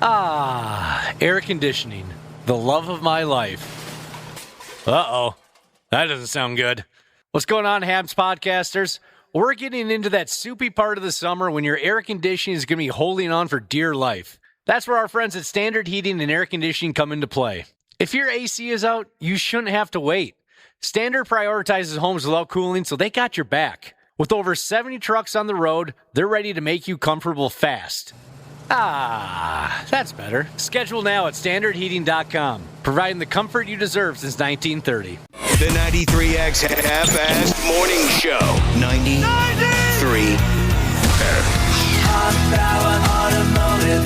Air conditioning. The love of my life. Uh-oh. That doesn't sound good. What's going on, Habs podcasters? We're getting into that soupy part of the summer when your air conditioning is going to be holding on for dear life. That's where our friends at Standard Heating and Air Conditioning come into play. If your AC is out, you shouldn't have to wait. Standard prioritizes homes without cooling, so they got your back. With over 70 trucks on the road, they're ready to make you comfortable fast. That's better. Schedule now at standardheating.com, providing the comfort you deserve since 1930. The 93X Half-Assed Morning Show. 93. Hot Power Automotive,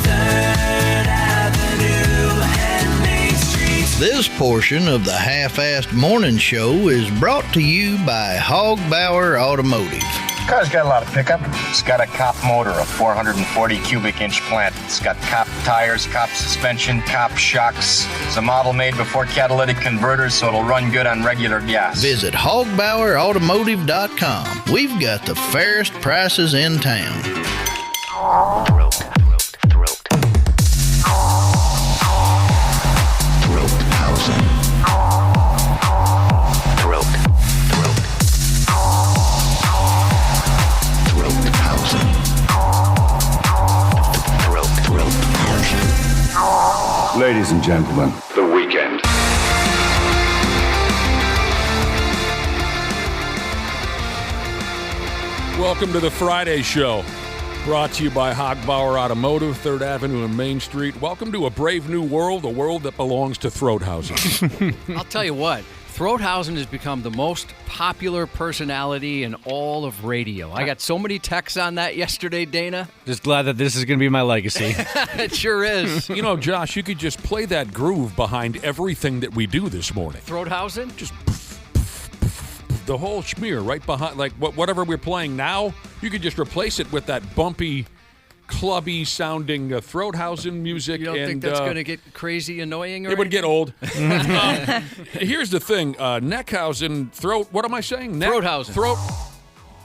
3rd Avenue and Main Street. This portion of the Half-Assed Morning Show is brought to you by Hogbauer Automotive. Car's got a lot of pickup. It's got a cop motor, a 440 cubic inch plant. It's got cop tires, cop suspension, cop shocks. It's a model made before catalytic converters, so it'll run good on regular gas. Visit hogbauerautomotive.com. We've got the fairest prices in town. Ladies and gentlemen, The Weekend. Welcome to the Friday Show, brought to you by Hogbauer Automotive, 3rd Avenue and Main Street. Welcome to a brave new world, a world that belongs to Throathausen. I'll tell you what, Throathausen has become the most popular personality in all of radio. I got so many texts on that yesterday, Dana. Just glad that this is going to be my legacy. It sure is. You know, Josh, you could just play that groove behind everything that we do this morning. Throathausen? Just the whole schmear right behind, like whatever we're playing now, you could just replace it with that bumpy, clubby-sounding Throathausen music. You don't think that's going to get crazy annoying? It would get old. Here's the thing. Neckhausen, what am I saying? Throathausen.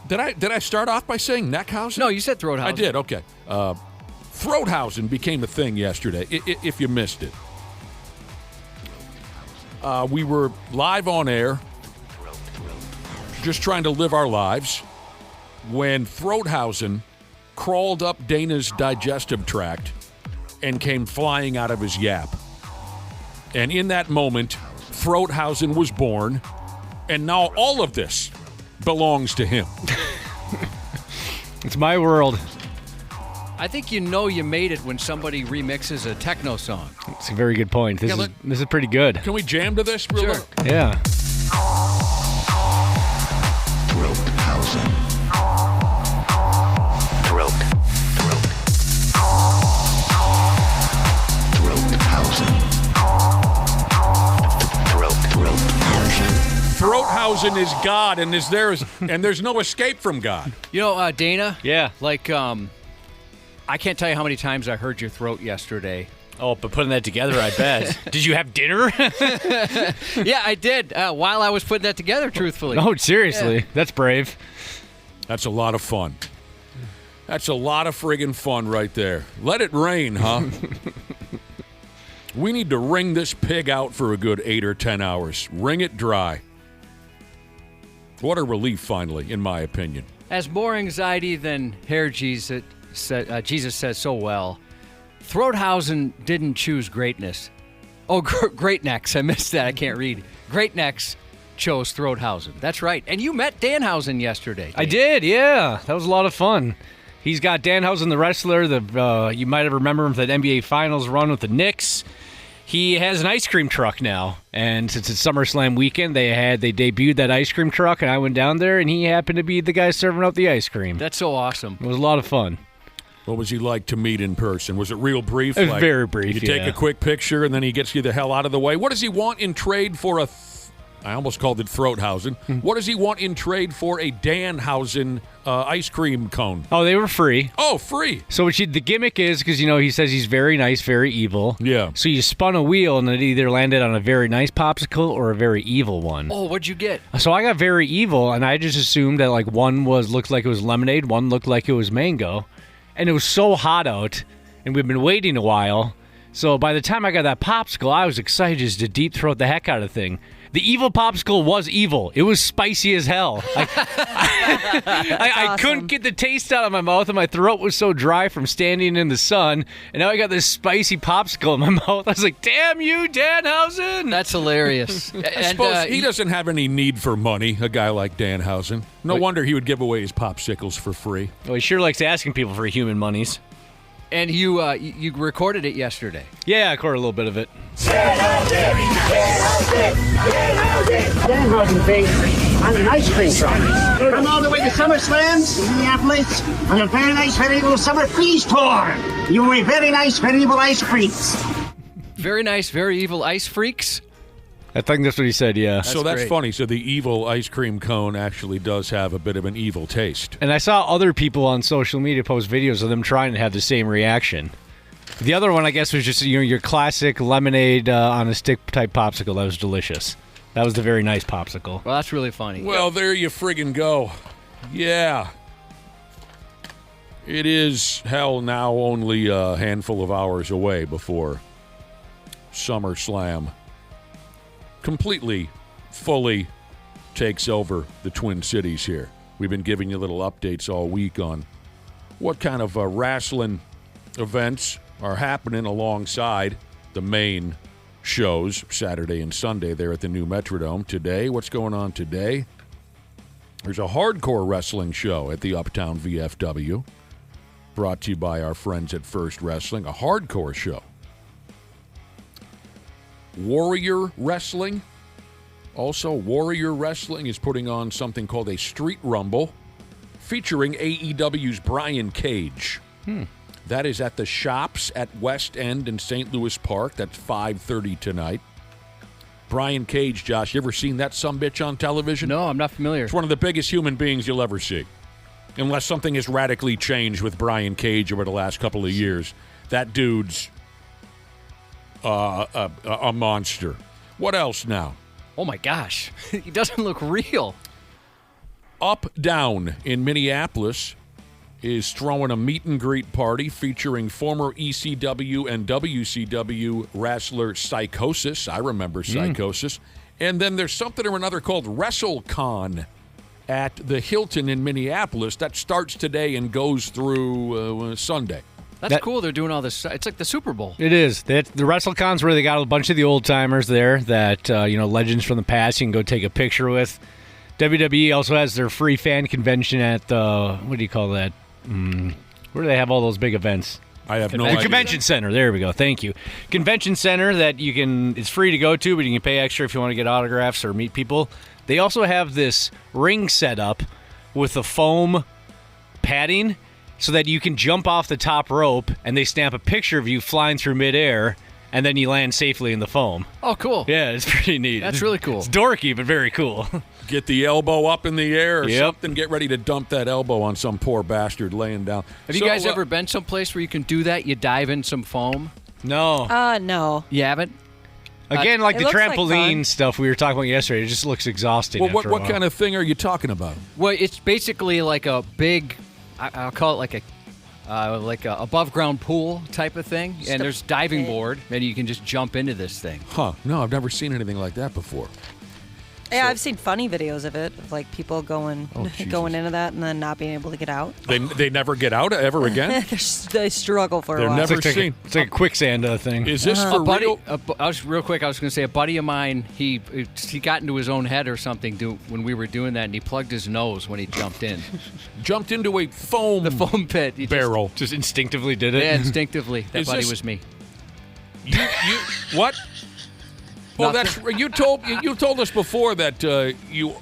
Did I start off by saying Neckhausen? No, you said Throathausen. I did, okay. Throathausen became a thing yesterday, if you missed it. We were live on air, just trying to live our lives, when Throathausen crawled up Dana's digestive tract and came flying out of his yap. And in that moment, Throathausen was born, and now all of this belongs to him. It's my world. I think you know you made it when somebody remixes a techno song. It's a very good point. This is pretty good. Can we jam to this? Sure. Yeah. Throathausen is God, and there's no escape from God. You know, Dana? Yeah. Like, I can't tell you how many times I heard your throat yesterday. Oh, but putting that together, I bet. Did you have dinner? Yeah, I did. While I was putting that together, truthfully. No, seriously. Yeah. That's brave. That's a lot of fun. That's a lot of friggin' fun right there. Let it rain, huh? We need to wring this pig out for a good 8 or 10 hours. Wring it dry. What a relief, finally, in my opinion. Has more anxiety than hair Jesus says so well. Throathausen didn't choose greatness. Oh, Great Necks. I missed that. I can't read. Great Necks chose Throathausen. That's right. And you met Danhausen yesterday. Dave. I did, yeah. That was a lot of fun. He's got Danhausen, the wrestler. You might have remembered him from that NBA Finals run with the Knicks. He has an ice cream truck now, and since it's SummerSlam weekend, they debuted that ice cream truck, and I went down there, and he happened to be the guy serving out the ice cream. That's so awesome. It was a lot of fun. What was he like to meet in person? Was it real brief? It was very brief, You take a quick picture, and then he gets you the hell out of the way. What does he want in trade for I almost called it Throathausen. What does he want in trade for a Danhausen ice cream cone? Oh, they were free. Oh, free. So the gimmick is, because, he says he's very nice, very evil. Yeah. So you spun a wheel, and it either landed on a very nice popsicle or a very evil one. Oh, what'd you get? So I got very evil, and I just assumed that, one looked like it was lemonade, one looked like it was mango. And it was so hot out and we've been waiting a while. So by the time I got that popsicle, I was excited just to deep throat the heck out of the thing. The evil popsicle was evil. It was spicy as hell. I couldn't get the taste out of my mouth, and my throat was so dry from standing in the sun. And now I got this spicy popsicle in my mouth. I was like, damn you, Danhausen. That's hilarious. I suppose he doesn't have any need for money, a guy like Danhausen. No wonder he would give away his popsicles for free. Well, he sure likes asking people for human monies. And you recorded it yesterday. Yeah, I caught a little bit of it. Danhausen Bakery on an ice cream truck. Come all the way to SummerSlam in Minneapolis on a very nice medieval summer feast tour. You will be very nice medieval ice creams. Very nice, very evil ice freaks. I think that's what he said, yeah. So that's great. funny. So the evil ice cream cone actually does have a bit of an evil taste. And I saw other people on social media post videos of them trying to have the same reaction. The other one, I guess, was just your classic lemonade on a stick type popsicle. That was delicious. That was the very nice popsicle. Well, that's really funny. Well, there you friggin' go. Yeah. It is, hell, now only a handful of hours away before SummerSlam completely, fully takes over the Twin Cities here. We've been giving you little updates all week on what kind of wrestling events are happening alongside the main shows, Saturday and Sunday there at the new Metrodome. Today, what's going on today? There's a hardcore wrestling show at the Uptown VFW, brought to you by our friends at First Wrestling, a hardcore show. Warrior Wrestling. Also, Warrior Wrestling is putting on something called a Street Rumble featuring AEW's Brian Cage. That is at the Shops at West End in St. Louis Park. That's 5:30 tonight. Brian Cage, Josh, you ever seen that sumbitch on television? No, I'm not familiar. It's one of the biggest human beings you'll ever see. Unless something has radically changed with Brian Cage over the last couple of years. That dude's a monster. What else now? Oh, my gosh. He doesn't look real. Up Down in Minneapolis is throwing a meet and greet party featuring former ECW and WCW wrestler Psychosis. I remember Psychosis. And then there's something or another called WrestleCon at the Hilton in Minneapolis that starts today and goes through Sunday. That's cool. They're doing all this. It's like the Super Bowl. It is. The WrestleCon's where they got a bunch of the old timers there that, legends from the past you can go take a picture with. WWE also has their free fan convention at what do you call that? Where do they have all those big events? I have no The idea. Convention Center. There we go. Thank you. Convention Center that it's free to go to, but you can pay extra if you want to get autographs or meet people. They also have this ring set up with a foam padding so that you can jump off the top rope and they stamp a picture of you flying through midair and then you land safely in the foam. Oh, cool. Yeah, it's pretty neat. That's really cool. It's dorky, but very cool. Get the elbow up in the air or Yep. something. Get ready to dump that elbow on some poor bastard laying down. Have you guys ever been someplace where you can do that? You dive in some foam? No. No. You haven't? Again, like It the looks like trampoline fun. stuff we were talking about yesterday, it just looks exhausting. Well, after a what while. kind of thing are you talking about? Well, it's basically like a big, I'll call it like a above ground pool type of thing. And there's diving board, and you can just jump into this thing. Huh. No, I've never seen anything like that before. Yeah, I've seen funny videos of it, of like people going into that and then not being able to get out. They never get out ever again? They struggle for They're a while. never It's like seen. it's like a quicksand thing. Is this for A buddy, real? I was real quick. I was going to say a buddy of mine. He got into his own head or something when we were doing that, and he plugged his nose when he jumped in Jumped into a foam, the foam pit. He barrel. Just instinctively did it. Yeah, instinctively. That Is buddy this- was me. You what? Well, Nothing. you told us before that you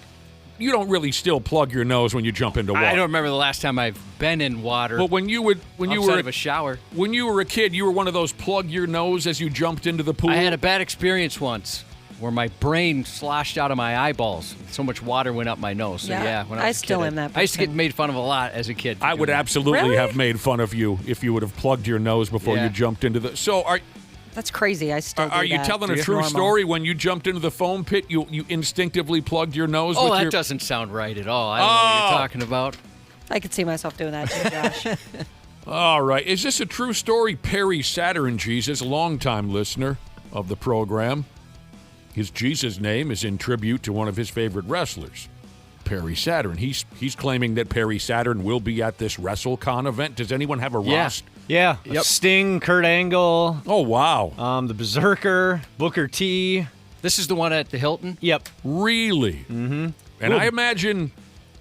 don't really still plug your nose when you jump into water. I don't remember the last time I've been in water. But when you outside were of a shower. when you were a kid, you were one of those plug your nose as you jumped into the pool. I had a bad experience once where my brain sloshed out of my eyeballs. So much water went up my nose. So Yeah, when I was a still kid, am that I used to get person. made fun of a lot as a kid. for I would doing that. absolutely Really? have made fun of you if you would have plugged your nose before Yeah. you jumped into the. So That's crazy. I still do are you that. telling a It's true normal. story? When you jumped into the foam pit, you instinctively plugged your nose. Oh, with that your... doesn't sound right at all. I don't know what you're talking about. I could see myself doing that too, Josh. All right. Is this a true story? Perry Saturn Jesus, longtime listener of the program. His Jesus name is in tribute to one of his favorite wrestlers, Perry Saturn. He's claiming that Perry Saturn will be at this WrestleCon event. Does anyone have a roster? Yeah. Yep. Sting, Kurt Angle. Oh, wow. The Berserker, Booker T. This is the one at the Hilton? Yep. Really? Mm-hmm. And I imagine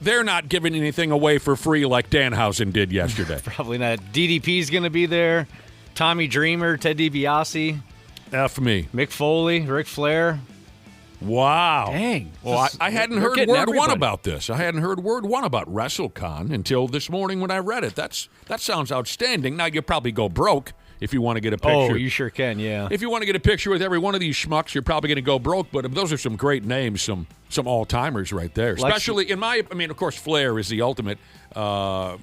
they're not giving anything away for free like Danhausen did yesterday. Probably not. DDP's going to be there. Tommy Dreamer, Ted DiBiase. F me. Mick Foley, Ric Flair. Wow. Dang. Well, I hadn't heard getting word everybody. one about this. I hadn't heard word one about WrestleCon until this morning when I read it. That sounds outstanding. Now, you probably go broke if you want to get a picture. Oh, you sure can, yeah. If you want to get a picture with every one of these schmucks, you're probably going to go broke. But those are some great names, some all-timers right there. Especially, of course, Flair is the ultimate of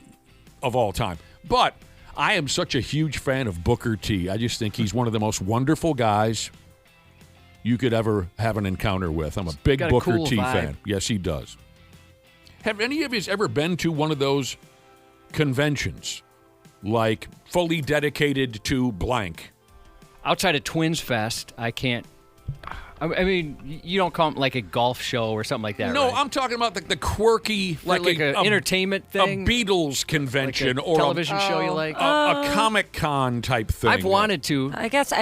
all time. But I am such a huge fan of Booker T. I just think he's one of the most wonderful guys you could ever have an encounter with. I'm a big got a Booker cool T vibe. fan. Yes, he does. Have any of you ever been to one of those conventions, like fully dedicated to blank? Outside of Twins Fest, I can't. I mean, you don't call it like a golf show or something like that, No, right? I'm talking about the quirky, like an entertainment thing, a Beatles convention, like a or television show you like. a Comic-Con type thing. I've wanted to. I guess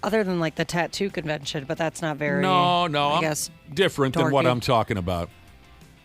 other than like the tattoo convention, but that's not very. No, I I'm guess different than what dorky. I'm talking about.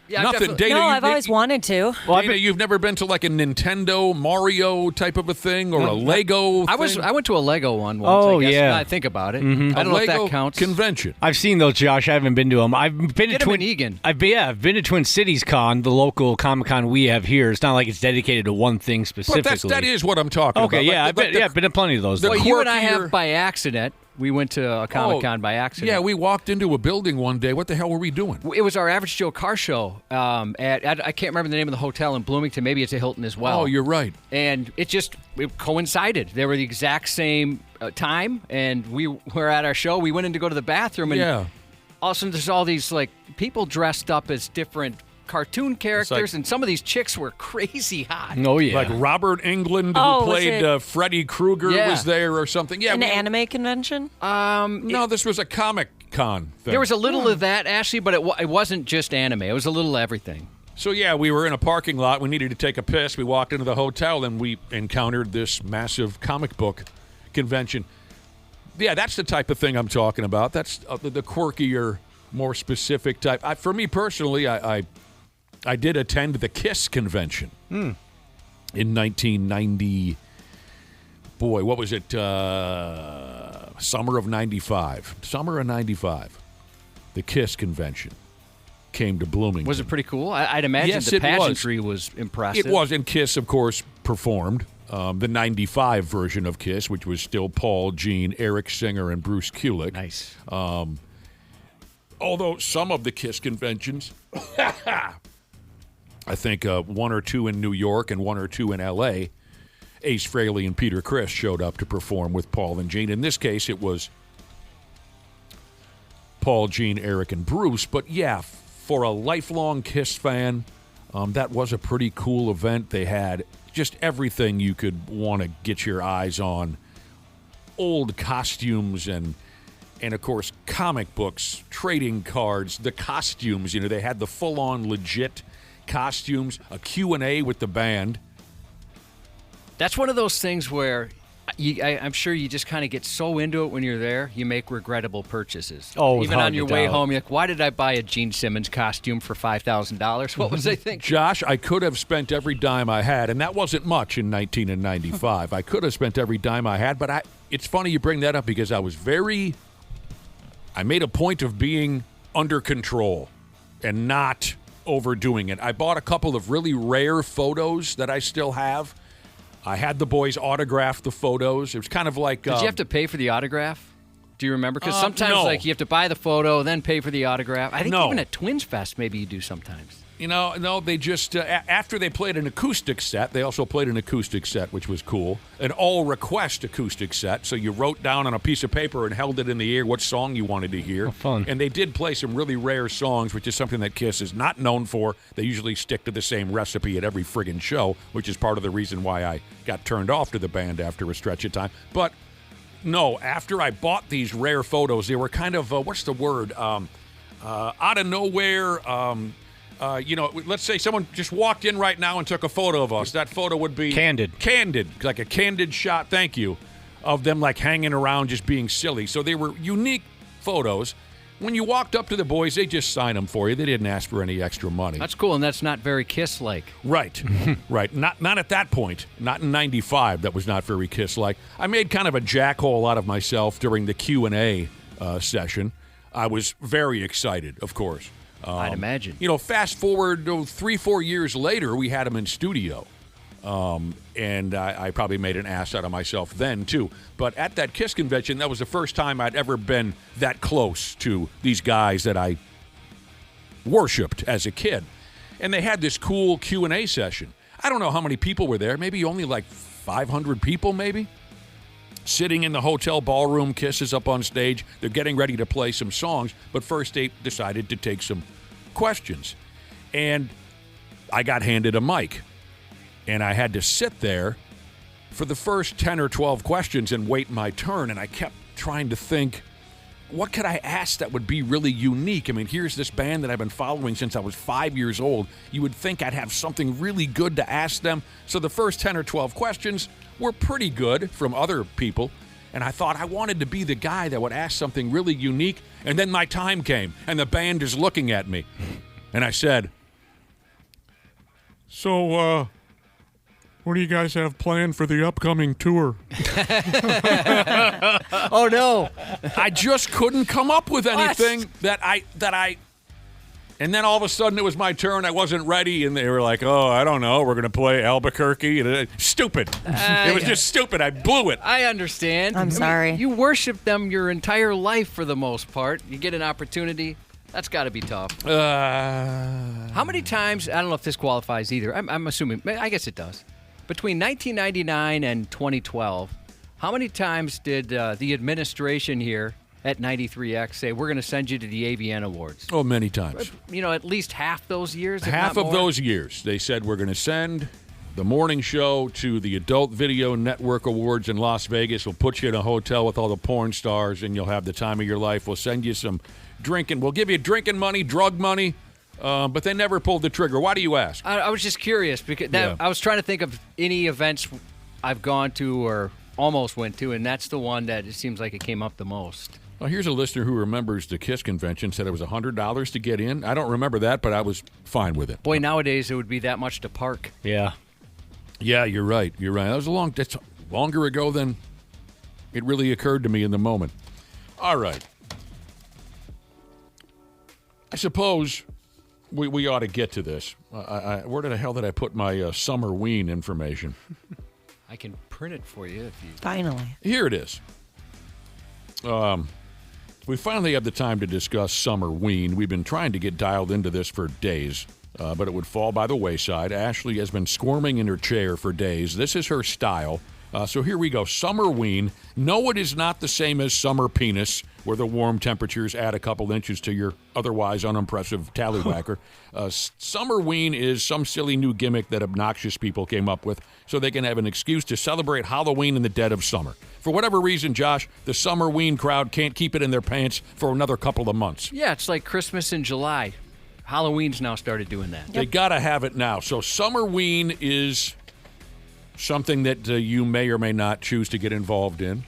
Yeah, Nothing, definitely. Dana. No, I've always wanted to. Dana, you've never been to like a Nintendo Mario type of a thing or a Lego thing? I went to a Lego one once. Oh, I guess, yeah. now I think about it. Mm-hmm. I don't know if Lego that counts. convention. I've seen those, Josh. I haven't been to them. I've been Get to 'em Twin in Egan. I've been to Twin Cities Con, the local Comic Con we have here. It's not like it's dedicated to one thing specifically. But that is what I'm talking okay, about. yeah, I've been to plenty of those. the though. Well, you and I quirkier- have by accident. We went to a Comic-Con by accident. Yeah, we walked into a building one day. What the hell were we doing? It was our Average Joe car show at I can't remember the name of the hotel in Bloomington. Maybe it's a Hilton as well. Oh, you're right. And it coincided. They were the exact same time, and we were at our show. We went in to go to the bathroom, and Yeah. all of a sudden there's all these like people dressed up as different cartoon characters, and some of these chicks were crazy hot. Oh yeah, Like Robert Englund, Oh, who was played it- Freddy Krueger, Yeah. was there or something. Yeah, An anime convention? no, this was a Comic-Con thing. There was a little of that, Ashley, but it wasn't just anime. It was a little of everything. So, yeah, we were in a parking lot. We needed to take a piss. We walked into the hotel, and we encountered this massive comic book convention. Yeah, that's the type of thing I'm talking about. That's the quirkier, more specific type. For me personally, I did attend the KISS convention in 1990. Boy, what was it? Summer of 95. Summer of 95. The KISS convention came to Bloomington. Was it pretty cool? I'd imagine Yes, the it was. pageantry was impressive. It was, and KISS, of course, performed the 95 version of KISS, which was still Paul, Gene, Eric Singer, and Bruce Kulick. Nice. Although some of the KISS conventions, I think one or two in New York and one or two in L.A., Ace Frehley and Peter Criss showed up to perform with Paul and Gene. In this case, it was Paul, Gene, Eric, and Bruce. But, yeah, for a lifelong KISS fan, that was a pretty cool event. They had just everything you could want to get your eyes on. Old costumes and of course, comic books, trading cards, the costumes. You know, they had the full-on legit costumes, a Q&A with the band. That's one of those things where I'm sure you just kind of get so into it when you're there, you make regrettable purchases. Oh, even on your way doubt. home, you're like, why did I buy a Gene Simmons costume for $5,000? What was I thinking? Josh, I could have spent every dime I had, and that wasn't much in 1995. I could have spent every dime I had, but it's funny you bring that up because I made a point of being under control and not overdoing it. I bought a couple of really rare photos that I still have. I had the boys autograph the photos. It was kind of like... Did you have to pay for the autograph? Do you remember? Because sometimes no. like you have to buy the photo, then pay for the autograph. I think No. even at Twins Fest, maybe you do sometimes. No, they just, after they played an acoustic set, they also played an acoustic set, which was cool. An all-request acoustic set, so you wrote down on a piece of paper and held it in the air what song you wanted to hear. Oh, fun. And they did play some really rare songs, which is something that Kiss is not known for. They usually stick to the same recipe at every friggin' show, which is part of the reason why I got turned off to the band after a stretch of time. But, no, after I bought these rare photos, they were kind of, what's the word, out of nowhere, let's say someone just walked in right now and took a photo of us. That photo would be... Candid, like a candid shot, thank you, of them like hanging around just being silly. So they were unique photos. When you walked up to the boys, they just signed them for you. They didn't ask for any extra money. That's cool, and that's not very Kiss-like. Right, right. Not at that point. Not in 95. That was not very Kiss-like. I made kind of a jackhole out of myself during the Q&A session. I was very excited, of course. I'd imagine. Fast forward 3-4 years later, we had him in studio. And I probably made an ass out of myself then, too. But at that Kiss convention, that was the first time I'd ever been that close to these guys that I worshipped as a kid. And they had this cool Q&A session. I don't know how many people were there. Maybe only like 500 people, maybe? Sitting in the hotel ballroom, Kiss is up on stage. They're getting ready to play some songs, but first they decided to take some questions. And I got handed a mic, and I had to sit there for the first 10 or 12 questions and wait my turn, and I kept trying to think, what could I ask that would be really unique? I mean, here's this band that I've been following since I was 5 years old. You would think I'd have something really good to ask them. So the first 10 or 12 questions were pretty good from other people. And I thought I wanted to be the guy that would ask something really unique. And then my time came, and the band is looking at me. And I said, So, what do you guys have planned for the upcoming tour? Oh, no. I just couldn't come up with anything that I... And then all of a sudden it was my turn. I wasn't ready, and they were like, oh, I don't know. We're going to play Albuquerque. Stupid. It was just stupid. I blew it. I understand. I'm sorry. You worship them your entire life for the most part. You get an opportunity. That's got to be tough. How many times, I don't know if this qualifies either. I'm assuming, I guess it does. Between 1999 and 2012, how many times did the administration here at 93X say, we're going to send you to the AVN Awards? Oh, many times. At least half those years? Half of those years. They said, we're going to send the morning show to the Adult Video Network Awards in Las Vegas. We'll put you in a hotel with all the porn stars, and you'll have the time of your life. We'll send you some drinking. We'll give you drinking money, drug money. But they never pulled the trigger. Why do you ask? I was just curious because I was trying to think of any events I've gone to or almost went to, and that's the one that it seems like it came up the most. Well, here's a listener who remembers the KISS convention, said it was $100 to get in. I don't remember that, but I was fine with it. Boy, nowadays it would be that much to park. Yeah. Yeah, you're right. You're right. That's longer ago than it really occurred to me in the moment. All right. I suppose we ought to get to this. Where the hell did I put my summer ween information? I can print it for you if you... Finally. Here it is. We finally have the time to discuss summer ween. We've been trying to get dialed into this for days, but it would fall by the wayside. Ashley has been squirming in her chair for days. This is her style. So here we go. Summer ween. No, it is not the same as summer penis, where the warm temperatures add a couple inches to your otherwise unimpressive tallywhacker. Summer ween is some silly new gimmick that obnoxious people came up with so they can have an excuse to celebrate Halloween in the dead of summer. For whatever reason, Josh, the summer ween crowd can't keep it in their pants for another couple of months. Yeah, it's like Christmas in July. Halloween's now started doing that. They got to have it now. So summer ween is something that you may or may not choose to get involved in.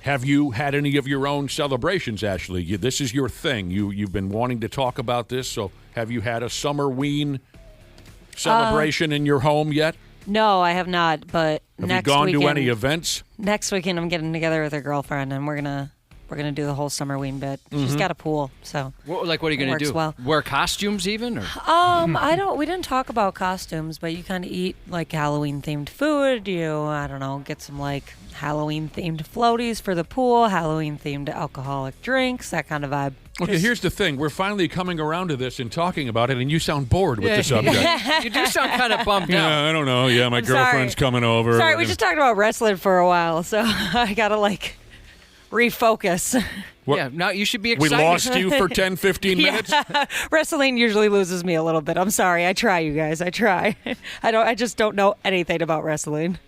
Have you had any of your own celebrations, Ashley? This is your thing. You've been wanting to talk about this, so have you had a summer ween celebration in your home yet? No, I have not, but have next you gone weekend, to any events? Next weekend, I'm getting together with a girlfriend, and we're gonna do the whole summer ween bit. She's got a pool, so what are you gonna do? Well. Wear costumes even? Or? We didn't talk about costumes, but you kind of eat like Halloween themed food. Get some like Halloween themed floaties for the pool, Halloween themed alcoholic drinks, that kind of vibe. Okay, here's the thing. We're finally coming around to this and talking about it, and you sound bored with the subject. You do sound kind of bummed out. Yeah, I don't know. Yeah, my girlfriend's coming over. Sorry, we just talked about wrestling for a while, so I gotta refocus. What? Yeah, now you should be We excited. lost you for 10, 15 minutes? Wrestling usually loses me a little bit. I'm sorry. I try, you guys. I try. I just don't know anything about wrestling.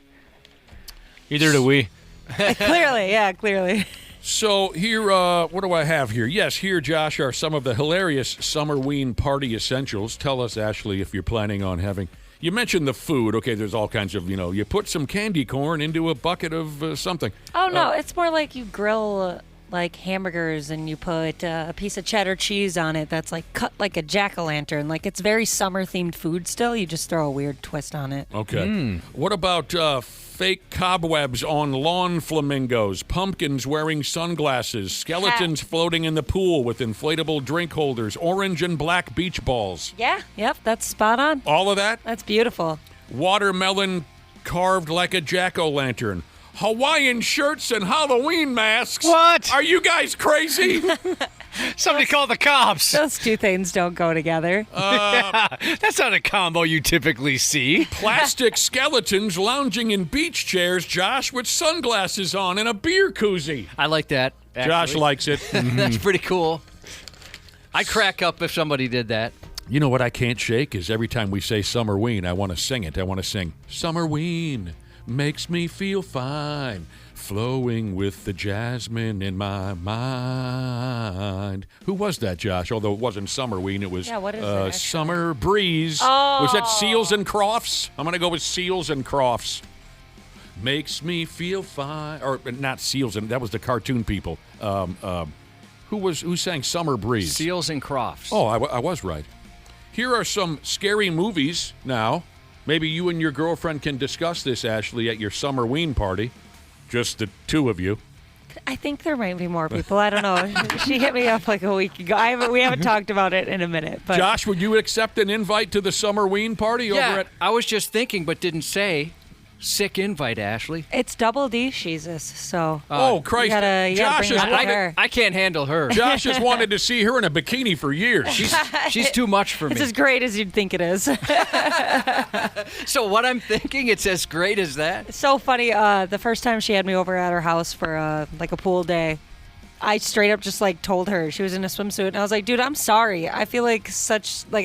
Either do we. Clearly. So here, what do I have here? Yes, here, Josh, are some of the hilarious Summerween party essentials. Tell us, Ashley, if you're planning on having... You mentioned the food. Okay, there's all kinds of, you put some candy corn into a bucket of something. Oh, no. It's more like you grill... like hamburgers, and you put a piece of cheddar cheese on it that's like cut like a jack-o'-lantern. Like, it's very summer-themed food still. You just throw a weird twist on it. Okay. What about fake cobwebs on lawn flamingos, pumpkins wearing sunglasses, skeletons floating in the pool with inflatable drink holders, orange and black beach balls? Yeah. Yep, that's spot on. All of that? That's beautiful. Watermelon carved like a jack-o'-lantern. Hawaiian shirts and Halloween masks. What? Are you guys crazy? Somebody call the cops. Those two things don't go together. That's not a combo you typically see. Plastic skeletons lounging in beach chairs, Josh, with sunglasses on and a beer koozie. I like that. Actually. Josh likes it. That's pretty cool. I crack up if somebody did that. You know what I can't shake is every time we say Summerween, I want to sing it. I want to sing Summerween. Makes me feel fine, flowing with the jasmine in my mind. Who was that, Josh? Although it wasn't Summerween, it was what is it, Summer Breeze. Oh. Was that Seals and Crofts? I'm going to go with Seals and Crofts. Makes me feel fine. Or not Seals, and that was the cartoon people. Who sang Summer Breeze? Seals and Crofts. Oh, I was right. Here are some scary movies now. Maybe you and your girlfriend can discuss this, Ashley, at your Summerween party. Just the two of you. I think there might be more people. I don't know. She hit me up like a week ago. We haven't talked about it in a minute. But Josh, would you accept an invite to the Summerween party over at... I was just thinking, but didn't say. Sick invite, Ashley. it's double D, Jesus. So Oh, Christ. you gotta Josh, bring is, it up with her. I can't handle her. Josh has wanted to see her in a bikini for years. She's too much for me. It's as great as you'd think it is. So what I'm thinking, it's as great as that? It's so funny. The first time she had me over at her house for like a pool day, I straight up just like told her she was in a swimsuit, and I was like, dude, I'm sorry. I feel like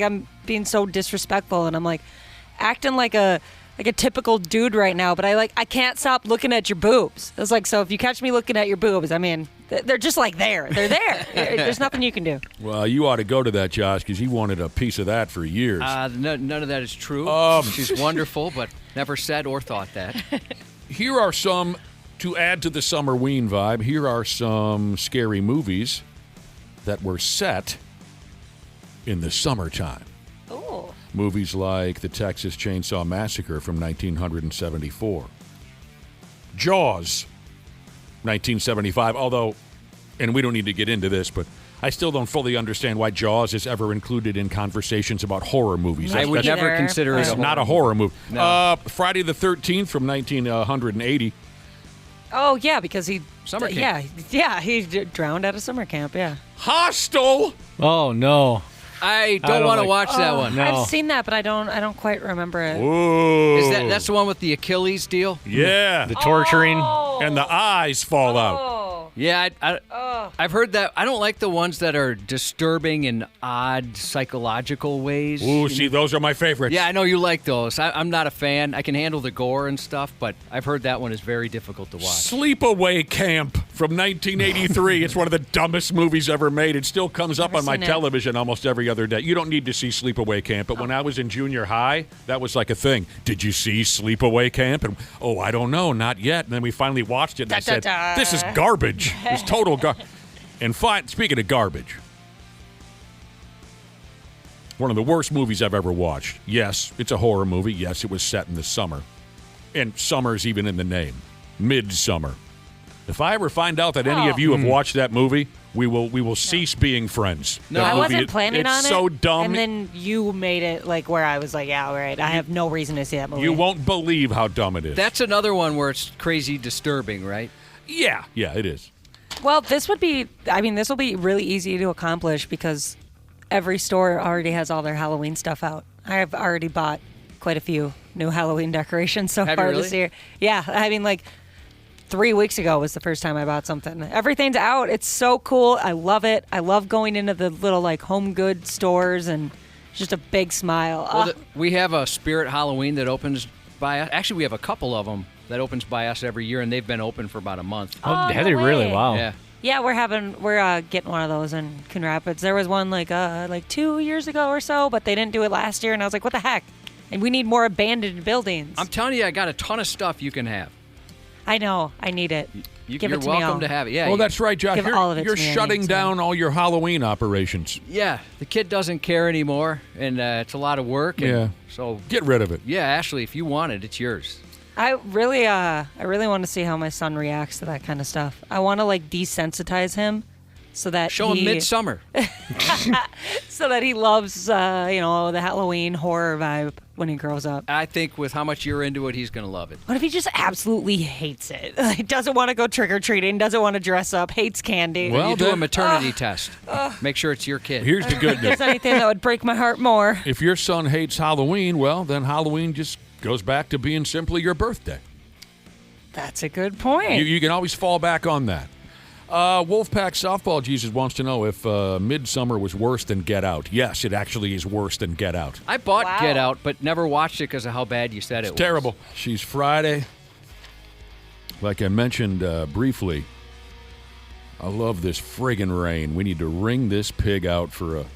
I'm being so disrespectful, and I'm like acting like a typical dude right now, but I can't stop looking at your boobs. I was like, so if you catch me looking at your boobs, I mean, they're just like there. They're there. There's nothing you can do. Well, you ought to go to that, Josh, because he wanted a piece of that for years. None of that is true. She's wonderful, but never said or thought that. Here are some, to add to the Summerween vibe, here are some scary movies that were set in the summertime. Ooh. Movies like The Texas Chainsaw Massacre from 1974. Jaws, 1975, although, and we don't need to get into this, but I still don't fully understand why Jaws is ever included in conversations about horror movies. I would never consider it It's not a horror movie. No. Friday the 13th from 1980. Oh, yeah, because he... Summer camp. Yeah, he drowned at a summer camp, yeah. Hostel! Oh, no. I don't want to watch that one. No. I've seen that, but I don't quite remember it. Whoa. That's the one with the Achilles deal? Yeah. The torturing. And the eyes fall out. Oh. Yeah, I've heard that. I don't like the ones that are disturbing in odd psychological ways. Ooh, see, those are my favorites. Yeah, I know you like those. I'm not a fan. I can handle the gore and stuff, but I've heard that one is very difficult to watch. Sleepaway Camp from 1983. It's one of the dumbest movies ever made. It still comes up on my seen it. television almost every other day. You don't need to see Sleepaway Camp, but when I was in junior high, that was like a thing. Did you see Sleepaway Camp? And, I don't know, not yet. And then we finally watched it, and I said, this is garbage. It's total garbage. And speaking of garbage, one of the worst movies I've ever watched. Yes, it's a horror movie. Yes, it was set in the summer. And summer's even in the name. Midsummer. If I ever find out that any of you have watched that movie, we will cease being friends. No, That I movie, wasn't planning on it. It's so dumb. And then you made it like where I was like, yeah, all right. I have no reason to see that movie. You won't believe how dumb it is. That's another one where it's crazy disturbing, right? Yeah, it is. Well, this will be really easy to accomplish because every store already has all their Halloween stuff out. I've already bought quite a few new Halloween decorations so far this year. Yeah, 3 weeks ago was the first time I bought something. Everything's out. It's so cool. I love it. I love going into the little home good stores and just a big smile. Well, we have a Spirit Halloween that opens by us. Actually, we have a couple of them that opens by us every year, and they've been open for about a month. Oh, they really? Wow. Yeah. Yeah, we're getting one of those in Coon Rapids. There was one 2 years ago or so, but they didn't do it last year, and I was like, what the heck? And we need more abandoned buildings. I'm telling you, I got a ton of stuff you can have. I know. I need it. You're welcome to have it. Yeah. Well, that's right, Josh. Give all of it You're to me. shutting down all your Halloween operations. Yeah. The kid doesn't care anymore, and it's a lot of work. And so get rid of it. Yeah, Ashley, if you want it, it's yours. I really want to see how my son reacts to that kind of stuff. I want to desensitize him so that Show him Midsummer. so that he loves the Halloween horror vibe when he grows up. I think with how much you're into it, he's going to love it. What if he just absolutely hates it? Doesn't want to go trick-or-treating, doesn't want to dress up, hates candy. Well, you do a maternity test. Make sure it's your kid. Here's the good If news. there's anything that would break my heart more. If your son hates Halloween, well, then Halloween just goes back to being simply your birthday. That's a good point. You can always fall back on that. Wolfpack Softball Jesus wants to know if Midsummer was worse than Get Out. Yes, it actually is worse than Get Out. I bought Get Out, but never watched it because of how bad you said it was. Terrible. She's Friday. Like I mentioned briefly, I love this friggin' rain. We need to wring this pig out for a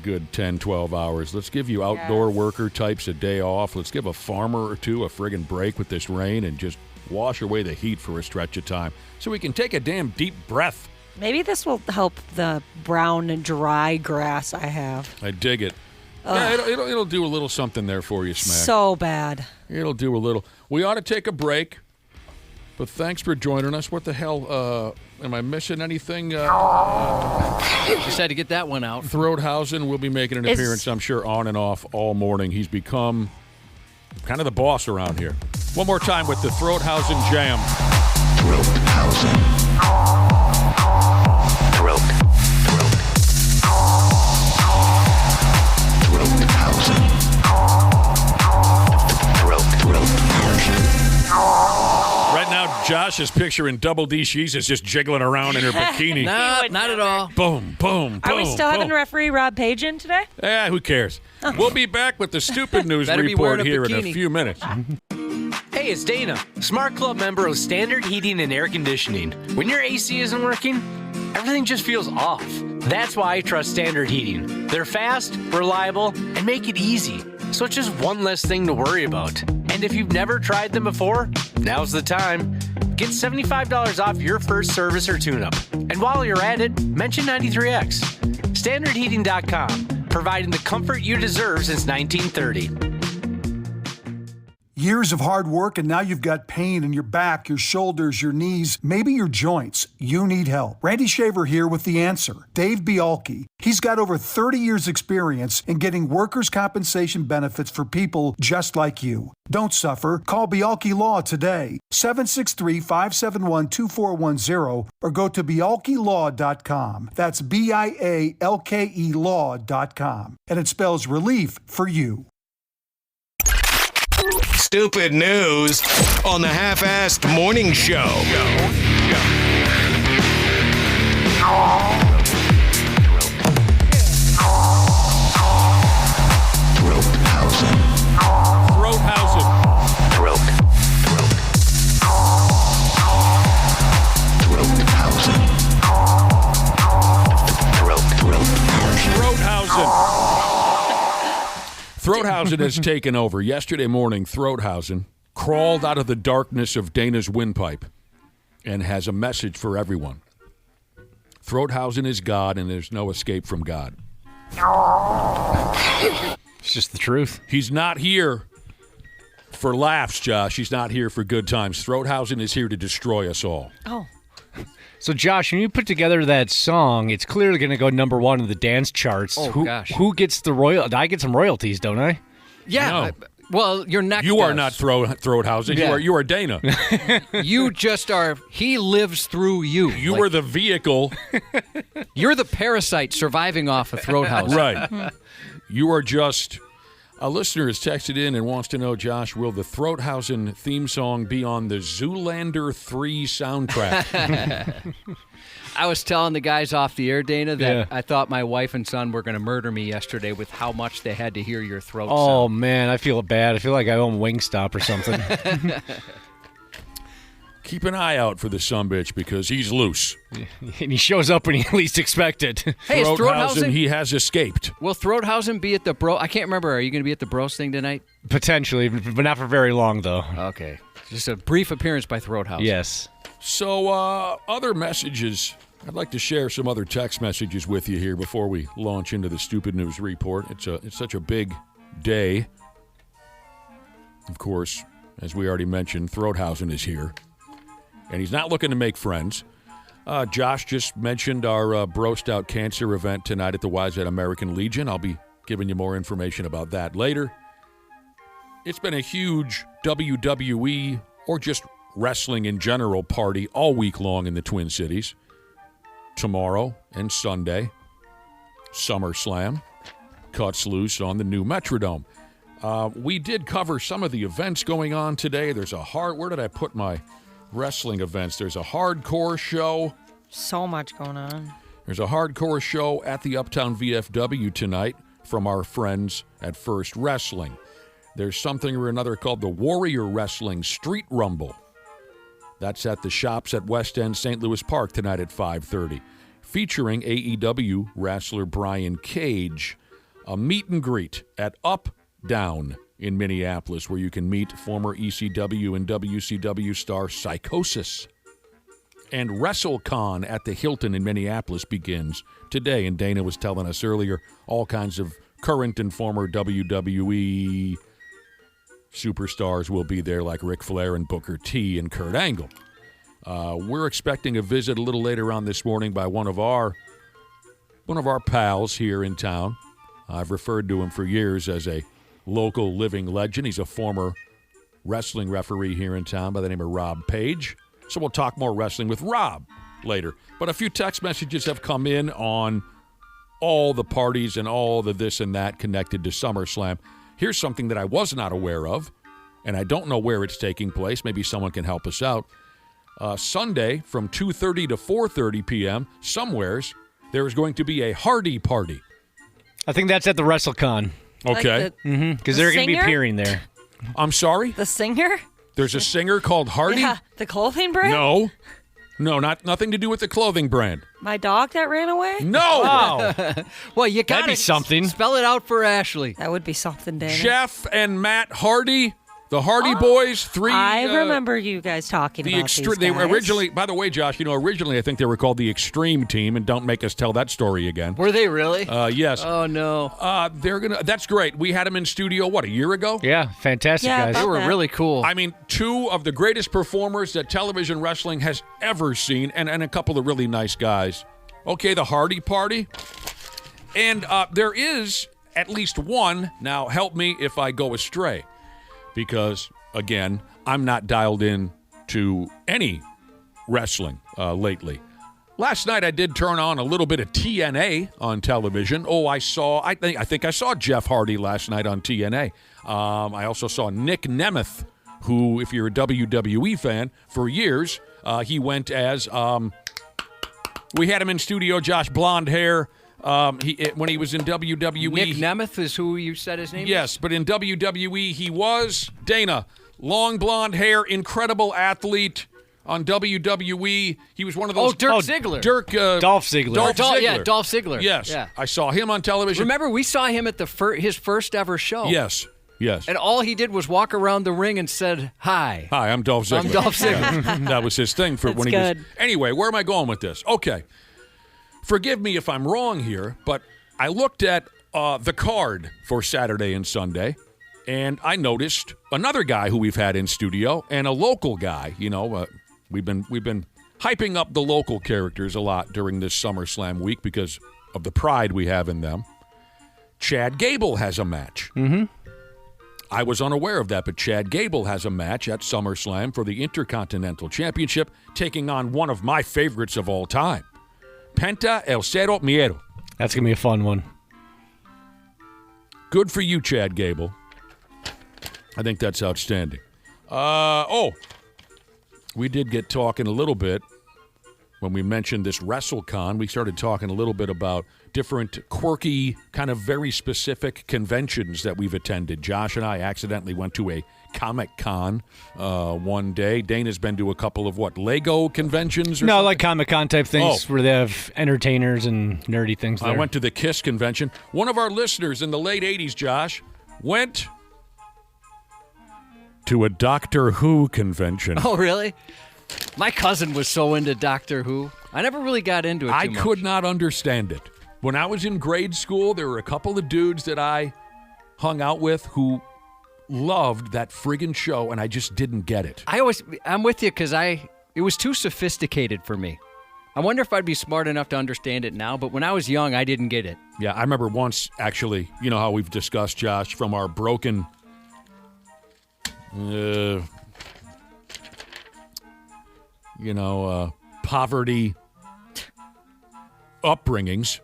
good 10, 12 hours. Let's give you outdoor worker types a day off. Let's give a farmer or two a friggin' break with this rain and just wash away the heat for a stretch of time so we can take a damn deep breath. Maybe this will help the brown and dry grass I have. I dig it. Yeah, it'll do a little something there for you, Smack. So bad. It'll do a little. We ought to take a break, but thanks for joining us. What the hell? Am I missing anything? Just had to get that one out. Throathausen will be making an appearance, I'm sure, on and off all morning. He's become kind of the boss around here. One more time with the Throathausen Jam. Throathausen. Throat. Right now, Josh is picturing Double D Jesus just jiggling around in her bikini. No, not at all. Boom, boom, boom. Are we still having referee Rob Page in today? Yeah, who cares? We'll be back with the stupid news report here in a few minutes. Hey, it's Dana, Smart Club member of Standard Heating and Air Conditioning. When your AC isn't working, everything just feels off. That's why I trust Standard Heating. They're fast, reliable, and make it easy. So it's just one less thing to worry about. And if you've never tried them before, now's the time. Get $75 off your first service or tune-up. And while you're at it, mention 93X. StandardHeating.com, providing the comfort you deserve since 1930. Years of hard work, and now you've got pain in your back, your shoulders, your knees, maybe your joints. You need help. Randy Shaver here with the answer. Dave Bialke. He's got over 30 years experience in getting workers' compensation benefits for people just like you. Don't suffer. Call Bialke Law today. 763-571-2410 or go to bialkelaw.com. That's BIALKE law.com. And it spells relief for you. Stupid news on the Half-Assed Morning Show. Throathausen has taken over. Yesterday morning, Throathausen crawled out of the darkness of Dana's windpipe and has a message for everyone. Throathausen is God, and there's no escape from God. It's just the truth. He's not here for laughs, Josh. He's not here for good times. Throathausen is here to destroy us all. Oh. So, Josh, when you put together that song, it's clearly going to go number one in the dance charts. Oh, gosh. Who gets the royal? I get some royalties, don't I? Yeah. No. Well, your neck. You are does. not Throathausen. Yeah. You are Dana. You just are. He lives through you. You are the vehicle. You're the parasite surviving off of Throathausen. Right. You are just. A listener has texted in and wants to know, Josh, will the Throathausen theme song be on the Zoolander 3 soundtrack? I was telling the guys off the air, Dana, that I thought my wife and son were going to murder me yesterday with how much they had to hear your throat Oh, sound. man, I feel bad. I feel like I own Wingstop or something. Keep an eye out for the sumbitch because he's loose. And he shows up when you least expect it. Hey, is Throathausen? He has escaped. Will Throathausen be at the Bro? I can't remember. Are you going to be at the Bros thing tonight? Potentially, but not for very long, though. Okay. Just a brief appearance by Throathausen. Yes. So, other messages. I'd like to share some other text messages with you here before we launch into the Stupid News Report. It's such a big day. Of course, as we already mentioned, Throathausen is here. And he's not looking to make friends. Josh just mentioned our Broast Out Cancer event tonight at the Wise-Ed American Legion. I'll be giving you more information about that later. It's been a huge WWE or just wrestling in general party all week long in the Twin Cities. Tomorrow and Sunday, SummerSlam cuts loose on the new Metrodome. We did cover some of the events going on today. There's a where did I put my wrestling events? There's a hardcore show. So much going on. There's a hardcore show at the Uptown VFW tonight from our friends at First Wrestling. There's something or another called the Warrior Wrestling Street Rumble. That's at the Shops at West End St. Louis Park tonight at 5:30, featuring AEW wrestler Brian Cage. A meet and greet at Up Down in Minneapolis, where you can meet former ECW and WCW star Psychosis. And WrestleCon at the Hilton in Minneapolis begins today. And Dana was telling us earlier, all kinds of current and former WWE superstars will be there, like Ric Flair and Booker T and Kurt Angle. We're expecting a visit a little later on this morning by one of our pals here in town. I've referred to him for years as a local living legend. He's a former wrestling referee here in town by the name of Rob Page. So we'll talk more wrestling with Rob later. But a few text messages have come in on all the parties and all the this and that connected to SummerSlam. Here's something that I was not aware of, and I don't know where it's taking place. Maybe someone can help us out. Sunday from 2:30 to 4:30 p.m., somewheres, there is going to be a Hardy party. I think that's at the WrestleCon. Okay. Because they're going to be appearing there. I'm sorry? The singer? There's a singer called Hardy? Yeah, the clothing brand? No, nothing to do with the clothing brand. My dog that ran away? No! Wow. Well, you got That'd be something. Spell it out for Ashley. That would be something, Dana. Jeff and Matt Hardy, the Hardy Boys, three. I remember you guys talking about these guys. They were originally, by the way, Josh, originally I think they were called the Extreme Team, and don't make us tell that story again. Were they really? Yes. Oh, no. That's great. We had them in studio, a year ago? Yeah, fantastic guys. They were really cool. I mean, two of the greatest performers that television wrestling has ever seen, and a couple of really nice guys. Okay, the Hardy Party. And there is at least one, now help me if I go astray, because, again, I'm not dialed in to any wrestling lately. Last night I did turn on a little bit of TNA on television. I think I saw Jeff Hardy last night on TNA. I also saw Nick Nemeth, who, if you're a WWE fan, for years, he went as, we had him in studio, Josh, blonde hair. When he was in WWE. Nick Nemeth is who you said his name Yes, but in WWE he was, Dana, long blonde hair, incredible athlete. On WWE, he was one of those. Dirk Ziggler. Dolph Ziggler. Dolph Ziggler. Yeah, Dolph Ziggler. Yes, yeah. I saw him on television. Remember, we saw him at his first ever show. Yes. And all he did was walk around the ring and said, "Hi, I'm Dolph Ziggler." I'm Dolph Ziggler. Yeah. That was his thing for when he was. Anyway, where am I going with this? Okay. Forgive me if I'm wrong here, but I looked at the card for Saturday and Sunday, and I noticed another guy who we've had in studio and a local guy. We've been hyping up the local characters a lot during this SummerSlam week because of the pride we have in them. Chad Gable has a match. I was unaware of that, but Chad Gable has a match at SummerSlam for the Intercontinental Championship, taking on one of my favorites of all time, Penta El Cero Miedo. That's going to be a fun one. Good for you, Chad Gable. I think that's outstanding. We did get talking a little bit when we mentioned this WrestleCon. We started talking a little bit about different quirky, kind of very specific conventions that we've attended. Josh and I accidentally went to a Comic-Con one day. Dana's been to a couple of, Lego conventions? No, like Comic-Con type things where they have entertainers and nerdy things there. I went to the KISS convention. One of our listeners in the late 80s, Josh, went to a Doctor Who convention. Oh, really? My cousin was so into Doctor Who. I never really got into it too much. I could not understand it. When I was in grade school, there were a couple of dudes that I hung out with who loved that friggin' show, and I just didn't get it. I'm with you because it was too sophisticated for me. I wonder if I'd be smart enough to understand it now, but when I was young, I didn't get it. Yeah, I remember once, actually, you know how we've discussed, Josh, from our broken poverty upbringings.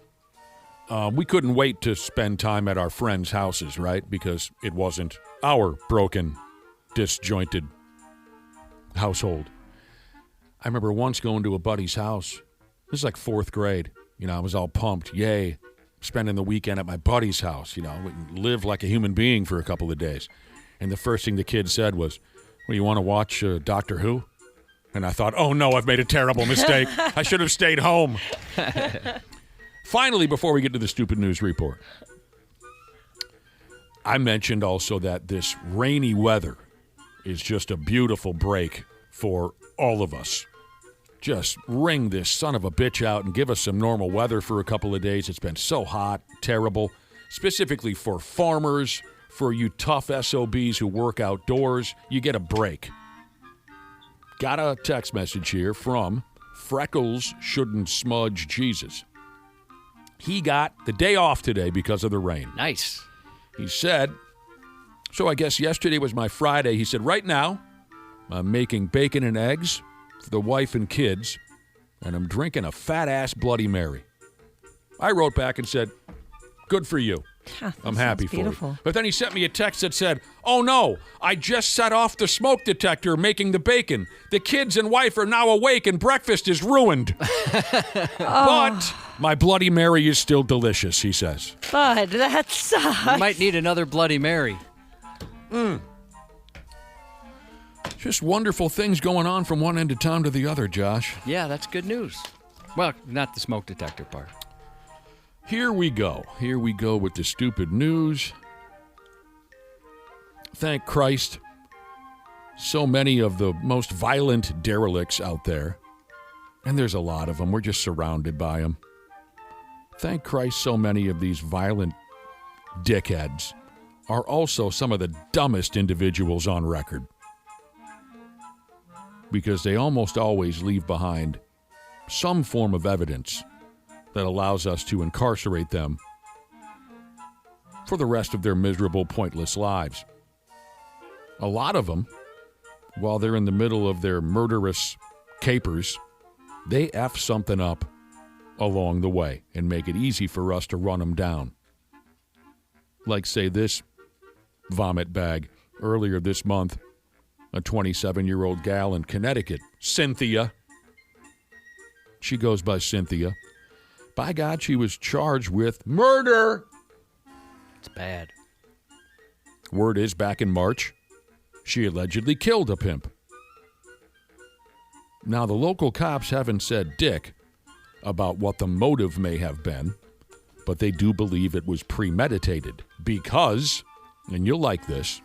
We couldn't wait to spend time at our friends' houses, right? Because it wasn't our broken, disjointed household. I remember once going to a buddy's house. This is like 4th grade. I was all pumped. Yay. Spending the weekend at my buddy's house, live like a human being for a couple of days. And the first thing the kid said was, well, you want to watch Doctor Who? And I thought, oh, no, I've made a terrible mistake. I should have stayed home. Finally, before we get to the stupid news report, I mentioned also that this rainy weather is just a beautiful break for all of us. Just wring this son of a bitch out and give us some normal weather for a couple of days. It's been so hot, terrible, specifically for farmers, for you tough SOBs who work outdoors. You get a break. Got a text message here from Freckles Shouldn't Smudge Jesus. He got the day off today because of the rain. Nice. He said, so I guess yesterday was my Friday. He said, right now, I'm making bacon and eggs for the wife and kids, and I'm drinking a fat-ass Bloody Mary. I wrote back and said, good for you. I'm happy for you. But then he sent me a text that said, oh no, I just set off the smoke detector making the bacon. The kids and wife are now awake and breakfast is ruined. But my Bloody Mary is still delicious, he says. Bud, that sucks. You might need another Bloody Mary. Just wonderful things going on from one end of town to the other, Josh. Yeah, that's good news. Well, not the smoke detector part. Here we go. Here we go with the stupid news. Thank Christ. So many of the most violent derelicts out there, and there's a lot of them. We're just surrounded by them. Thank Christ, so many of these violent dickheads are also some of the dumbest individuals on record. Because they almost always leave behind some form of evidence that allows us to incarcerate them for the rest of their miserable, pointless lives. A lot of them, while they're in the middle of their murderous capers, they F something up along the way and make it easy for us to run them down. Like, say, this vomit bag earlier this month, a 27-year-old gal in Connecticut, Cynthia. She goes by Cynthia. By God, she was charged with murder. It's bad. Word is, back in March, she allegedly killed a pimp. Now, the local cops haven't said dick about what the motive may have been, but they do believe it was premeditated because, and you'll like this,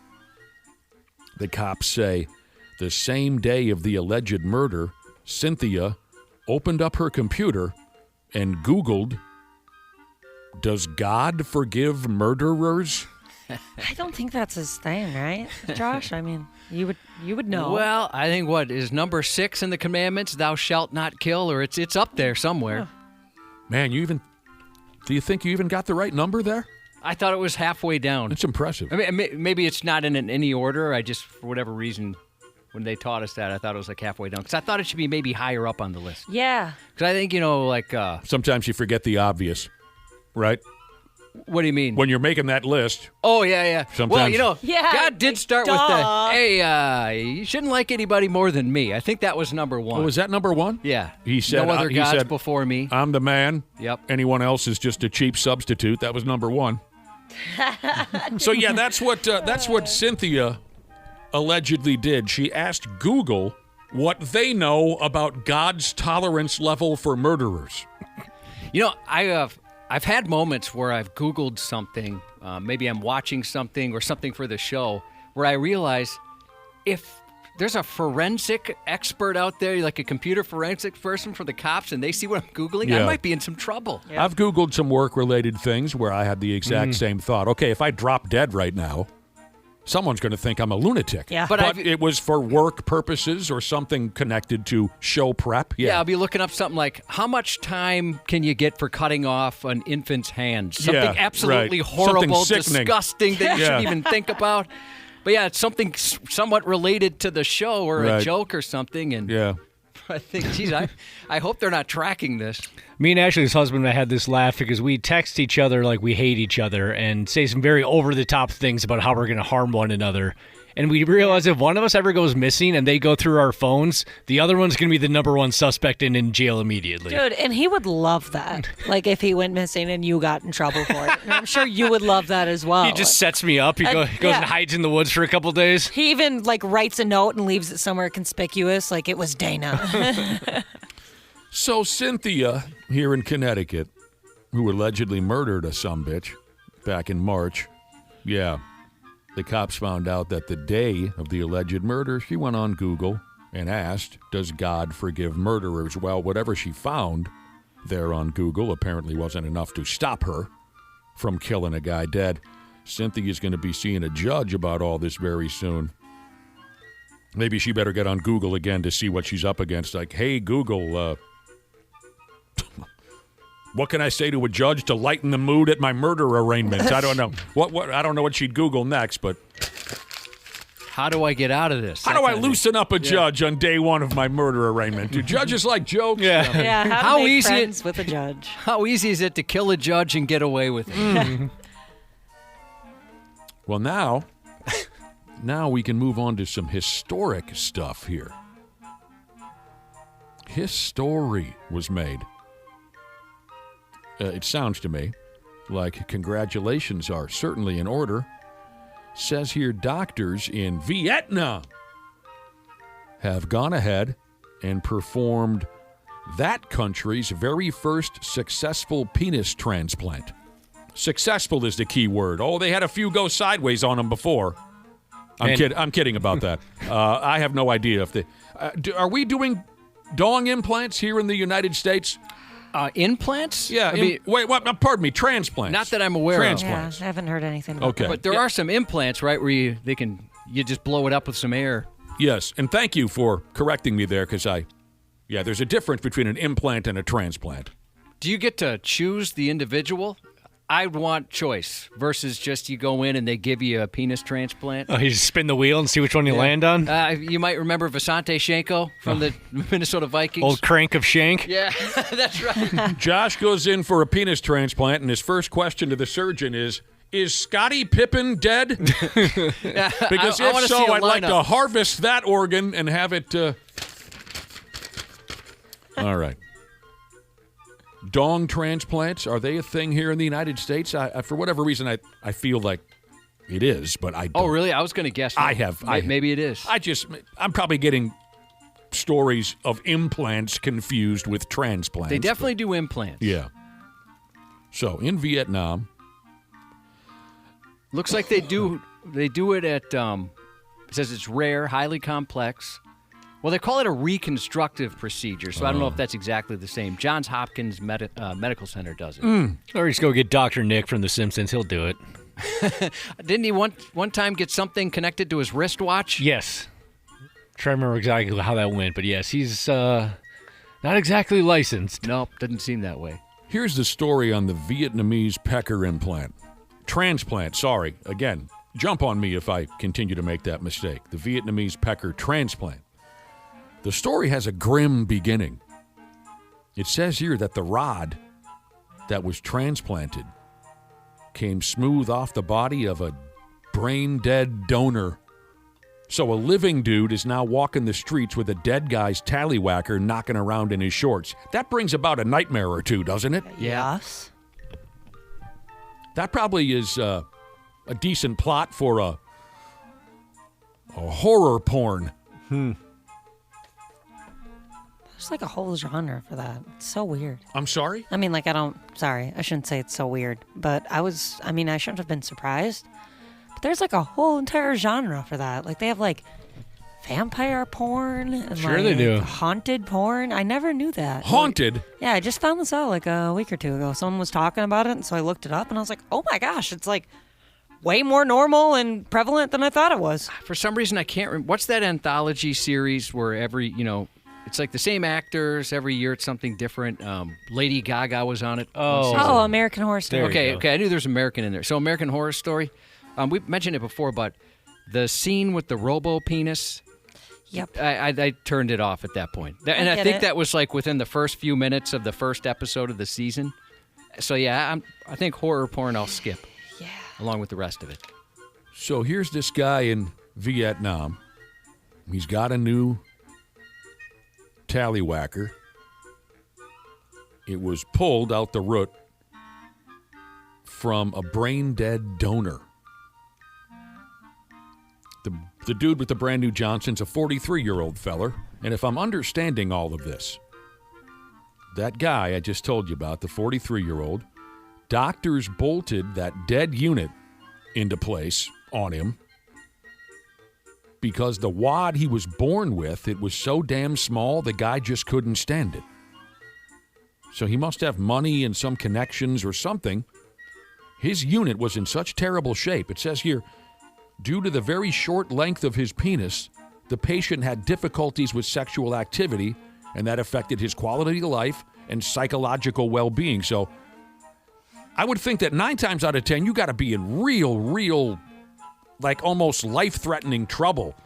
the cops say the same day of the alleged murder, Cynthia opened up her computer and Googled, does God forgive murderers? I don't think that's his thing, right, Josh? I mean, you would know. Well, I think what is number 6 in the commandments? Thou shalt not kill, or it's up there somewhere. Man, do you think you even got the right number there? I thought it was halfway down. It's impressive. I mean, maybe it's not in any order. I just, for whatever reason, when they taught us that, I thought it was like halfway down. Because I thought it should be maybe higher up on the list. Yeah. Because I think, like... Sometimes you forget the obvious, right? What do you mean? When you're making that list. Oh, yeah. Sometimes. Well, Yeah, God did start with the, hey, you shouldn't like anybody more than me. I think that was number one. Oh, was that number one? Yeah. He said, no other gods before me. I'm the man. Yep. Anyone else is just a cheap substitute. That was number one. So, yeah, that's what Cynthia allegedly did. She asked Google what they know about God's tolerance level for murderers. I've had moments where I've Googled something, maybe I'm watching something or something for the show, where I realize if there's a forensic expert out there, like a computer forensic person for the cops, and they see what I'm Googling, I might be in some trouble. Yeah. I've Googled some work-related things where I had the exact same thought. Okay, if I drop dead right now, someone's going to think I'm a lunatic. Yeah. But it was for work purposes or something connected to show prep. Yeah, I'll be looking up something like, how much time can you get for cutting off an infant's hand? Something absolutely horrible, something disgusting that you shouldn't even think about. But yeah, it's something somewhat related to the show or a joke or something. And I think, geez, I hope they're not tracking this. Me and Ashley's husband and I had this laugh because we text each other like we hate each other and say some very over-the-top things about how we're going to harm one another. And we realize if one of us ever goes missing and they go through our phones, the other one's going to be the number one suspect and in jail immediately. Dude, and he would love that. Like if he went missing and you got in trouble for it. And I'm sure you would love that as well. He just sets me up. He goes and hides in the woods for a couple days. He even writes a note and leaves it somewhere conspicuous like it was Dana. So Cynthia here in Connecticut, who allegedly murdered a sumbitch back in March, the cops found out that the day of the alleged murder, she went on Google and asked, does God forgive murderers? Well, whatever she found there on Google apparently wasn't enough to stop her from killing a guy dead. Cynthia's going to be seeing a judge about all this very soon. Maybe she better get on Google again to see what she's up against. Like, hey, Google, what can I say to a judge to lighten the mood at my murder arraignment? I don't know. What I don't know what she'd Google next, but how do I get out of this? How do I loosen up a judge on day one of my murder arraignment? Do judges like jokes? Yeah, how easy friends with a judge. How easy is it to kill a judge and get away with it? Well, now we can move on to some historic stuff here. History was made. It sounds to me like congratulations are certainly in order. Says here doctors in Vietnam have gone ahead and performed that country's very first successful penis transplant. Successful is the key word. Oh, they had a few go sideways on them before. I'm kidding about that. I have no idea if they... are we doing dong implants here in the United States? Implants? Yeah. Pardon me. Transplants. Not that I'm aware Transplants. of. Yeah, I haven't heard anything about that. But there are some implants, right, where you just blow it up with some air. Yes, and thank you for correcting me there, because there's a difference between an implant and a transplant. Do you get to choose the individual? I'd want choice versus just you go in and they give you a penis transplant. Oh, you just spin the wheel and see which one you land on? You might remember Visante Shenko from the Minnesota Vikings. Old crank of Shank? Yeah, that's right. Josh goes in for a penis transplant, and his first question to the surgeon is Scottie Pippen dead? Because if so, I'd like to harvest that organ and have it... All right. Dong transplants, are they a thing here in the United States? For whatever reason, I feel like it is, but I don't. Oh, really? I was going to guess. Maybe it is. I'm probably getting stories of implants confused with transplants. They definitely do implants. Yeah. So, in Vietnam. Looks like they do it at, it says it's rare, highly complex. Well, they call it a reconstructive procedure, so I don't know if that's exactly the same. Johns Hopkins Medical Center does it. Or just go get Dr. Nick from The Simpsons. He'll do it. Didn't he one time get something connected to his wristwatch? Yes. Try to remember exactly how that went, but yes, he's not exactly licensed. Nope, doesn't seem that way. Here's the story on the Vietnamese pecker implant. transplant. Sorry. Again, jump on me if I continue to make that mistake. The Vietnamese pecker transplant. The story has a grim beginning. It says here that the rod that was transplanted came smooth off the body of a brain-dead donor. So a living dude is now walking the streets with a dead guy's tallywhacker knocking around in his shorts. That brings about a nightmare or two, doesn't it? Yes. That probably is a decent plot for a horror porn. There's like a whole genre for that. It's so weird. I'm sorry? I mean, like, sorry, I shouldn't say it's so weird, but I shouldn't have been surprised. But there's like a whole entire genre for that. Like, they have like vampire porn and Sure they do. haunted porn. I never knew that. Haunted? Yeah, I just found this out like a week or two ago. Someone was talking about it, and so I looked it up, and I was like, oh my gosh, it's like way more normal and prevalent than I thought it was. For some reason, I can't remember. What's that anthology series where it's like the same actors every year? It's something different. Lady Gaga was on it. Oh, American Horror Story. Okay. I knew there was American in there. So American Horror Story. We mentioned it before, but the scene with the robo penis. Yep. I turned it off at that point. And I think that was like within the first few minutes of the first episode of the season. So yeah, I think horror porn I'll skip. Yeah. Along with the rest of it. So here's this guy in Vietnam. He's got a new tallywhacker. It was pulled out the root from a brain-dead donor. The dude with the brand new Johnson's a 43-year-old feller, and if I'm understanding all of this, that guy I just told you about, the 43-year-old, doctors bolted that dead unit into place on him because the wad he was born with, it was so damn small, the guy just couldn't stand it. So he must have money and some connections or something. His unit was in such terrible shape. It says here, due to the very short length of his penis, the patient had difficulties with sexual activity, and that affected his quality of life and psychological well-being. So I would think that 9 times out of 10, you got to be in real, like almost life-threatening trouble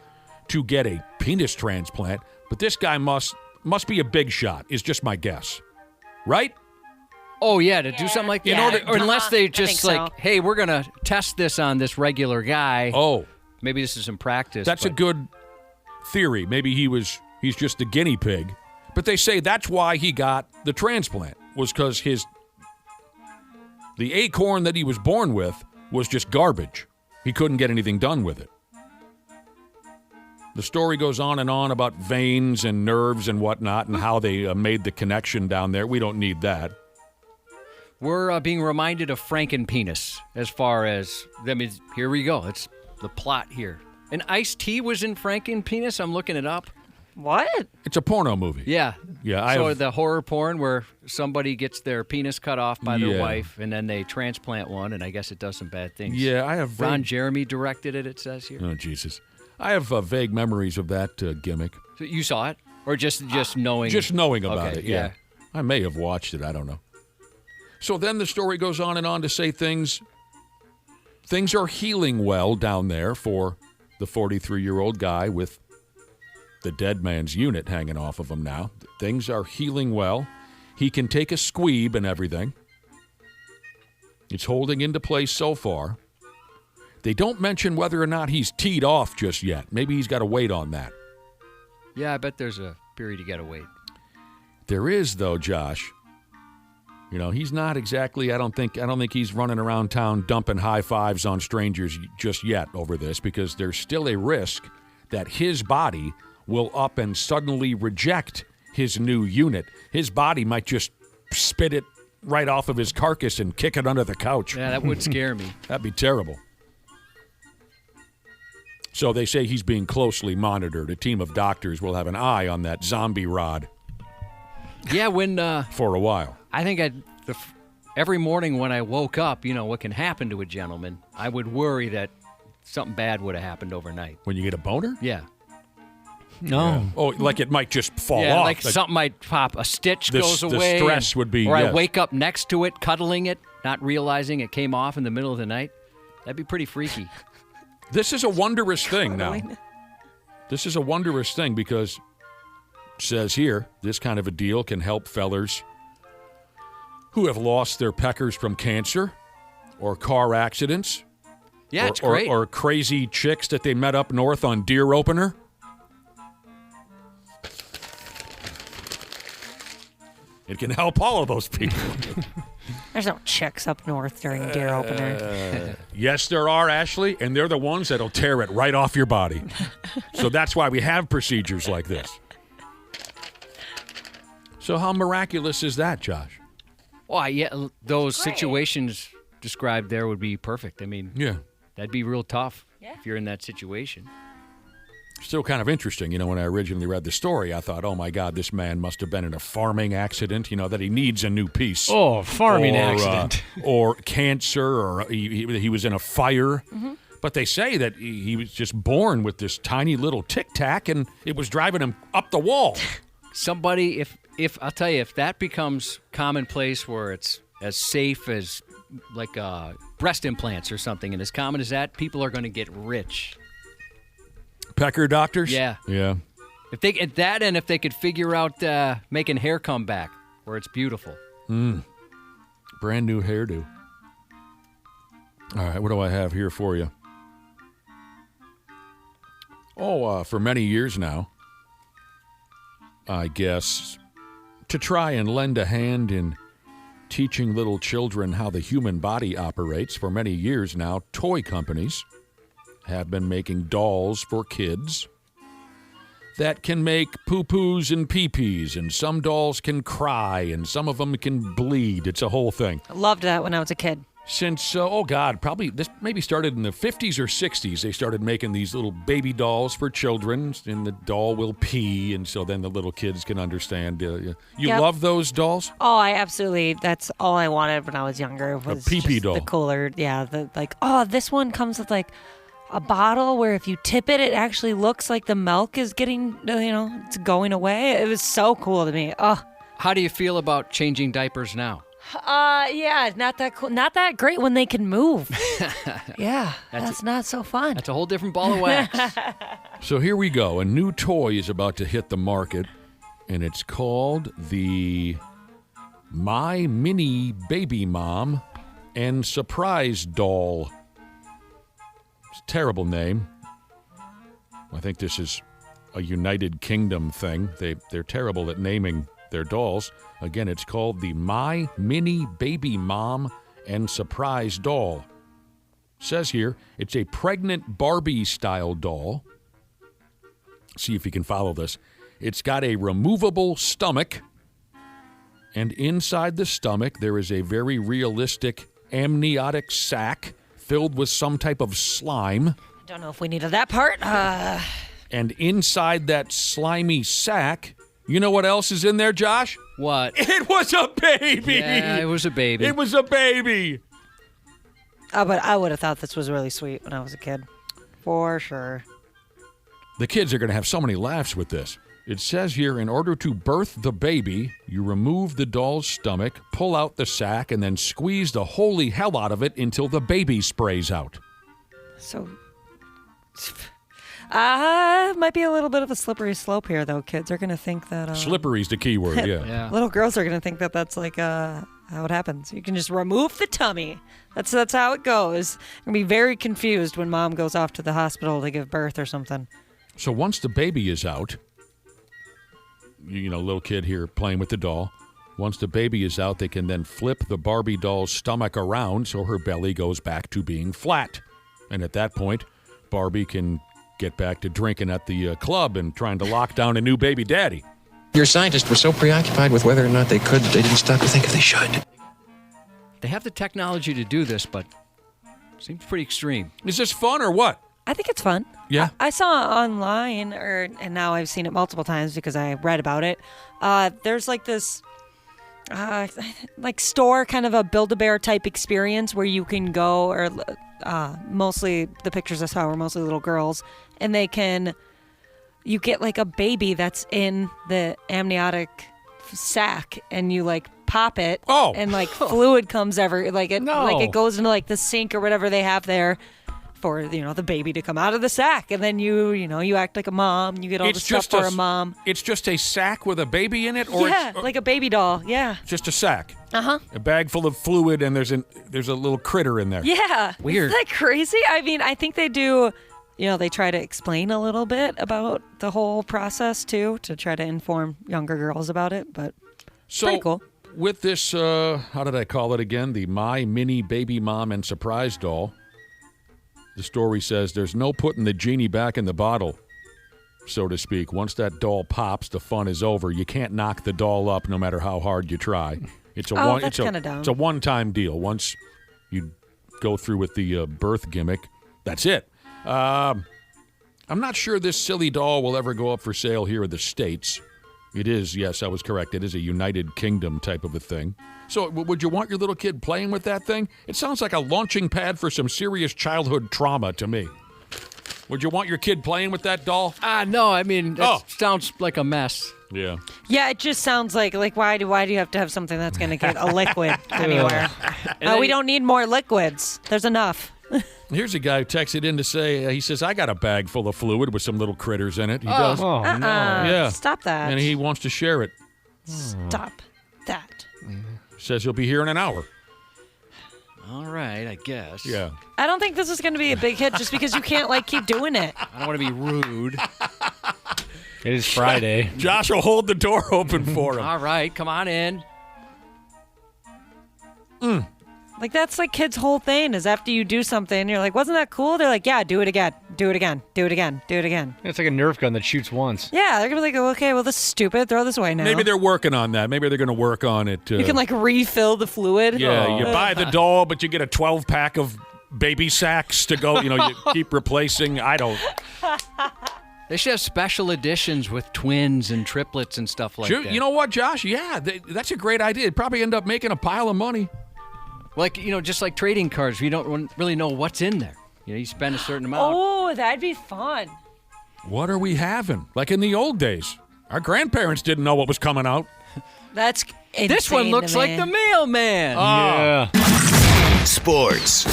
to get a penis transplant. But this guy must be a big shot, is just my guess. Right? Oh, yeah, to do something like that. Or unless they just like, hey, we're going to test this on this regular guy. Oh. Maybe this is in practice. That's a good theory. Maybe he's just a guinea pig. But they say that's why he got the transplant, was because the acorn that he was born with was just garbage. He couldn't get anything done with it. The story goes on and on about veins and nerves and whatnot and how they made the connection down there. We don't need that. We're being reminded of Frankenpenis as far as, here we go. It's the plot here. And Ice-T was in Frankenpenis. I'm looking it up. What? It's a porno movie. Yeah. Yeah. So the horror porn where somebody gets their penis cut off by their wife and then they transplant one, and I guess it does some bad things. Yeah, I have. Ron Jeremy directed it says here. Oh, Jesus. I have vague memories of that gimmick. So you saw it? Or just knowing? Just knowing about it, yeah. I may have watched it. I don't know. So then the story goes on and on to say things are healing well down there for the 43-year-old guy with the dead man's unit hanging off of him now. Things are healing well. He can take a squeeb and everything. It's holding into place so far. They don't mention whether or not he's teed off just yet. Maybe he's got to wait on that. Yeah, I bet there's a period you got to wait. There is, though, Josh. You know, he's not exactly, I don't think he's running around town dumping high fives on strangers just yet over this, because there's still a risk that his body will up and suddenly reject his new unit. His body might just spit it right off of his carcass and kick it under the couch. Yeah, that would scare me. That'd be terrible. So they say he's being closely monitored. A team of doctors will have an eye on that zombie rod. Yeah, when... for a while. I think every morning when I woke up, you know, what can happen to a gentleman, I would worry that something bad would have happened overnight. When you get a boner? Yeah. No. Yeah. Oh, like it might just fall off. Yeah, like something might pop. A stitch goes away. The stress would be, Or yes. I wake up next to it, cuddling it. not realizing it came off in the middle of the night, that'd be pretty freaky. This is a wondrous thing now. This is a wondrous thing because it says here, this kind of a deal can help fellers who have lost their peckers from cancer or car accidents. Yeah, it's great. Or crazy chicks that they met up north on deer opener. It can help all of those people. There's no chicks up north during deer opener. Yes, there are, Ashley, and they're the ones that'll tear it right off your body. So that's why we have procedures like this. So how miraculous is that, Josh? Well, yeah, those situations described there would be perfect. I mean, yeah, that'd be real tough if you're in that situation. Still kind of interesting. You know, when I originally read the story, I thought, oh, my God, this man must have been in a farming accident, you know, that he needs a new piece. Oh, farming accident. Or cancer, or he was in a fire. Mm-hmm. But they say that he was just born with this tiny little tic-tac, and it was driving him up the wall. Somebody, if I'll tell you, if that becomes commonplace where it's as safe as like breast implants or something, and as common as that, people are going to get rich. Pecker doctors? Yeah. Yeah. If they get that, and if they could figure out making hair come back where it's beautiful. Brand new hairdo. All right, what do I have here for you? Oh, for many years now, I guess, to try and lend a hand in teaching little children how the human body operates, for many years now, toy companies have been making dolls for kids that can make poo-poos and pee-pees, and some dolls can cry, and some of them can bleed. It's a whole thing. I loved that when I was a kid. Since, probably this maybe started in the 50s or 60s, they started making these little baby dolls for children, and the doll will pee, and so then the little kids can understand. You love those dolls? Oh, I absolutely. That's all I wanted when I was younger. Was a pee-pee just doll. The cooler, this one comes with like a bottle where if you tip it, it actually looks like the milk is getting, it's going away. It was so cool to me. Oh. How do you feel about changing diapers now? Yeah, not that cool. Not that great when they can move. Yeah, that's not so fun. That's a whole different ball of wax. So here we go. A new toy is about to hit the market, and it's called the My Mini Baby Mom and Surprise Doll. It's a terrible name. I think this is a United Kingdom thing. They're terrible at naming their dolls. Again, it's called the My Mini Baby Mom and Surprise Doll. It says here, it's a pregnant Barbie-style doll. See if you can follow this. It's got a removable stomach, and inside the stomach there is a very realistic amniotic sac filled with some type of slime. I don't know if we needed that part. And inside that slimy sack, you know what else is in there, Josh? What? It was a baby. Yeah, it was a baby. It was a baby. Oh, but I would have thought this was really sweet when I was a kid. For sure. The kids are going to have so many laughs with this. It says here, in order to birth the baby, you remove the doll's stomach, pull out the sack, and then squeeze the holy hell out of it until the baby sprays out. So, might be a little bit of a slippery slope here, though. Kids are going to think that... Slippery's the key word, yeah. Little girls are going to think that that's like how it happens. You can just remove the tummy. That's how it goes. You're going to be very confused when mom goes off to the hospital to give birth or something. So once the baby is out, little kid here playing with the doll. Once the baby is out, they can then flip the Barbie doll's stomach around so her belly goes back to being flat. And at that point, Barbie can get back to drinking at the club and trying to lock down a new baby daddy. Your scientists were so preoccupied with whether or not they could that they didn't stop to think if they should. They have the technology to do this, but it seems pretty extreme. Is this fun or what? I think it's fun. Yeah. I saw online, and now I've seen it multiple times because I read about it. There's like this like store, kind of a Build-A-Bear type experience where you can go, or mostly the pictures I saw were mostly little girls, and you get like a baby that's in the amniotic sac, and you like pop it. Oh. And like fluid comes like it goes into like the sink or whatever they have there for the baby to come out of the sack, and then you act like a mom. You get all the stuff for a mom. It's just a sack with a baby in it, or like a baby doll. Yeah. Just a sack. Uh-huh. A bag full of fluid, and there's a little critter in there. Yeah. Weird. Isn't that crazy? I mean, I think they do. They try to explain a little bit about the whole process too, to try to inform younger girls about it. But pretty cool. With this, how did I call it again? The My Mini Baby Mom and Surprise Doll. The story says there's no putting the genie back in the bottle, so to speak. Once that doll pops, the fun is over. You can't knock the doll up no matter how hard you try. It's a one-time deal. Once you go through with the birth gimmick, that's it. I'm not sure this silly doll will ever go up for sale here in the States. It is, yes, I was correct. It is a United Kingdom type of a thing. So would you want your little kid playing with that thing? It sounds like a launching pad for some serious childhood trauma to me. Would you want your kid playing with that doll? No, I mean, that sounds like a mess. Yeah. Yeah, it just sounds like why do you have to have something that's going to get a liquid anywhere? We don't need more liquids. There's enough. Here's a guy who texted in to say, he says, I got a bag full of fluid with some little critters in it. He does. Oh, no. Yeah. Stop that. And he wants to share it. Stop that. Says he'll be here in an hour. All right, I guess. Yeah. I don't think this is going to be a big hit just because you can't keep doing it. I don't want to be rude. It is Friday. Josh will hold the door open for him. All right, come on in. That's kids' whole thing is after you do something, you're like, wasn't that cool? They're like, yeah, do it again. Do it again. Do it again. Do it again. It's like a Nerf gun that shoots once. Yeah, they're going to be like, okay, well, this is stupid. Throw this away now. Maybe they're working on that. Maybe they're going to work on it. You can refill the fluid. Yeah, you buy the doll, but you get a 12-pack of baby sacks to go, you keep replacing. I don't. They should have special editions with twins and triplets and stuff like that. You know what, Josh? Yeah, that's a great idea. It'd probably end up making a pile of money. Just like trading cards, we don't really know what's in there. You spend a certain amount. Oh, that'd be fun. What are we having? Like in the old days. Our grandparents didn't know what was coming out. That's insane. This one looks like the mailman. Yeah. Sports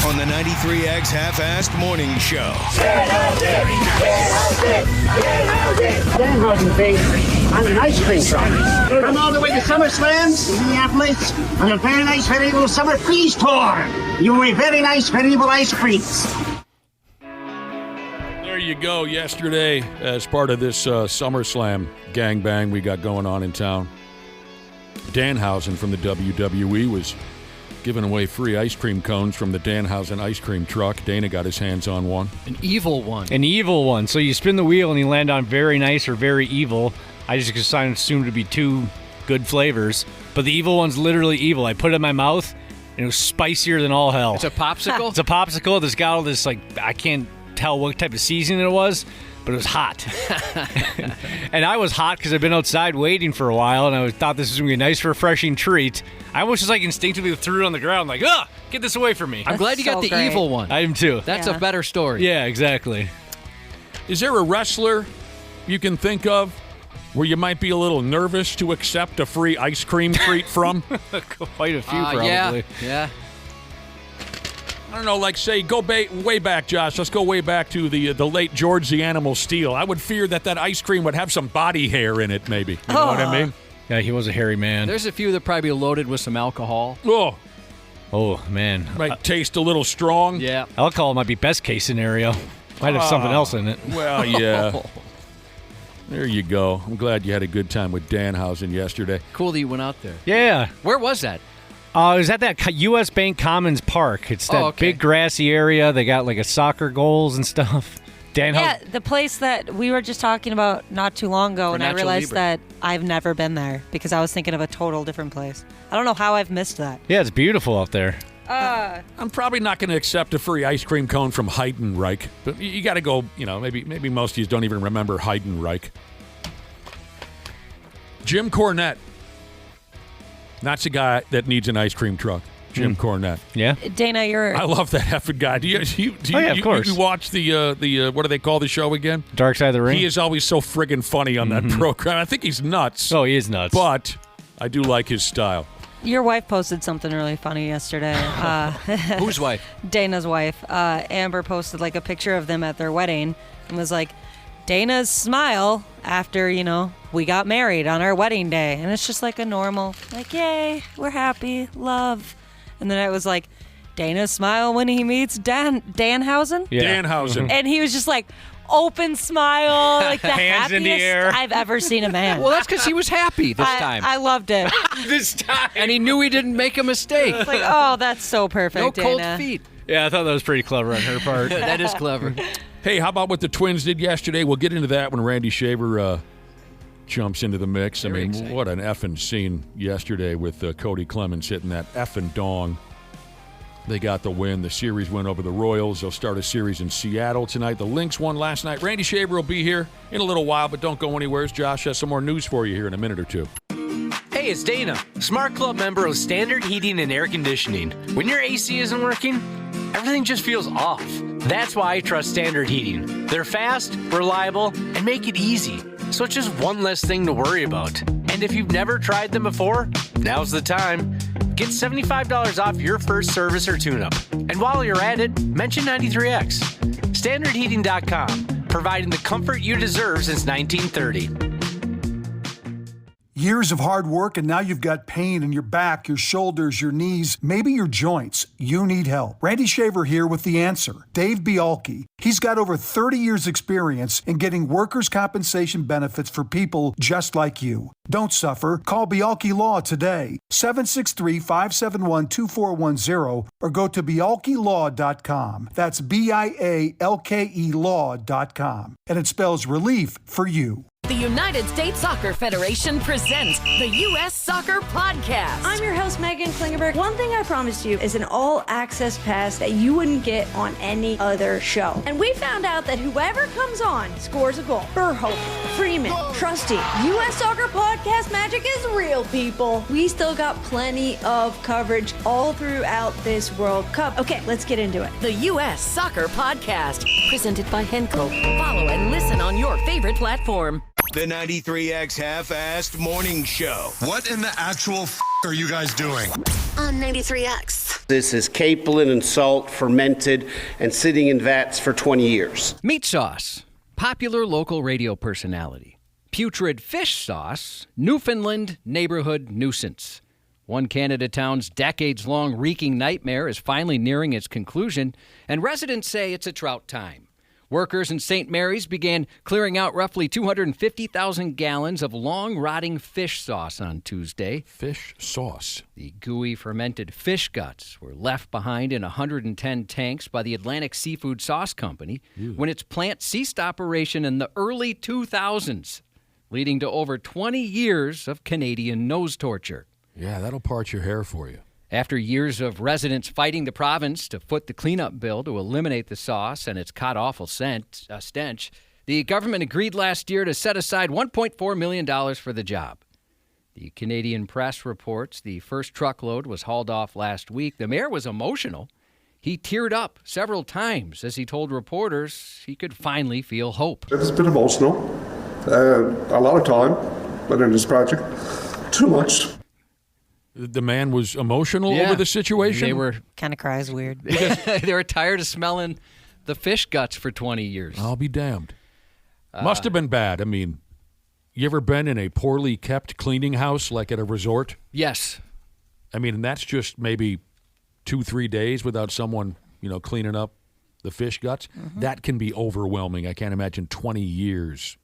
on the 93X Half-Assed Morning Show. Danhausen thing on an ice cream truck. Come all the way to SummerSlam in Minneapolis on a very nice medieval summer freeze tour. You will be very nice medieval ice creams. There you go. Yesterday, as part of this SummerSlam gangbang we got going on in town, Danhausen from the WWE was giving away free ice cream cones from the Danhausen ice cream truck. Dana got his hands on one. An evil one. An evil one. So you spin the wheel and you land on very nice or very evil. I just assumed to be two good flavors. But the evil one's literally evil. I put it in my mouth, and it was spicier than all hell. It's a popsicle? It's a popsicle that's got all this, I can't tell what type of seasoning it was, but it was hot. And I was hot because I've been outside waiting for a while, and I thought this was going to be a nice, refreshing treat. I almost just instinctively threw it on the ground, get this away from me. I'm glad you got the evil one. I am too. That's a better story. Yeah, exactly. Is there a wrestler you can think of where you might be a little nervous to accept a free ice cream treat from? Quite a few, probably. Yeah. I don't know, say, go way back, Josh. Let's go way back to the late George the Animal Steele. I would fear that ice cream would have some body hair in it, maybe. You know what I mean? Yeah, he was a hairy man. There's a few that probably loaded with some alcohol. Oh, man. Might taste a little strong. Yeah. Alcohol might be best case scenario. Might have something else in it. Well, yeah. There you go. I'm glad you had a good time with Danhausen yesterday. Cool that you went out there. Yeah. Where was that? It was at that U.S. Bank Commons Park. It's that big grassy area. They got a soccer goals and stuff. Yeah, the place that we were just talking about not too long ago, and I realized Libre. that I've never been there because I was thinking of a total different place. I don't know how I've missed that. Yeah, it's beautiful out there. I'm probably not going to accept a free ice cream cone from Heidenreich, but you got to go, maybe most of you don't even remember Heidenreich. Jim Cornette. That's a guy that needs an ice cream truck. Jim Cornette. Yeah. Dana, I love that effing guy. Do you, of course. You watch the what do they call the show again? Dark Side of the Ring. He is always so friggin' funny on that program. I think he's nuts. Oh, he is nuts. But I do like his style. Your wife posted something really funny yesterday. Whose wife? Dana's wife. Amber posted like a picture of them at their wedding and was like, Dana's smile after, we got married on our wedding day. And it's just like a normal, like, yay, we're happy, love. And then it was like, Dana's smile when he meets Danhausen. Yeah. Danhausen. And he was just like, open smile, like the Hands in the air. happiest I've ever seen a man. Well, that's because he was happy this time. I loved it. This time. And he knew he didn't make a mistake. It's like, oh, that's so perfect, No cold Dana. feet. Yeah, I thought that was pretty clever on her part. That is clever. Hey, how about what the Twins did yesterday? We'll get into that when Randy Shaver jumps into the mix. Very exciting. What an effing scene yesterday with Cody Clemens hitting that effing dong. They got the win. The series win over the Royals. They'll start a series in Seattle tonight. The Lynx won last night. Randy Shaver will be here in a little while, but don't go anywhere. Josh has some more news for you here in a minute or two. Hey, it's Dana, Smart Club member of Standard Heating and Air Conditioning. When your AC isn't working, everything just feels off. That's why I trust Standard Heating. They're fast, reliable, and make it easy. So it's just one less thing to worry about. And if you've never tried them before, now's the time. Get $75 off your first service or tune-up. And while you're at it, mention 93X. StandardHeating.com, providing the comfort you deserve since 1930. Years of hard work, and now you've got pain in your back, your shoulders, your knees, maybe your joints. You need help. Randy Shaver here with the answer. Dave Bialke. He's got over 30 years experience in getting workers' compensation benefits for people just like you. Don't suffer. Call Bialke Law today. 763-571-2410 or go to bialkelaw.com. That's BIALKE law.com. And it spells relief for you. The United States Soccer Federation presents the U.S. Soccer Podcast. I'm your host, Megan Klingenberg. One thing I promised you is an all-access pass that you wouldn't get on any other show. And we found out that whoever comes on scores a goal. Burhope, Freeman, Trusty. U.S. Soccer Podcast magic is real, people. We still got plenty of coverage all throughout this World Cup. Okay, let's get into it. The U.S. Soccer Podcast, presented by Henco. Follow and listen on your favorite platform. The 93X Half-Assed Morning Show. What in the actual are you guys doing? On 93X. This is capelin and salt fermented and sitting in vats for 20 years. Meat sauce, popular local radio personality. Putrid fish sauce, Newfoundland neighborhood nuisance. One Canada town's decades-long reeking nightmare is finally nearing its conclusion, and residents say it's a trout time. Workers in St. Mary's began clearing out roughly 250,000 gallons of long-rotting fish sauce on Tuesday. Fish sauce. The gooey fermented fish guts were left behind in 110 tanks by the Atlantic Seafood Sauce Company when its plant ceased operation in the early 2000s, leading to over 20 years of Canadian nose torture. Yeah, that'll part your hair for you. After years of residents fighting the province to foot the cleanup bill to eliminate the sauce and its god-awful stench, the government agreed last year to set aside $1.4 million for the job. The Canadian Press reports the first truckload was hauled off last week. The mayor was emotional. He teared up several times as he told reporters he could finally feel hope. It was a bit emotional. A lot of time went into this project. Too much. The man was emotional over the situation? They were kind of cries weird. They were tired of smelling the fish guts for 20 years. I'll be damned. Must have been bad. I mean, you ever been in a poorly kept cleaning house like at a resort? Yes. I mean, and that's just maybe 2-3 days without someone, cleaning up the fish guts. Mm-hmm. That can be overwhelming. I can't imagine 20 years.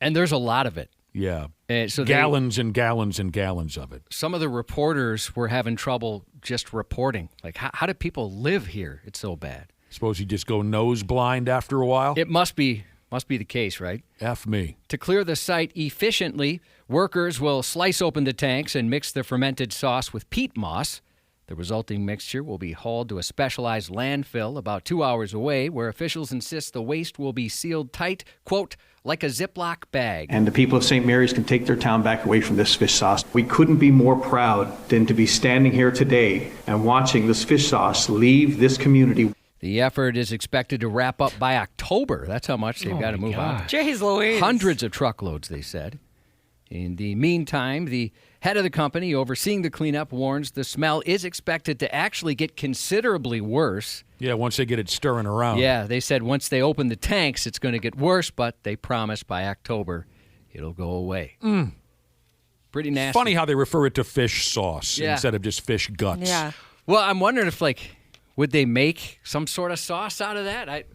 And there's a lot of it. Yeah. So gallons and gallons and gallons of it. Some of the reporters were having trouble just reporting. Like, how do people live here? It's so bad. Suppose you just go nose blind after a while? It must be the case, right? F me. To clear the site efficiently, workers will slice open the tanks and mix the fermented sauce with peat moss. The resulting mixture will be hauled to a specialized landfill about 2 hours away, where officials insist the waste will be sealed tight, quote, like a Ziploc bag. And the people of St. Mary's can take their town back away from this fish sauce. We couldn't be more proud than to be standing here today and watching this fish sauce leave this community. The effort is expected to wrap up by October. That's how much they've got to move on. Jeez Louise. Hundreds of truckloads, they said. In the meantime, the head of the company overseeing the cleanup warns the smell is expected to actually get considerably worse. Yeah, once they get it stirring around. Yeah, they said once they open the tanks, it's going to get worse, but they promise by October it'll go away. Pretty nasty. Funny how they refer it to fish sauce Yeah. instead of just fish guts. Yeah. Well, I'm wondering if, would they make some sort of sauce out of that?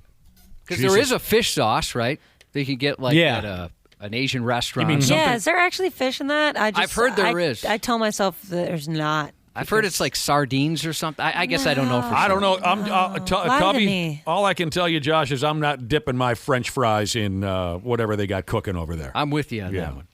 Because there is a fish sauce, right? They can get, at an Asian restaurant. Yeah, is there actually fish in that? I've heard there is. I tell myself that there's not. I've heard it's like sardines or something. I guess I don't know for sure. I don't know. Lie to Tubby, me. all I can tell you, Josh, is I'm not dipping my French fries in whatever they got cooking over there. I'm with you on that one.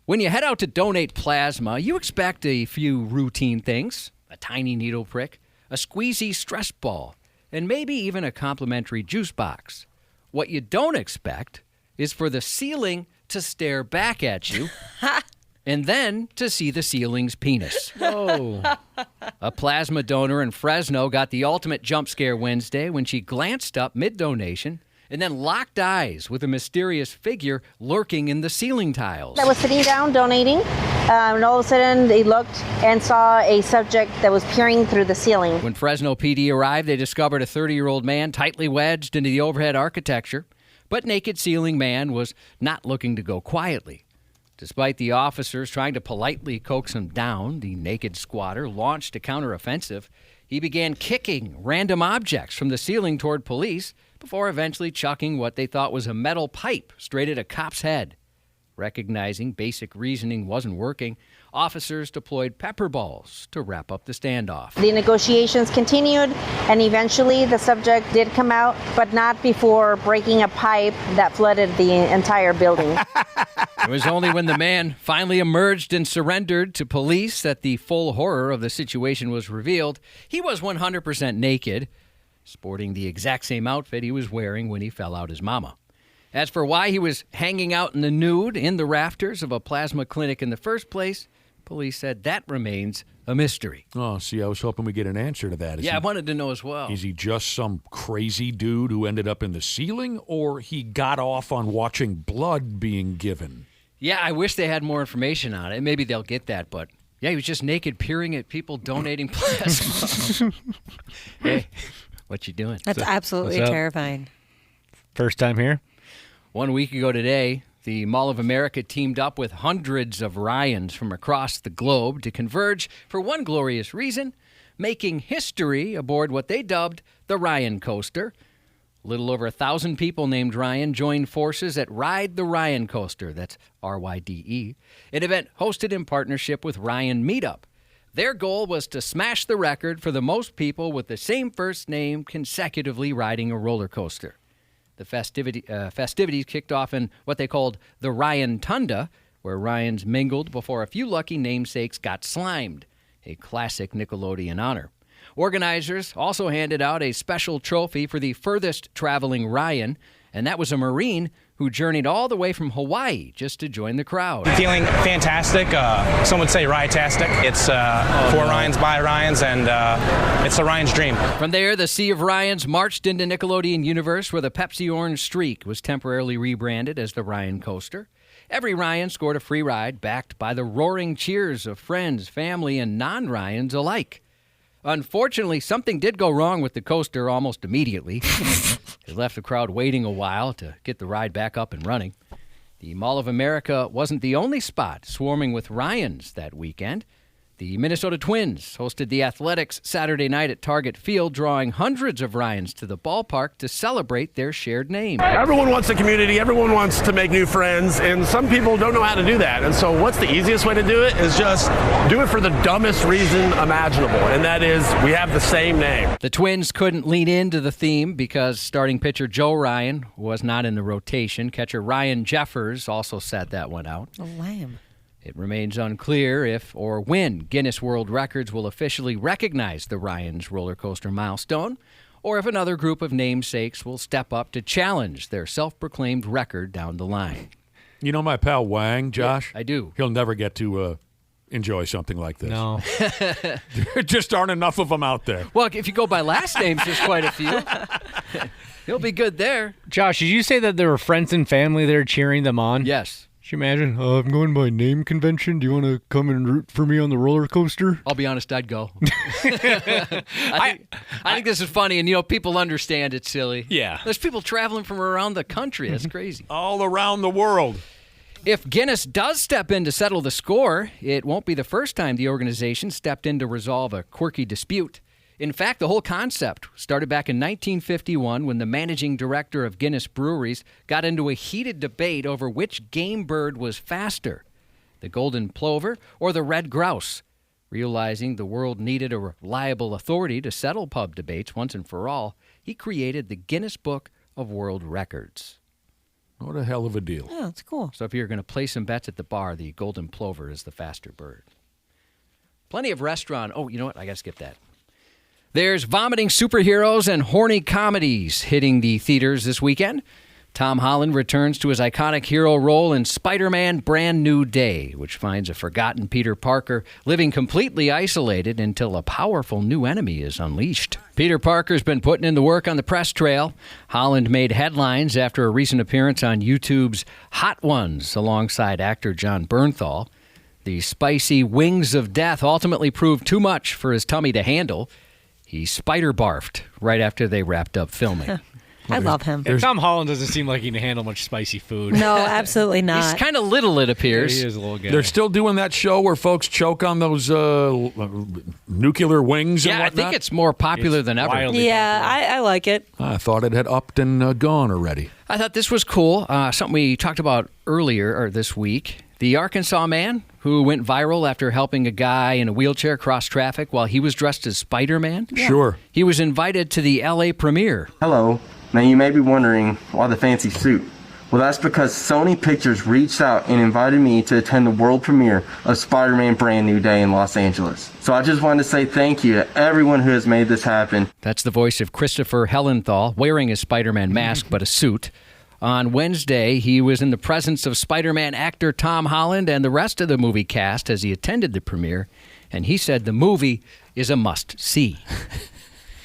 When you head out to donate plasma, you expect a few routine things. A tiny needle prick, a squeezy stress ball, and maybe even a complimentary juice box. What you don't expect is for the ceiling to stare back at you and then to see the ceiling's penis. Whoa. A plasma donor in Fresno got the ultimate jump scare Wednesday when she glanced up mid-donation and then locked eyes with a mysterious figure lurking in the ceiling tiles. I was sitting down donating, and all of a sudden they looked and saw a subject that was peering through the ceiling. When Fresno PD arrived, they discovered a 30-year-old man tightly wedged into the overhead architecture, but Naked Ceiling Man was not looking to go quietly. Despite the officers trying to politely coax him down, the naked squatter launched a counteroffensive. He began kicking random objects from the ceiling toward police before eventually chucking what they thought was a metal pipe straight at a cop's head. Recognizing basic reasoning wasn't working, officers deployed pepper balls to wrap up the standoff. The negotiations continued, and eventually the subject did come out, but not before breaking a pipe that flooded the entire building. It was only when the man finally emerged and surrendered to police that the full horror of the situation was revealed. He was 100% naked, sporting the exact same outfit he was wearing when he fell out his mama. As for why he was hanging out in the nude in the rafters of a plasma clinic in the first place, police said that remains a mystery. Oh, see, I was hoping we get an answer to that. I wanted to know as well. Is he just some crazy dude who ended up in the ceiling, or he got off on watching blood being given? Yeah, I wish they had more information on it. Maybe they'll get that, but yeah, he was just naked peering at people donating plasma. Hey, what you doing? That's absolutely terrifying. First time here? 1 week ago today, the Mall of America teamed up with hundreds of Ryans from across the globe to converge for one glorious reason, making history aboard what they dubbed the Ryan Coaster. A little over 1,000 people named Ryan joined forces at Ride the Ryan Coaster, that's RYDE, an event hosted in partnership with Ryan Meetup. Their goal was to smash the record for the most people with the same first name consecutively riding a roller coaster. The festivities kicked off in what they called the Ryan Tunda, where Ryans mingled before a few lucky namesakes got slimed, a classic Nickelodeon honor. Organizers also handed out a special trophy for the furthest traveling Ryan, and that was a Marine who journeyed all the way from Hawaii just to join the crowd. Feeling fantastic. Some would say Ryan-tastic. It's for Ryans, by Ryans, and it's a Ryan's dream. From there, the Sea of Ryans marched into Nickelodeon Universe, where the Pepsi Orange Streak was temporarily rebranded as the Ryan Coaster. Every Ryan scored a free ride, backed by the roaring cheers of friends, family, and non-Ryans alike. Unfortunately, something did go wrong with the coaster almost immediately. It left the crowd waiting a while to get the ride back up and running. The Mall of America wasn't the only spot swarming with Ryans that weekend. The Minnesota Twins hosted the Athletics Saturday night at Target Field, drawing hundreds of Ryans to the ballpark to celebrate their shared name. Everyone wants a community, everyone wants to make new friends, and some people don't know how to do that. And so what's the easiest way to do it is just do it for the dumbest reason imaginable, and that is we have the same name. The Twins couldn't lean into the theme because starting pitcher Joe Ryan was not in the rotation. Catcher Ryan Jeffers also sat that one out. Oh, lame. It remains unclear if or when Guinness World Records will officially recognize the Ryans roller coaster milestone, or if another group of namesakes will step up to challenge their self-proclaimed record down the line. You know my pal Wang, Josh? Yeah, I do. He'll never get to enjoy something like this. No. There just aren't enough of them out there. Well, if you go by last names, there's quite a few. He'll be good there. Josh, did you say that there were friends and family there cheering them on? Yes. you imagine? I'm going by name convention. Do you want to come and root for me on the roller coaster? I'll be honest, I'd go. I think this is funny, and people understand it's silly. Yeah. There's people traveling from around the country. That's crazy. All around the world. If Guinness does step in to settle the score, it won't be the first time the organization stepped in to resolve a quirky dispute. In fact, the whole concept started back in 1951 when the managing director of Guinness Breweries got into a heated debate over which game bird was faster, the golden plover or the red grouse. Realizing the world needed a reliable authority to settle pub debates once and for all, he created the Guinness Book of World Records. What a hell of a deal. Yeah, that's cool. So if you're going to play some bets at the bar, the golden plover is the faster bird. Plenty of restaurant. Oh, you know what? I got to skip that. There's vomiting superheroes and horny comedies hitting the theaters this weekend. Tom Holland returns to his iconic hero role in Spider-Man Brand New Day, which finds a forgotten Peter Parker living completely isolated until a powerful new enemy is unleashed. Peter Parker's been putting in the work on the press trail. Holland made headlines after a recent appearance on YouTube's Hot Ones alongside actor Jon Bernthal. The spicy wings of death ultimately proved too much for his tummy to handle. He spider-barfed right after they wrapped up filming. I love him. Tom Holland doesn't seem like he can handle much spicy food. No, absolutely not. He's kind of little, it appears. Yeah, he is a little guy. They're still doing that show where folks choke on those nuclear wings and Yeah, I whatnot? think it's more popular than ever. Yeah, I like it. I thought it had upped and gone already. I thought this was cool. Something we talked about earlier or this week. The Arkansas man who went viral after helping a guy in a wheelchair cross traffic while he was dressed as Spider-Man. Yeah. Sure. He was invited to the L.A. premiere. Hello. Now you may be wondering why the fancy suit. Well, that's because Sony Pictures reached out and invited me to attend the world premiere of Spider-Man Brand New Day in Los Angeles. So I just wanted to say thank you to everyone who has made this happen. That's the voice of Christopher Hellenthal, wearing his Spider-Man mask but a suit. On Wednesday, he was in the presence of Spider-Man actor Tom Holland and the rest of the movie cast as he attended the premiere, and he said the movie is a must-see.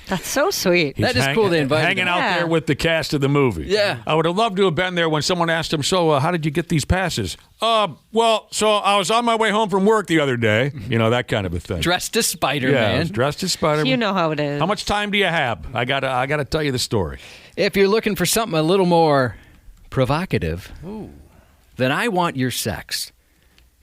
That's so sweet. That is cool they invited hanging him. out there with the cast of the movie. Yeah. I would have loved to have been there when someone asked him, so how did you get these passes? Well, so I was on my way home from work the other day. You know, that kind of a thing. Dressed as Spider-Man. Yeah, I was dressed as Spider-Man. You know how it is. How much time do you have? I gotta tell you the story. If you're looking for something a little more provocative, then I Want Your Sex.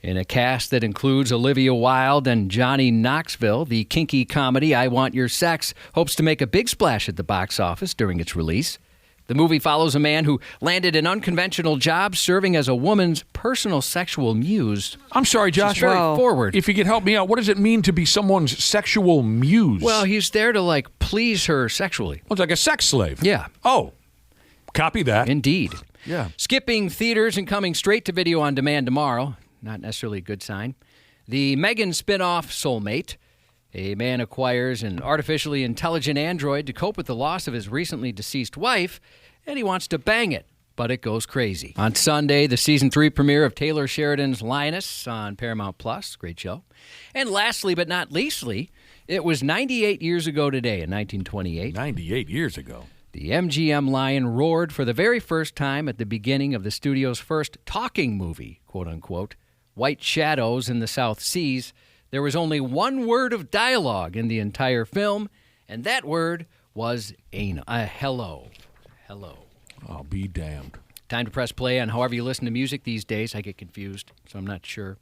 In a cast that includes Olivia Wilde and Johnny Knoxville, the kinky comedy I Want Your Sex hopes to make a big splash at the box office during its release. The movie follows a man who landed an unconventional job serving as a woman's personal sexual muse. I'm sorry, Josh. Very forward. If you could help me out, what does it mean to be someone's sexual muse? Well, he's there to, please her sexually. Well, it's like a sex slave. Yeah. Oh, copy that. Indeed. Yeah. Skipping theaters and coming straight to video on demand tomorrow. Not necessarily a good sign. The Megan spin-off Soulmate. A man acquires an artificially intelligent android to cope with the loss of his recently deceased wife, and he wants to bang it, but it goes crazy. On Sunday, the Season 3 premiere of Taylor Sheridan's Lioness on Paramount+. Great show. And lastly, but not leastly, it was 98 years ago today in 1928. 98 years ago. The MGM Lion roared for the very first time at the beginning of the studio's first talking movie, quote-unquote, White Shadows in the South Seas. There was only one word of dialogue in the entire film, and that word was anal. Hello. Hello. I'll be damned. Time to press play on however you listen to music these days. I get confused, so I'm not sure.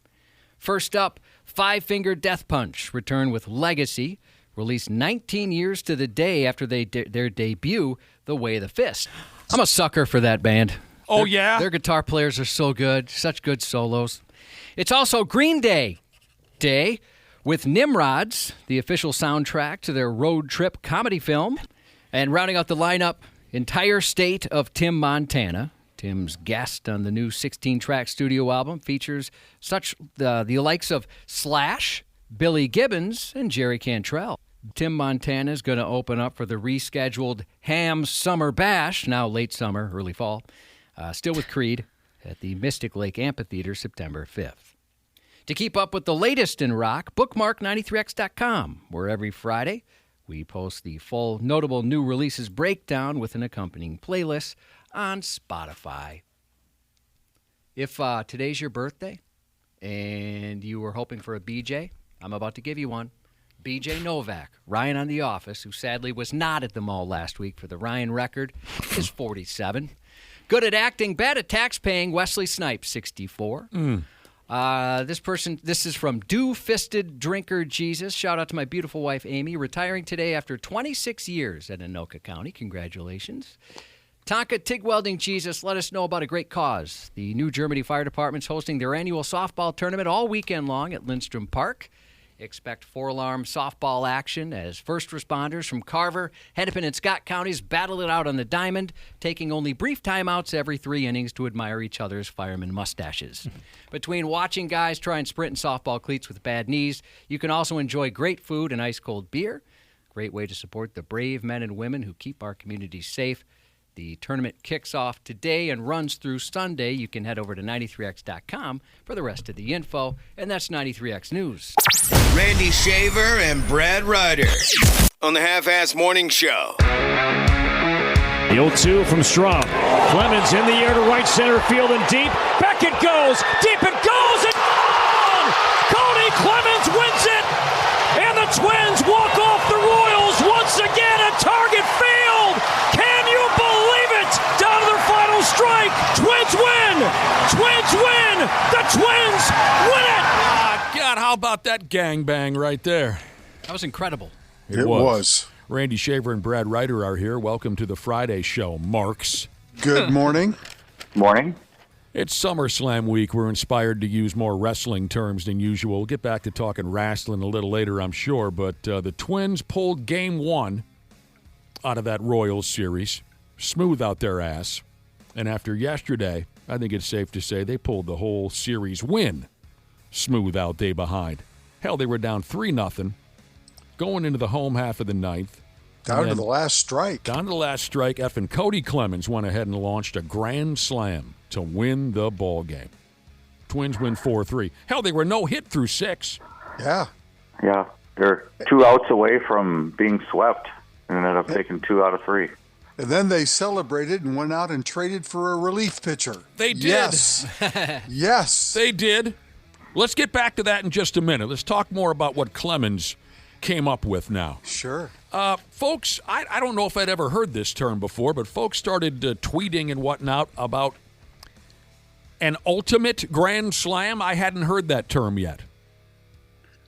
First up, Five Finger Death Punch return with Legacy, released 19 years to the day after their debut, The Way of the Fist. I'm a sucker for that band. Oh, yeah? Their guitar players are so good, such good solos. It's also Green Day with Nimrods, the official soundtrack to their road trip comedy film. And rounding out the lineup, Entire State of Tim Montana. Tim's guest on the new 16-track studio album features such the likes of Slash, Billy Gibbons, and Jerry Cantrell. Tim Montana is going to open up for the rescheduled Ham Summer Bash, now late summer, early fall, still with Creed, at the Mystic Lake Amphitheater September 5th. To keep up with the latest in rock, bookmark 93x.com, where every Friday we post the full notable new releases breakdown with an accompanying playlist on Spotify. If today's your birthday and you were hoping for a BJ, I'm about to give you one. BJ Novak, Ryan on The Office, who sadly was not at the mall last week for the Ryan record, is 47. Good at acting, bad at tax paying, Wesley Snipes, 64. This is from Dew-Fisted Drinker Jesus. Shout out to my beautiful wife, Amy, retiring today after 26 years at Anoka County. Congratulations. Tonka TIG Welding Jesus, let us know about a great cause. The New Germany Fire Department's hosting their annual softball tournament all weekend long at Lindstrom Park. Expect four-alarm softball action as first responders from Carver, Hennepin, and Scott counties battle it out on the diamond, taking only brief timeouts every 3 innings to admire each other's fireman mustaches. Between watching guys try and sprint in softball cleats with bad knees, you can also enjoy great food and ice-cold beer. Great way to support the brave men and women who keep our communities safe. The tournament kicks off today and runs through Sunday. You can head over to 93x.com for the rest of the info. And that's 93X News. Randy Shaver and Brad Ryder on the Half-Ass Morning Show. The 0-2 from Strom. Clemens in the air to right center field and deep. Back it goes. Deep it goes. And gone! Cody Clemens wins it. And the Twins walk off the Royals once again at Target Field. Can you believe it? Down to their final strike. Twins win. Twins win. The Twins win it. God, how about that gangbang right there? That was incredible. It was. Randy Shaver and Brad Ryder are here. Welcome to the Friday show, Marks. Good morning. Morning. It's SummerSlam week. We're inspired to use more wrestling terms than usual. We'll get back to talking wrestling a little later, I'm sure. But the Twins pulled Game 1 out of that Royals series. Smooth out their ass. And after yesterday, I think it's safe to say they pulled the whole series win smooth out day behind. Hell, they were down 3-0 going into the home half of the ninth. Down to the last strike. Down to the last strike. Effing Cody Clemens went ahead and launched a grand slam to win the ball game. Twins win 4-3. Hell, they were no hit through 6. Yeah. Yeah, they're 2 outs away from being swept and ended up taking 2 out of 3. And then they celebrated and went out and traded for a relief pitcher. They did. Yes. Yes. They did. Let's get back to that in just a minute. Let's talk more about what Clemens came up with now. Sure. Folks, I don't know if I'd ever heard this term before, but folks started tweeting and whatnot about an ultimate grand slam. I hadn't heard that term yet.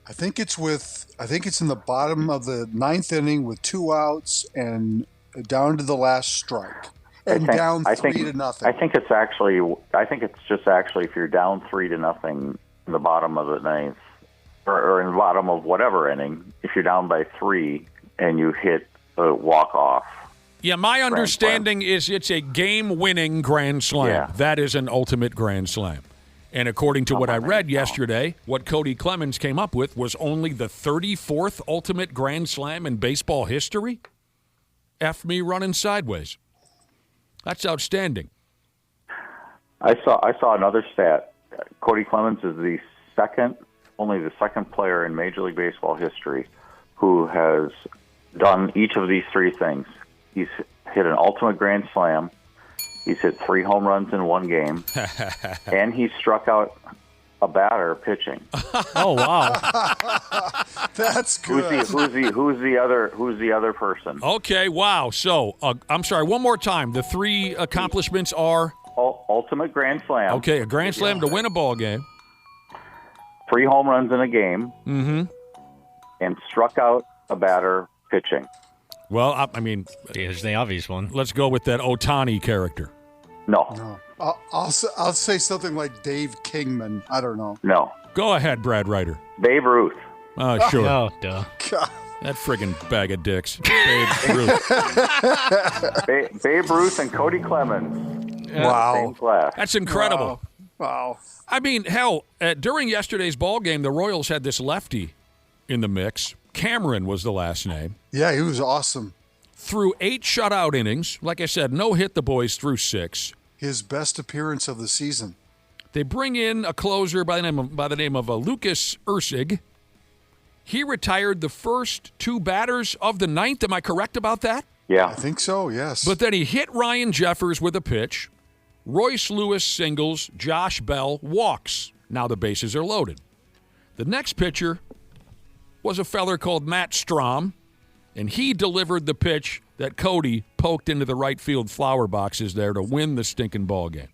I think it's in the bottom of the 9th inning with 2 outs and down to the last strike. And down 3-0. I think it's just actually if you're down 3-0 in the bottom of the 9th, or in the bottom of whatever inning, if you're down by 3 and you hit a walk-off. Yeah, my understanding is it's a game-winning grand slam. Yeah. That is an ultimate grand slam. And according to what I read yesterday, what Cody Clemens came up with was only the 34th ultimate grand slam in baseball history. F me running sideways. That's outstanding. I saw another stat. Cody Clemens is only the second player in Major League Baseball history who has done each of these 3 things. He's hit an ultimate grand slam, he's hit 3 home runs in 1 game, and he struck out a batter pitching. Oh wow, that's good. Who's the other person? Okay, wow. So I'm sorry. One more time. The 3 accomplishments are ultimate grand slam. Okay, a grand slam to win a ball game. 3 home runs in a game. Mm-hmm. And struck out a batter pitching. Well, I mean, there's the obvious one. Let's go with that Ohtani character. No. I'll say something like Dave Kingman. I don't know. No. Go ahead, Brad Ryder. Babe Ruth. Oh, sure. Oh, duh. God. That friggin' bag of dicks. Babe Ruth. Babe Ruth and Cody Clemens. Wow. Same class. That's incredible. Wow. I mean, hell, during yesterday's ball game, the Royals had this lefty in the mix. Cameron was the last name. Yeah, he was awesome. Through 8 shutout innings. Like I said, no hit the boys through 6. His best appearance of the season. They bring in a closer by the name of Lucas Ursig. He retired the first 2 batters of the 9th. Am I correct about that? Yeah. I think so, yes. But then he hit Ryan Jeffers with a pitch. Royce Lewis singles, Josh Bell walks. Now the bases are loaded. The next pitcher was a feller called Matt Strom, and he delivered the pitch that Cody poked into the right field flower boxes there to win the stinking ball game.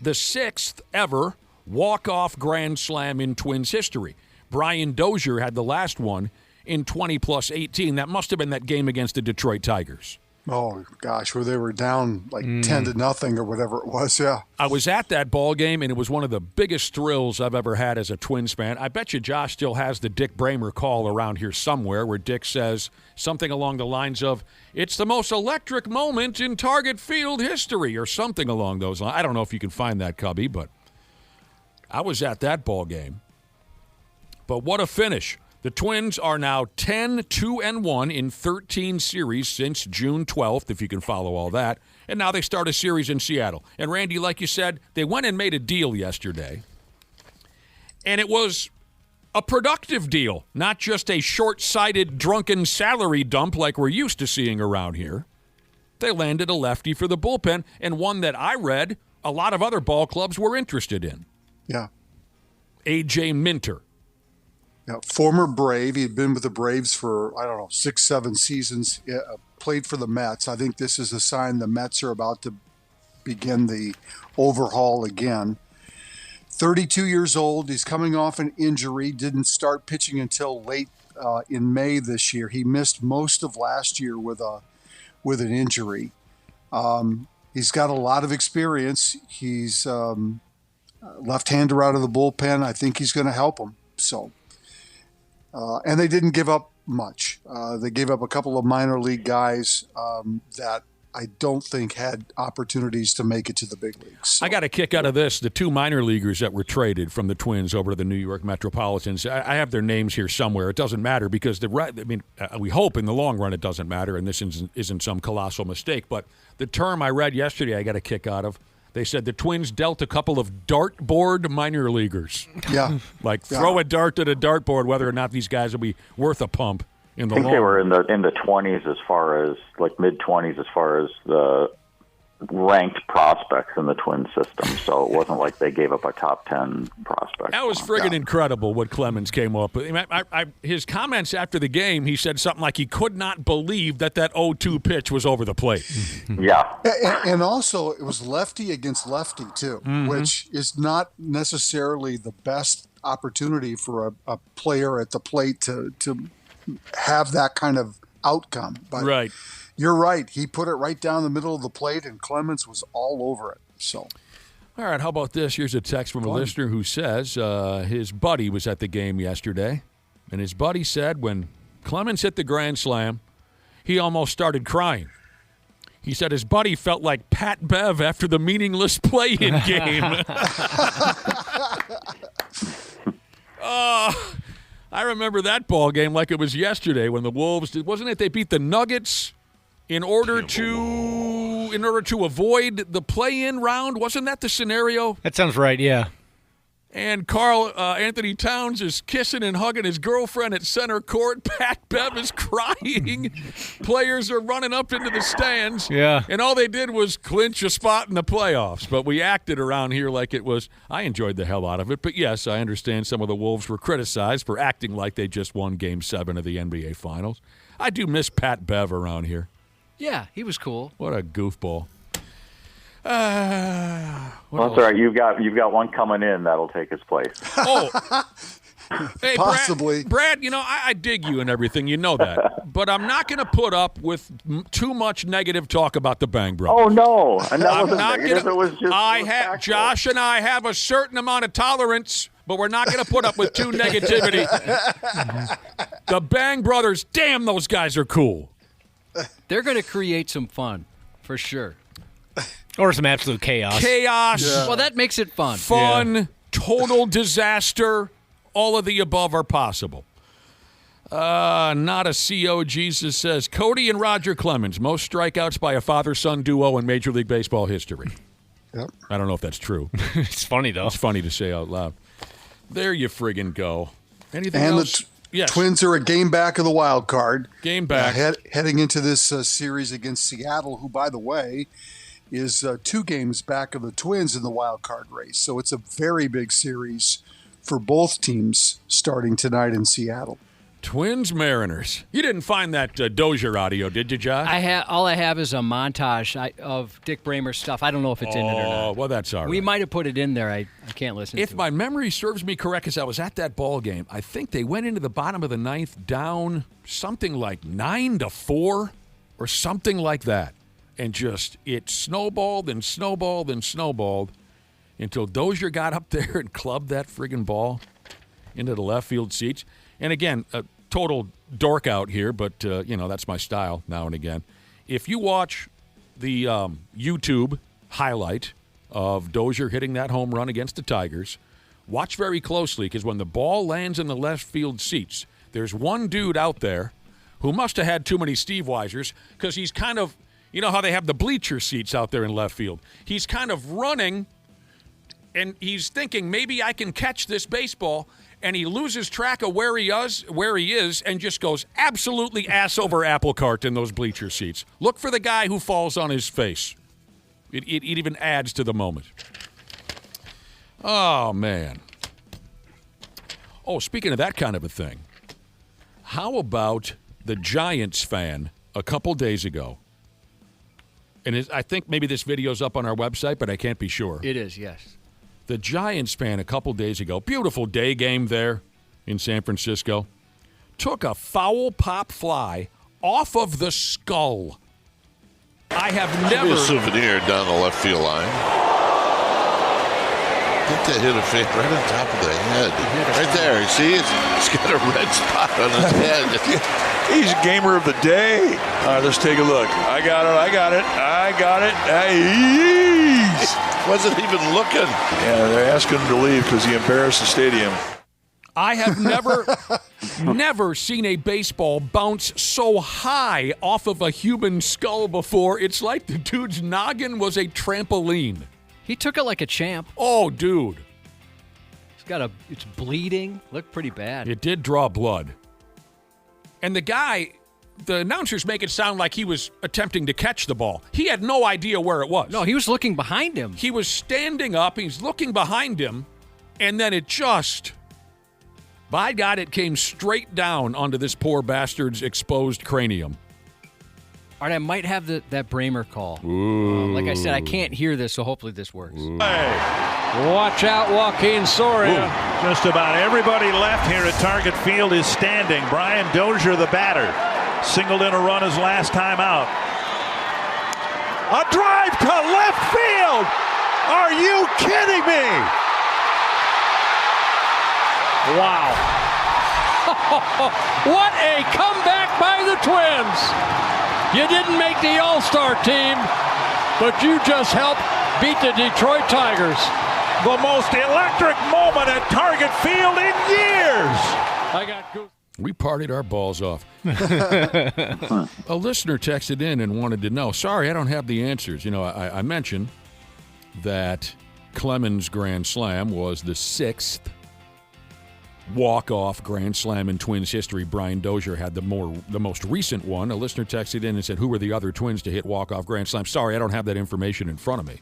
The 6th ever walk-off grand slam in Twins history. Brian Dozier had the last one in 20+18. That must have been that game against the Detroit Tigers. Oh, gosh, where they were down like 10-0 or whatever it was, yeah. I was at that ball game, and it was one of the biggest thrills I've ever had as a Twins fan. I bet you Josh still has the Dick Bramer call around here somewhere where Dick says something along the lines of, "It's the most electric moment in Target Field history," or something along those lines. I don't know if you can find that, Cubby, but I was at that ball game. But what a finish. The Twins are now 10-2-1 in 13 series since June 12th, if you can follow all that. And now they start a series in Seattle. And, Randy, like you said, they went and made a deal yesterday. And it was a productive deal, not just a short-sighted, drunken salary dump like we're used to seeing around here. They landed a lefty for the bullpen, and one that I read a lot of other ball clubs were interested in. Yeah. A.J. Minter. Yeah, former Brave. He had been with the Braves for, 6-7 seasons. Played for the Mets. I think this is a sign the Mets are about to begin the overhaul again. 32 years old. He's coming off an injury. Didn't start pitching until late in May this year. He missed most of last year with an injury. He's got a lot of experience. He's left-hander out of the bullpen. I think he's going to help him. So. And they didn't give up much. They gave up a couple of minor league guys that I don't think had opportunities to make it to the big leagues. So. I got a kick out of this. The 2 minor leaguers that were traded from the Twins over to the New York Metropolitans, I have their names here somewhere. It doesn't matter because we hope in the long run it doesn't matter, and this isn't some colossal mistake. But the term I read yesterday I got a kick out of. They said the Twins dealt a couple of dartboard minor leaguers. Yeah. Throw a dart at a dartboard, whether or not these guys will be worth a pump in the I think long they were in the 20s as far as, mid-20s as far as the ranked prospects in the Twin system. So it wasn't like they gave up a top 10 prospect. That was friggin' incredible what Clemens came up with. His comments after the game, he said something like he could not believe that 0-2 pitch was over the plate. Yeah. And also, it was lefty against lefty, too, which is not necessarily the best opportunity for a player at the plate to have that kind of outcome. But right. You're right. He put it right down the middle of the plate, and Clemens was all over it. So, all right, how about this? Here's a text from a listener who says his buddy was at the game yesterday, and his buddy said when Clemens hit the grand slam, he almost started crying. He said his buddy felt like Pat Bev after the meaningless play-in game. I remember that ball game like it was yesterday when the Wolves wasn't it they beat the Nuggets in order to avoid the play-in round? Wasn't that the scenario? That sounds right, yeah. And Carl Anthony Towns is kissing and hugging his girlfriend at center court. Pat Bev is crying. Players are running up into the stands. Yeah. And all they did was clinch a spot in the playoffs. But we acted around here like it was. I enjoyed the hell out of it. But, yes, I understand some of the Wolves were criticized for acting like they just won Game 7 of the NBA Finals. I do miss Pat Bev around here. Yeah, he was cool. What a goofball. That's all right. You've got one coming in that'll take his place. Oh, hey, possibly. Brad, I dig you and everything. You know that. But I'm not going to put up with too much negative talk about the Bang Brothers. Oh, no. And that I'm wasn't not negative. It was just Josh and I have a certain amount of tolerance, but we're not going to put up with too negativity. The Bang Brothers, damn, those guys are cool. They're going to create some fun, for sure. Or some absolute chaos. Chaos. Yeah. Well, that makes it fun. Fun, total disaster. All of the above are possible. Not a CO. Jesus says, Cody and Roger Clemens, most strikeouts by a father-son duo in Major League Baseball history. Yep. I don't know if that's true. It's funny, though. It's funny to say out loud. There you friggin' go. Anything and else? Yes. Twins are a game back of the wild card. Game back. Heading into this series against Seattle, who, by the way, is 2 games back of the Twins in the wild card race. So it's a very big series for both teams starting tonight in Seattle. Twins Mariners. You didn't find that Dozier audio, did you, Josh? All I have is a montage of Dick Bramer's stuff. I don't know if it's in it or not. Oh, well, that's all right. We might have put it in there. I can't listen to it. If my memory serves me correct, because I was at that ball game, I think they went into the bottom of the 9th down something like 9-4 or something like that. And just it snowballed and snowballed and snowballed until Dozier got up there and clubbed that friggin' ball into the left field seats. And again, a total dork out here, but, that's my style now and again. If you watch the YouTube highlight of Dozier hitting that home run against the Tigers, watch very closely, because when the ball lands in the left field seats, there's one dude out there who must have had too many Steve Weisers, because he's kind of, you know how they have the bleacher seats out there in left field? He's kind of running, and he's thinking, maybe I can catch this baseball, and he loses track of where he is, and just goes absolutely ass over apple cart in those bleacher seats. Look for the guy who falls on his face. It even adds to the moment. Oh, man. Oh, speaking of that kind of a thing, how about the Giants fan a couple days ago? And I think maybe this video's up on our website, but I can't be sure. It is, yes. The Giants fan a couple days ago, beautiful day game there in San Francisco, took a foul pop fly off of the skull. I have never... A souvenir down the left field line. I think that hit a face right on top of the head. Right there. You see? It's got a red spot on his head. He's gamer of the day. All right, let's take a look. I got it. Wasn't even looking. Yeah, they're asking him to leave because he embarrassed the stadium. I have never seen a baseball bounce so high off of a human skull before. It's like the dude's noggin was a trampoline. He took it like a champ. Oh, dude. It's bleeding. Looked pretty bad. It did draw blood. And the announcers make it sound like he was attempting to catch the ball. He had no idea where it was. No, he was looking behind him. He was standing up. He's looking behind him. And then it just, by God, it came straight down onto this poor bastard's exposed cranium. All right, I might have that Bramer call. Like I said, I can't hear this, so hopefully this works. Hey, watch out, Joaquin Soria. Just about everybody left here at Target Field is standing. Brian Dozier, the batter, singled in a run his last time out. A drive to left field. Are you kidding me? Wow. What a comeback by the Twins. You didn't make the All-Star team, but you just helped beat the Detroit Tigers. The most electric moment at Target Field in years. We partied our balls off. A listener texted in and wanted to know. Sorry, I don't have the answers. I mentioned that Clemens' Grand Slam was the 6th walk-off Grand Slam in Twins history. Brian Dozier had the most recent one. A listener texted in and said, who were the other Twins to hit walk-off Grand Slam? Sorry, I don't have that information in front of me.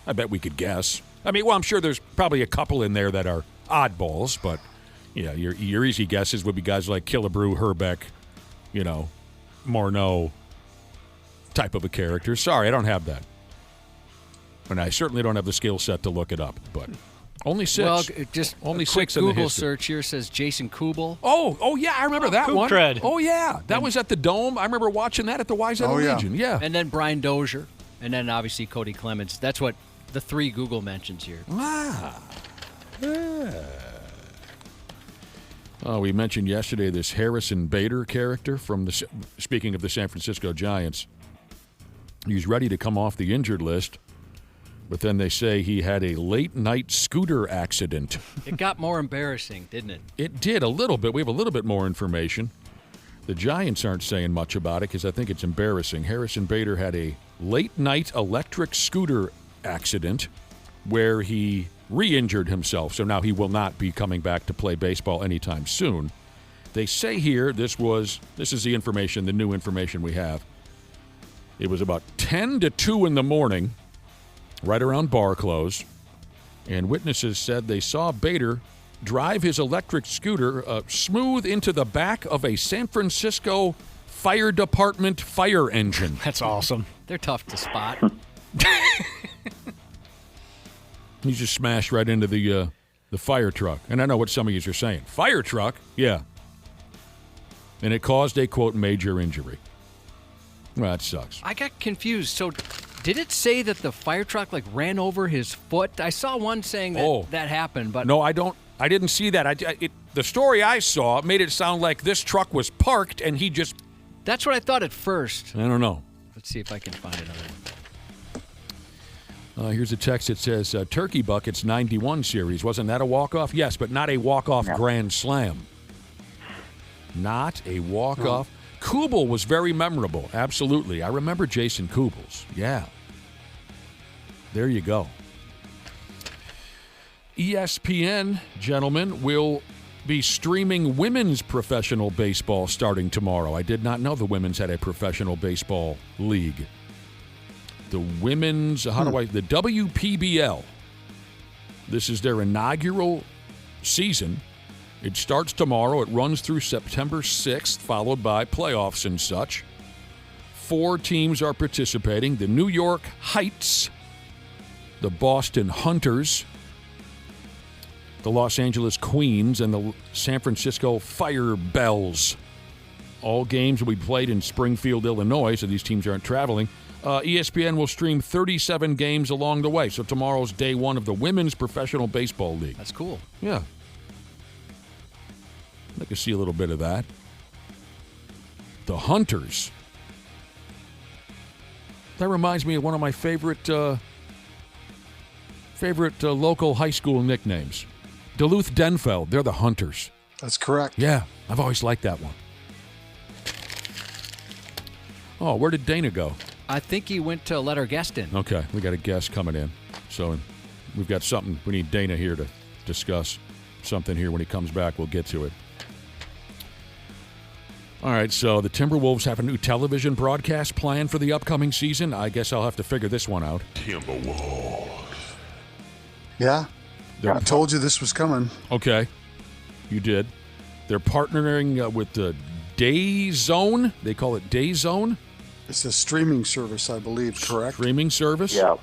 I bet we could guess. I'm sure there's probably a couple in there that are oddballs, but yeah, your easy guesses would be guys like Killebrew, Herbeck, Morneau type of a character. Sorry, I don't have that. And I certainly don't have the skill set to look it up, but... Only 6. Well, just only a quick 6 in the Google history. search here says Jason Kubel. Oh yeah, I remember that one. Tread. Oh yeah, that was at the Dome. I remember watching that at the Wayzata Legion. Yeah. And then Brian Dozier, and then obviously Cody Clemens. That's what the 3 Google mentions here. Ah. Yeah. Oh, we mentioned yesterday this Harrison Bader character from speaking of the San Francisco Giants. He's ready to come off the injured list. But then they say he had a late-night scooter accident. It got more embarrassing, didn't it? It did a little bit. We have a little bit more information. The Giants aren't saying much about it because I think it's embarrassing. Harrison Bader had a late-night electric scooter accident where he re-injured himself. So now he will not be coming back to play baseball anytime soon. They say here, this is the information, the new information we have. It was about 10 to 2 in the morning right around bar close, and witnesses said they saw Bader drive his electric scooter smooth into the back of a San Francisco Fire Department fire engine. That's awesome. They're tough to spot. He just smashed right into the fire truck. And I know what some of you are saying. Fire truck? Yeah. And it caused a, quote, major injury. Well, that sucks. I got confused. So did it say that the fire truck ran over his foot? I saw one saying that that happened, but no, I didn't see that. The story I saw made it sound like this truck was parked and he just... That's what I thought at first. I don't know. Let's see if I can find another one. Here's a text that says, Turkey Buckets 91 series. Wasn't that a walk-off? Yes, but not a walk-off grand slam. Not a walk-off. Kubel was very memorable. Absolutely. I remember Jason Kubels. Yeah. There you go. ESPN, gentlemen, will be streaming women's professional baseball starting tomorrow. I did not know the women's had a professional baseball league. The women's, the WPBL. This is their inaugural season. It starts tomorrow. It runs through September 6th, followed by playoffs and such. 4 teams are participating. The New York Heights, the Boston Hunters, the Los Angeles Queens, and the San Francisco Fire Bells. All games will be played in Springfield, Illinois, so these teams aren't traveling. ESPN will stream 37 games along the way. So tomorrow's day one of the Women's Professional Baseball League. That's cool. Yeah. I'd like to see a little bit of that. The Hunters. That reminds me of one of my favorite local high school nicknames. Duluth Denfeld. They're the Hunters. That's correct. Yeah, I've always liked that one. Oh, where did Dana go? I think he went to let our guest in. Okay, we got a guest coming in. So we've got something. We need Dana here to discuss something here. When he comes back, we'll get to it. All right, so the Timberwolves have a new television broadcast plan for the upcoming season. I guess I'll have to figure this one out. Timberwolves. Yeah. I told you this was coming. Okay. You did. They're partnering with the Day Zone. They call it Day Zone. It's a streaming service, I believe, correct? Streaming service? Yeah.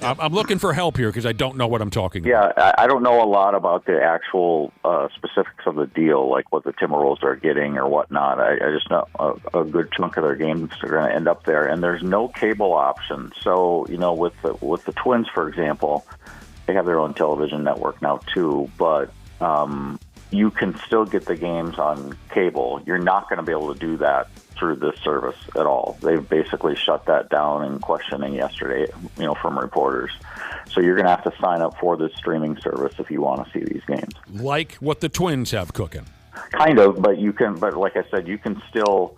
I'm looking for help here because I don't know what I'm talking about. Yeah, I don't know a lot about the actual specifics of the deal, like what the Timberwolves are getting or whatnot. I just know a good chunk of their games are going to end up there, and there's no cable option. So, with the Twins, for example, they have their own television network now too, but you can still get the games on cable. You're not going to be able to do that through this service at all. They've basically shut that down in questioning yesterday, from reporters. So you're going to have to sign up for this streaming service if you want to see these games. Like what the Twins have cooking. Kind of, but like I said, you can still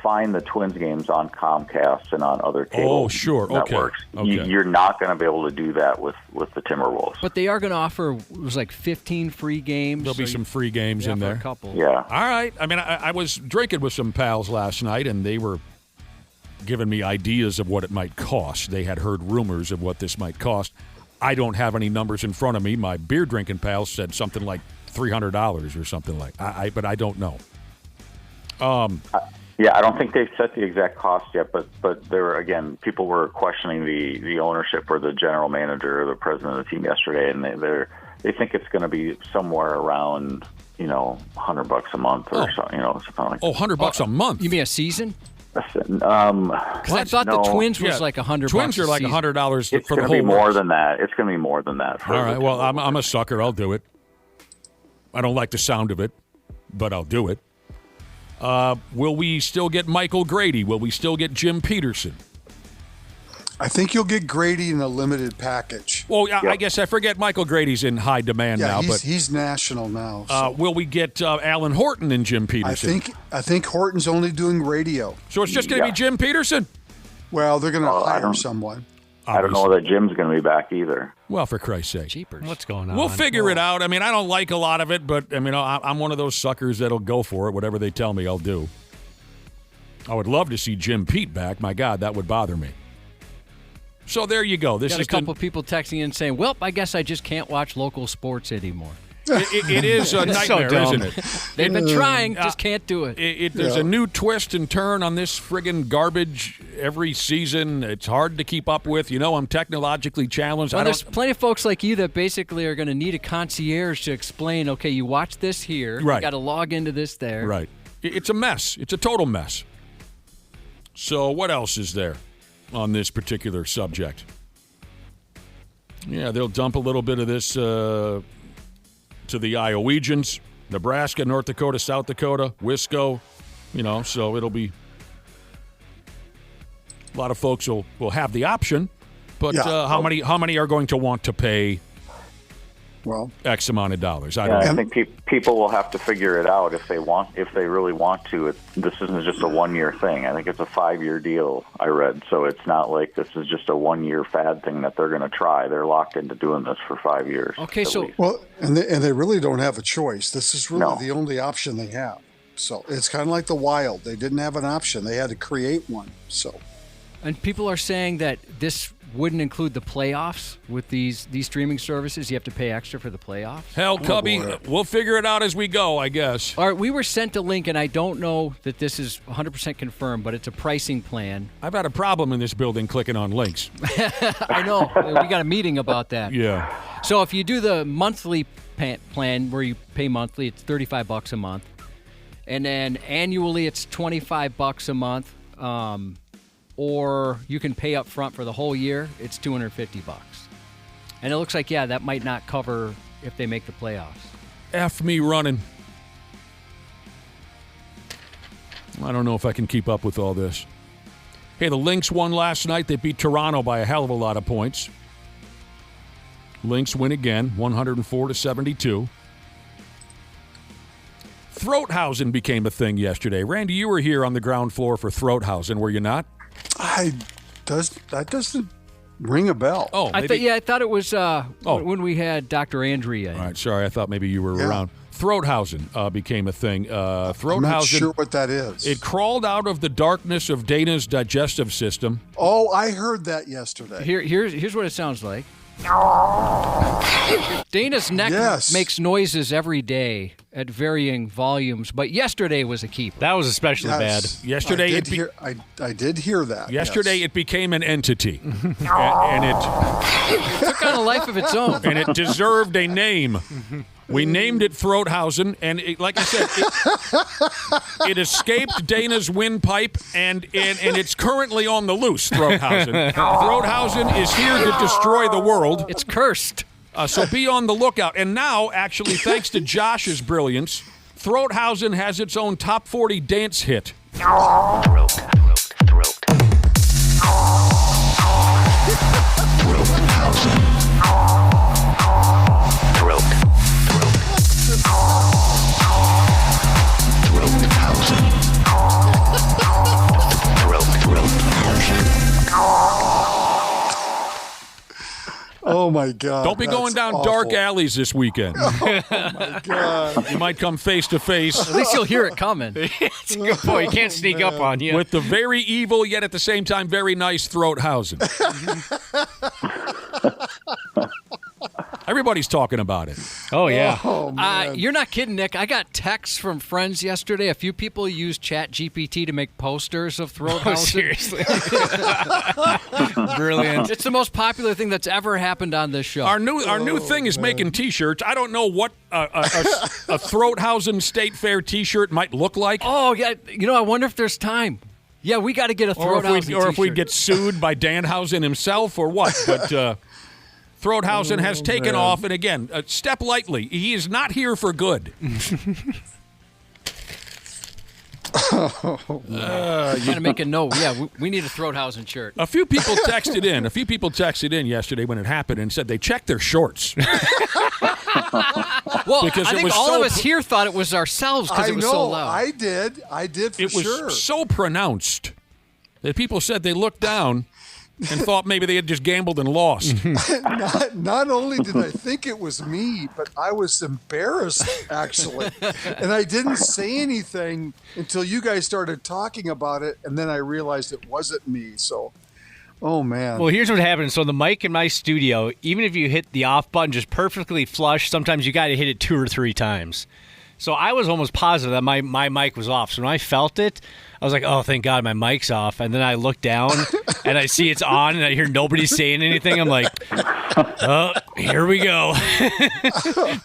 find the Twins games on Comcast and on other cable networks. Okay. You're not going to be able to do that with the Timberwolves. But they are going to offer, it was 15 free games. There'll be some free games in there. A couple. Yeah. All right. I mean, I was drinking with some pals last night, and they were giving me ideas of what it might cost. They had heard rumors of what this might cost. I don't have any numbers in front of me. My beer drinking pals said something like $300 or something like. But I don't know. Yeah, I don't think they've set the exact cost yet, but people were questioning the ownership or the general manager or the president of the team yesterday, and they think it's going to be somewhere around $100 a month or something like. Oh, $100 a month? You mean a season? Because I thought the Twins was like $100. Twins are like $100 for the whole. It's going to be more than that. It's going to be more than that. All right. Well, I'm a sucker. I'll do it. I don't like the sound of it, but I'll do it. Will we still get Michael Grady? Will we still get Jim Peterson? I think you'll get Grady in a limited package. Well, I guess I forget Michael Grady's in high demand now. But he's national now. So. Will we get Alan Horton and Jim Peterson? I think Horton's only doing radio. So it's just going to be Jim Peterson? Well, they're going to hire someone. I don't know that Jim's going to be back either. Well, for Christ's sake. Jeepers. What's going on? We'll figure it out. I mean, I don't like a lot of it, but I'm one of those suckers that'll go for it. Whatever they tell me, I'll do. I would love to see Jim Pete back. My God, that would bother me. So there you go. This Got is a couple people texting in saying, well, I guess I just can't watch local sports anymore. It is a nightmare, isn't it? They've been trying, just can't do it. There's a new twist and turn on this friggin' garbage every season. It's hard to keep up with. I'm technologically challenged. Well, there's plenty of folks like you that basically are going to need a concierge to explain, okay, you watch this here. Right. You got to log into this there. Right. It's a mess. It's a total mess. So what else is there on this particular subject? Yeah, they'll dump a little bit of this to the Iowegians, Nebraska, North Dakota, South Dakota, Wisco, so it'll be a lot of folks will have the option, but how many are going to want to pay X amount of dollars? I don't know. I think people will have to figure it out if they really want to. This isn't just a 1-year thing. I think it's a 5-year deal, I read. So it's not like this is just a 1-year fad thing that they're going to try. They're locked into doing this for 5 years. Okay, so and they really don't have a choice. This is really the only option they have. So it's kind of like the Wild. They didn't have an option. They had to create one. So, and people are saying that this wouldn't include the playoffs with these streaming services. You have to pay extra for the playoffs. Hell, Cubby, we'll figure it out as we go, I guess. All right, we were sent a link, and I don't know that this is 100% confirmed, but it's a pricing plan. I've had a problem in this building clicking on links. I know. We got a meeting about that. Yeah. So if you do the monthly plan where you pay monthly, it's $35 a month. And then annually, it's $25 a month. Or you can pay up front for the whole year. It's $250. And it looks like, that might not cover if they make the playoffs. F me running. I don't know if I can keep up with all this. Hey, the Lynx won last night. They beat Toronto by a hell of a lot of points. Lynx win again, 104-72. Throathausen became a thing yesterday. Randy, you were here on the ground floor for Throathausen, were you not? That doesn't ring a bell. Oh, I thought it was when we had Dr. Andrea. All right, sorry, I thought maybe you were around. Throathausen became a thing. Throathausen, I'm not sure what that is. It crawled out of the darkness of Dana's digestive system. Oh, I heard that yesterday. Here's what it sounds like. Dana's neck makes noises every day at varying volumes, but yesterday was a keeper. That was especially bad. Yesterday, I did hear that. Yesterday, it became an entity, and it took on a life of its own, and it deserved a name. We named it Throathausen, and like I said, it escaped Dana's windpipe, and it's currently on the loose, Throathausen. Throathausen is here to destroy the world. It's cursed. So be on the lookout. And now, actually, thanks to Josh's brilliance, Throathausen has its own top 40 dance hit. Oh my God! Don't be going down dark alleys this weekend. Oh my God! You might come face to face. At least you'll hear it coming. It's a good point. You can't sneak up on you. With the very evil, yet at the same time very nice Throathausen. Everybody's talking about it. Oh, yeah. Oh, man. You're not kidding, Nick. I got texts from friends yesterday. A few people used ChatGPT to make posters of Throathausen. Oh, seriously? Brilliant. It's the most popular thing that's ever happened on this show. Our new thing is making T-shirts. I don't know what a Throathausen State Fair T-shirt might look like. Oh, yeah. I wonder if there's time. Yeah, we got to get a Throathausen T-shirt. Or if we'd get sued by Danhausen himself or what. But Throathausen has taken off. And again, step lightly. He is not here for good. You got to make a note. Yeah, we need a Throathausen shirt. A few people texted in yesterday when it happened and said they checked their shorts. Well, because I think all of us here thought it was ourselves because it was so loud. I did for sure. It was so pronounced that people said they looked down and thought maybe they had just gambled and lost. Not only did I think it was me, but I was embarrassed, actually. And I didn't say anything until you guys started talking about it, and then I realized it wasn't me. So Oh, man. Well, here's what happens. So the mic in my studio, even if you hit the off button just perfectly flush, sometimes you got to hit it 2 or 3 times. So I was almost positive that my mic was off. So when I felt it, I was like, oh, thank God my mic's off. And then I look down and I see it's on and I hear nobody saying anything. I'm like, oh, here we go.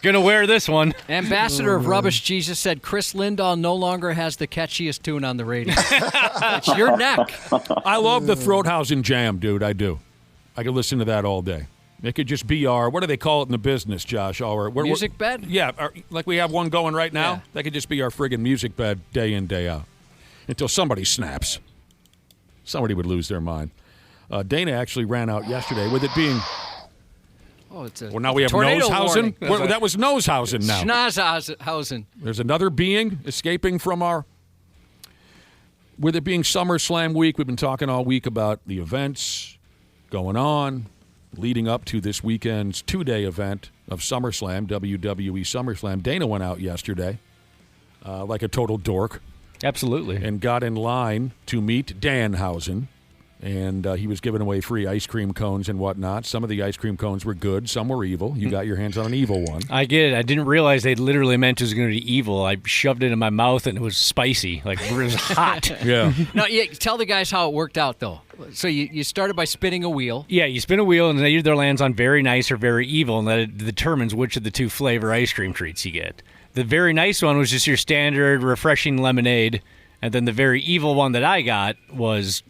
Gonna wear this one. Ambassador of Rubbish Jesus said Chris Lindahl no longer has the catchiest tune on the radio. It's your neck. I love the Throathausen Jam, dude. I do. I could listen to that all day. It could just be our, what do they call it in the business, Josh? Music bed? Yeah, like we have one going right now. Yeah. That could just be our friggin' music bed day in, day out. Until somebody snaps. Somebody would lose their mind. Dana actually ran out yesterday with it being... Oh, it's a well, now we have tornado Nosehausen. warning. Well, that was Nosehausen now. Schnazhausen. There's another being escaping from our... With it being SummerSlam week, we've been talking all week about the events going on, leading up to this weekend's 2-day event of SummerSlam, WWE SummerSlam. Dana went out yesterday like a total dork. Absolutely. And got in line to meet Danhausen. And he was giving away free ice cream cones and whatnot. Some of the ice cream cones were good. Some were evil. You got your hands on an evil one. I get it. I didn't realize they literally meant it was going to be evil. I shoved it in my mouth and it was spicy. Like, it was hot. Yeah. No, tell the guys how it worked out, though. So you started by spinning a wheel. Yeah, you spin a wheel and they either lands on very nice or very evil, and that determines which of the 2 flavor ice cream treats you get. The very nice one was just your standard refreshing lemonade, and then the very evil one that I got was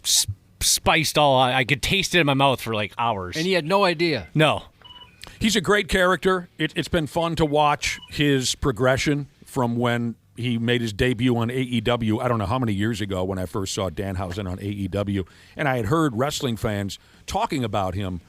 spiced all. I could taste it in my mouth for like hours. And you had no idea. No. He's a great character. It's been fun to watch his progression from when he made his debut on AEW, I don't know how many years ago when I first saw Danhausen on AEW. And I had heard wrestling fans talking about him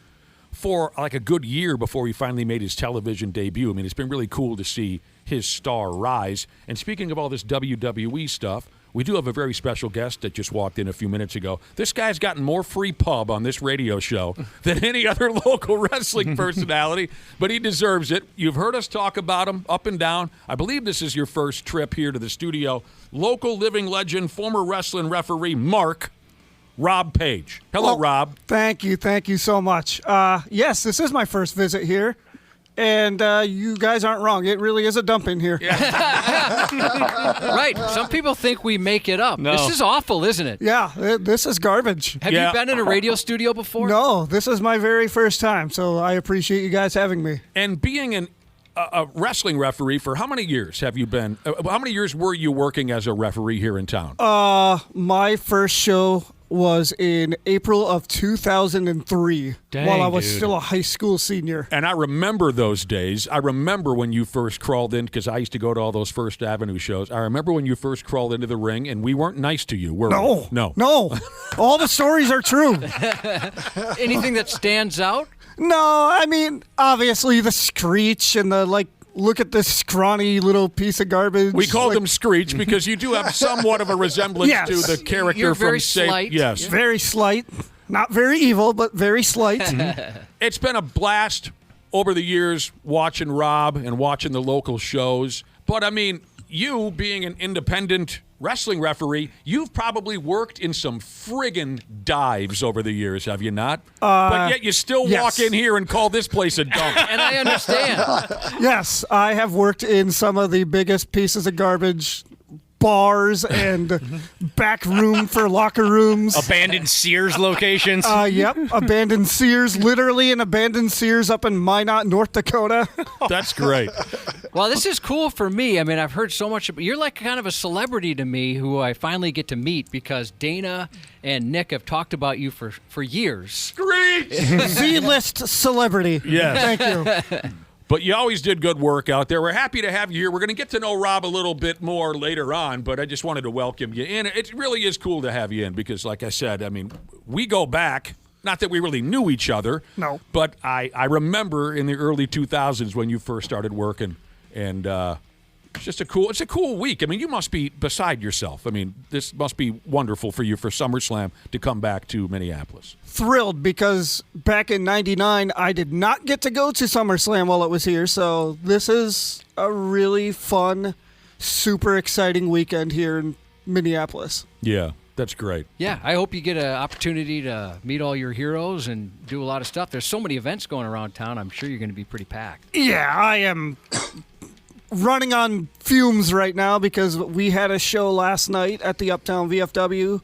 for like a good year before he finally made his television debut. I mean, it's been really cool to see his star rise. And speaking of all this WWE stuff, we do have a very special guest that just walked in a few minutes ago. This guy's gotten more free pub on this radio show than any other local wrestling personality, but he deserves it. You've heard us talk about him up and down. I believe this is your first trip here to the studio. Local living legend, former wrestling referee, Rob Page. Hello, Rob. Thank you so much. Yes, this is my first visit here. And you guys aren't wrong. It really is a dump in here. Right. Some people think we make it up. No. This is awful, isn't it? Yeah, this is garbage. Have you been in a radio studio before? No, this is my very first time, so I appreciate you guys having me. And being a wrestling referee, for how many years have you been? How many years were you working as a referee here in town? My first show was in April of 2003 while I was still a high school senior. And I remember those days. I remember when you first crawled in, because I used to go to all those First Avenue shows. I remember when you first crawled into the ring, and we weren't nice to you, were we? No. All the stories are true. Anything that stands out? No, I mean, obviously the screech and the, look at this scrawny little piece of garbage. We called him Screech because you do have somewhat of a resemblance to the character You're from very slight. Yes. Very slight. Not very evil, but very slight. It's been a blast over the years watching Rob and watching the local shows. But, I mean, you being an independent wrestling referee, you've probably worked in some friggin' dives over the years, have you not? But yet you still walk in here and call this place a dump. And I understand. Yes, I have worked in some of the biggest pieces of garbage, bars and back room for locker rooms. Abandoned Sears locations. Yep, abandoned Sears, literally an abandoned Sears up in Minot, North Dakota. That's great. Well, this is cool for me. I mean, I've heard so much. You're like kind of a celebrity to me who I finally get to meet because Dana and Nick have talked about you for years. Screech! Z-list celebrity. Yes. Thank you. But you always did good work out there. We're happy to have you here. We're going to get to know Rob a little bit more later on, but I just wanted to welcome you in. It really is cool to have you in because, like I said, I mean, we go back. Not that we really knew each other. No. But I remember in the early 2000s when you first started working, and it's a cool week. I mean, you must be beside yourself. I mean, this must be wonderful for you for SummerSlam to come back to Minneapolis. Thrilled because back in '99, I did not get to go to SummerSlam while it was here. So this is a really fun, super exciting weekend here in Minneapolis. Yeah. That's great. Yeah, I hope you get an opportunity to meet all your heroes and do a lot of stuff. There's so many events going around town. I'm sure you're going to be pretty packed. Yeah, I am running on fumes right now because we had a show last night at the Uptown VFW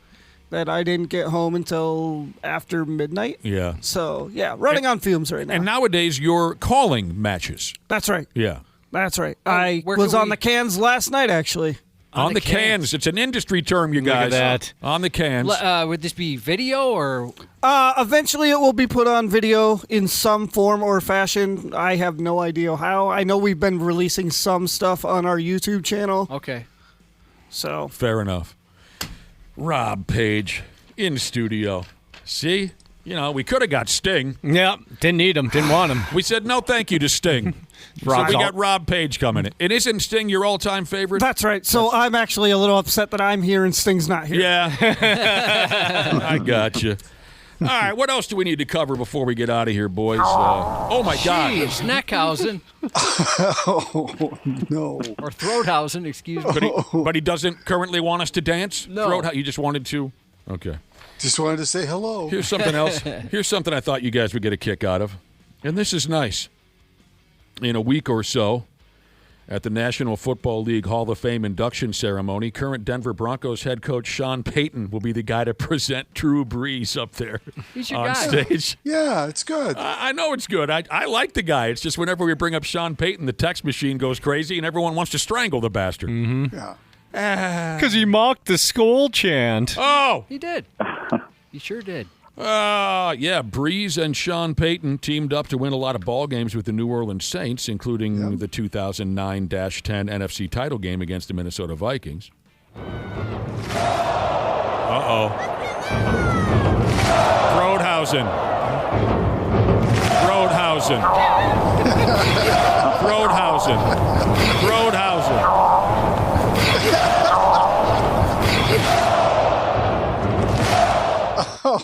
that I didn't get home until after midnight. Yeah. So, yeah, running on fumes right now. And nowadays, you're calling matches. That's right. Yeah. That's right. I was on the cans last night, actually. On the cans. It's an industry term, you guys. Look at that. On the cans. Would this be video or? Eventually, it will be put on video in some form or fashion. I have no idea how. I know we've been releasing some stuff on our YouTube channel. Okay. So. Fair enough. Rob Page in studio. See? You know, we could have got Sting. Yeah, didn't need him, didn't want him. We said no thank you to Sting. So we got Rob Page coming in. And isn't Sting your all-time favorite? That's right. So I'm actually a little upset that I'm here and Sting's not here. Yeah. I got you. All right, what else do we need to cover before we get out of here, boys? Oh, my God. Jeez, Neckhausen. Oh, no. Or Throathausen, excuse me. But he doesn't currently want us to dance? No. You just wanted to? Okay. Just wanted to say hello. Here's something else. Here's something I thought you guys would get a kick out of. And this is nice. In a week or so, at the National Football League Hall of Fame induction ceremony, current Denver Broncos head coach Sean Payton will be the guy to present Drew Brees up there He's your on guy. stage. Yeah, it's good. I know it's good. I like the guy. It's just whenever we bring up Sean Payton, the text machine goes crazy and everyone wants to strangle the bastard. Mm-hmm. Yeah. Because he mocked the skull chant. Oh! He did. He sure did. Yeah, Brees and Sean Payton teamed up to win a lot of ball games with the New Orleans Saints, including the 2009-10 NFC title game against the Minnesota Vikings. Uh-oh. Roadhausen. Roadhausen. Roadhausen. Roadhausen.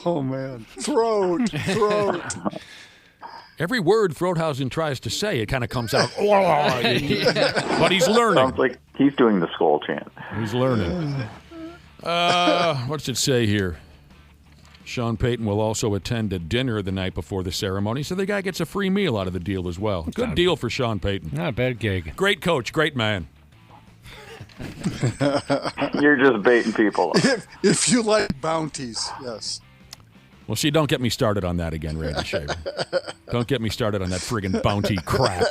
Oh, man. Throat. Every word Throathausen tries to say, it kind of comes out. But he's learning. Sounds like he's doing the skull chant. He's learning. What's it say here? Sean Payton will also attend a dinner the night before the ceremony, so the guy gets a free meal out of the deal as well. Good deal for Sean Payton. Not a bad gig. Great coach, great man. You're just baiting people up. If you like bounties, yes. Well, see, don't get me started on that again, Randy Shaver. Don't get me started on that friggin' bounty crap.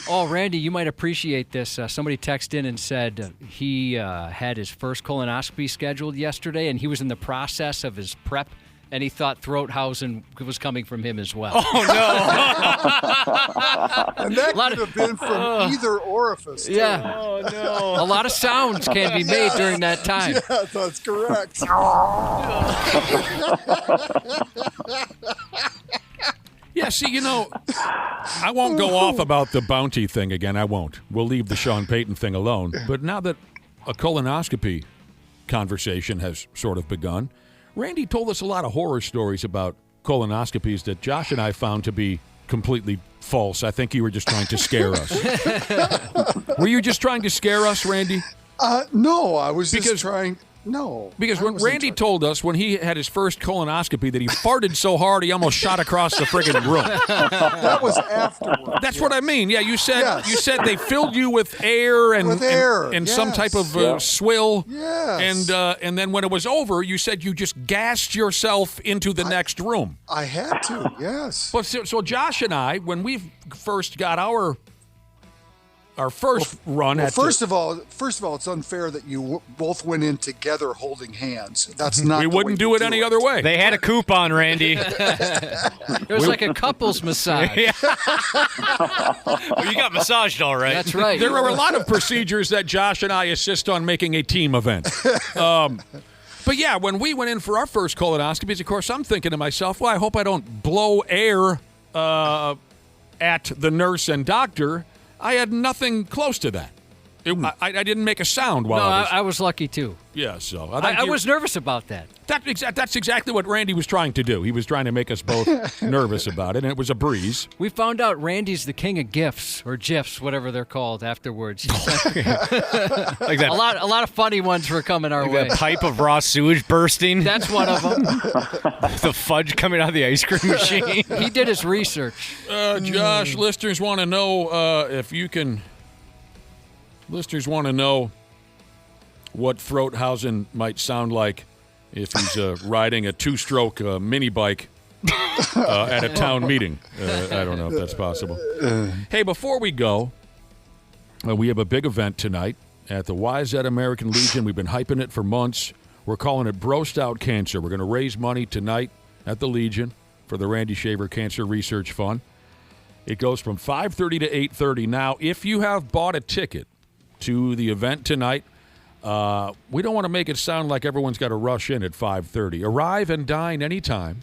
Oh, Randy, you might appreciate this. Somebody texted in and said he had his first colonoscopy scheduled yesterday, and he was in the process of his prep, and he thought Throathausen was coming from him as well. Oh, no. And that could have been from either orifice, too. Yeah. Oh, no. A lot of sounds can be made during that time. Yeah, that's correct. Yeah, see, you know, I won't go off about the bounty thing again. I won't. We'll leave the Sean Payton thing alone. But now that a colonoscopy conversation has sort of begun, Randy told us a lot of horror stories about colonoscopies that Josh and I found to be completely false. I think you were just trying to scare us. Were you just trying to scare us, Randy? No, I was just trying... No. Because when Randy told us when he had his first colonoscopy that he farted so hard he almost shot across the friggin' room. That was afterwards. That's what I mean. Yeah, you said they filled you with air and some type of swill. Yes. And then when it was over, you said you just gassed yourself into the next room. I had to, yes. But so Josh and I, when we first got our first run at first of all, it's unfair that you both went in together holding hands. That's not. We wouldn't do it any other way. They had a coupon, Randy. It was like a couple's massage. Yeah. Well, you got massaged all right. That's right. There are a lot of procedures that Josh and I assist on making a team event. But yeah, when we went in for our first colonoscopies, of course, I'm thinking to myself, well, I hope I don't blow air at the nurse and doctor. I had nothing close to that. I didn't make a sound while No, I was. I was lucky too. Yeah, so I was nervous about that. That's exactly what Randy was trying to do. He was trying to make us both nervous about it, and it was a breeze. We found out Randy's the king of gifs or gifs, whatever they're called afterwards. Like that, a lot of funny ones were coming our way. that pipe of raw sewage bursting. That's one of them. The fudge coming out of the ice cream machine. He did his research. Josh, listeners want to know if you can. Listeners want to know what Throathausen might sound like if he's riding a two-stroke mini bike at a town meeting. I don't know if that's possible. Hey, before we go, we have a big event tonight at the YZ American Legion. We've been hyping it for months. We're calling it Brost Out Cancer. We're going to raise money tonight at the Legion for the Randy Shaver Cancer Research Fund. It goes from 5:30 to 8:30. Now, if you have bought a ticket to the event tonight, we don't want to make it sound like everyone's got to rush in at 5:30. Arrive and dine anytime.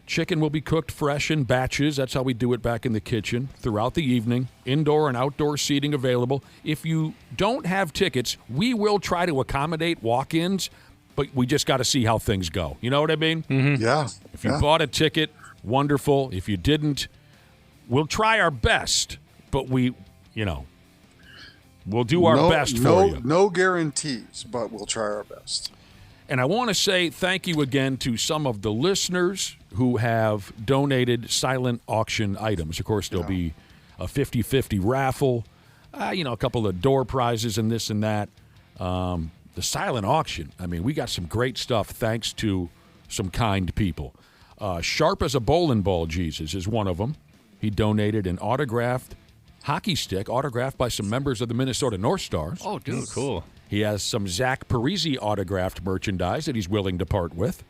Chicken will be cooked fresh in batches. That's how we do it back in the kitchen throughout the evening. Indoor and outdoor seating available. If you don't have tickets, we will try to accommodate walk-ins, but we just got to see how things go. You know what I mean? Mm-hmm. Yeah. If you bought a ticket, wonderful. If you didn't, we'll try our best, but we'll do our best for you. No guarantees, but we'll try our best. And I want to say thank you again to some of the listeners who have donated silent auction items. Of course, there'll be a 50-50 raffle, a couple of door prizes and this and that. The silent auction, I mean, we got some great stuff thanks to some kind people. Sharp as a bowling ball, Jesus, is one of them. He donated an autographed hockey stick autographed by some members of the Minnesota North Stars. Oh, dude. Cool. He has some Zach Parisi autographed merchandise that he's willing to part with.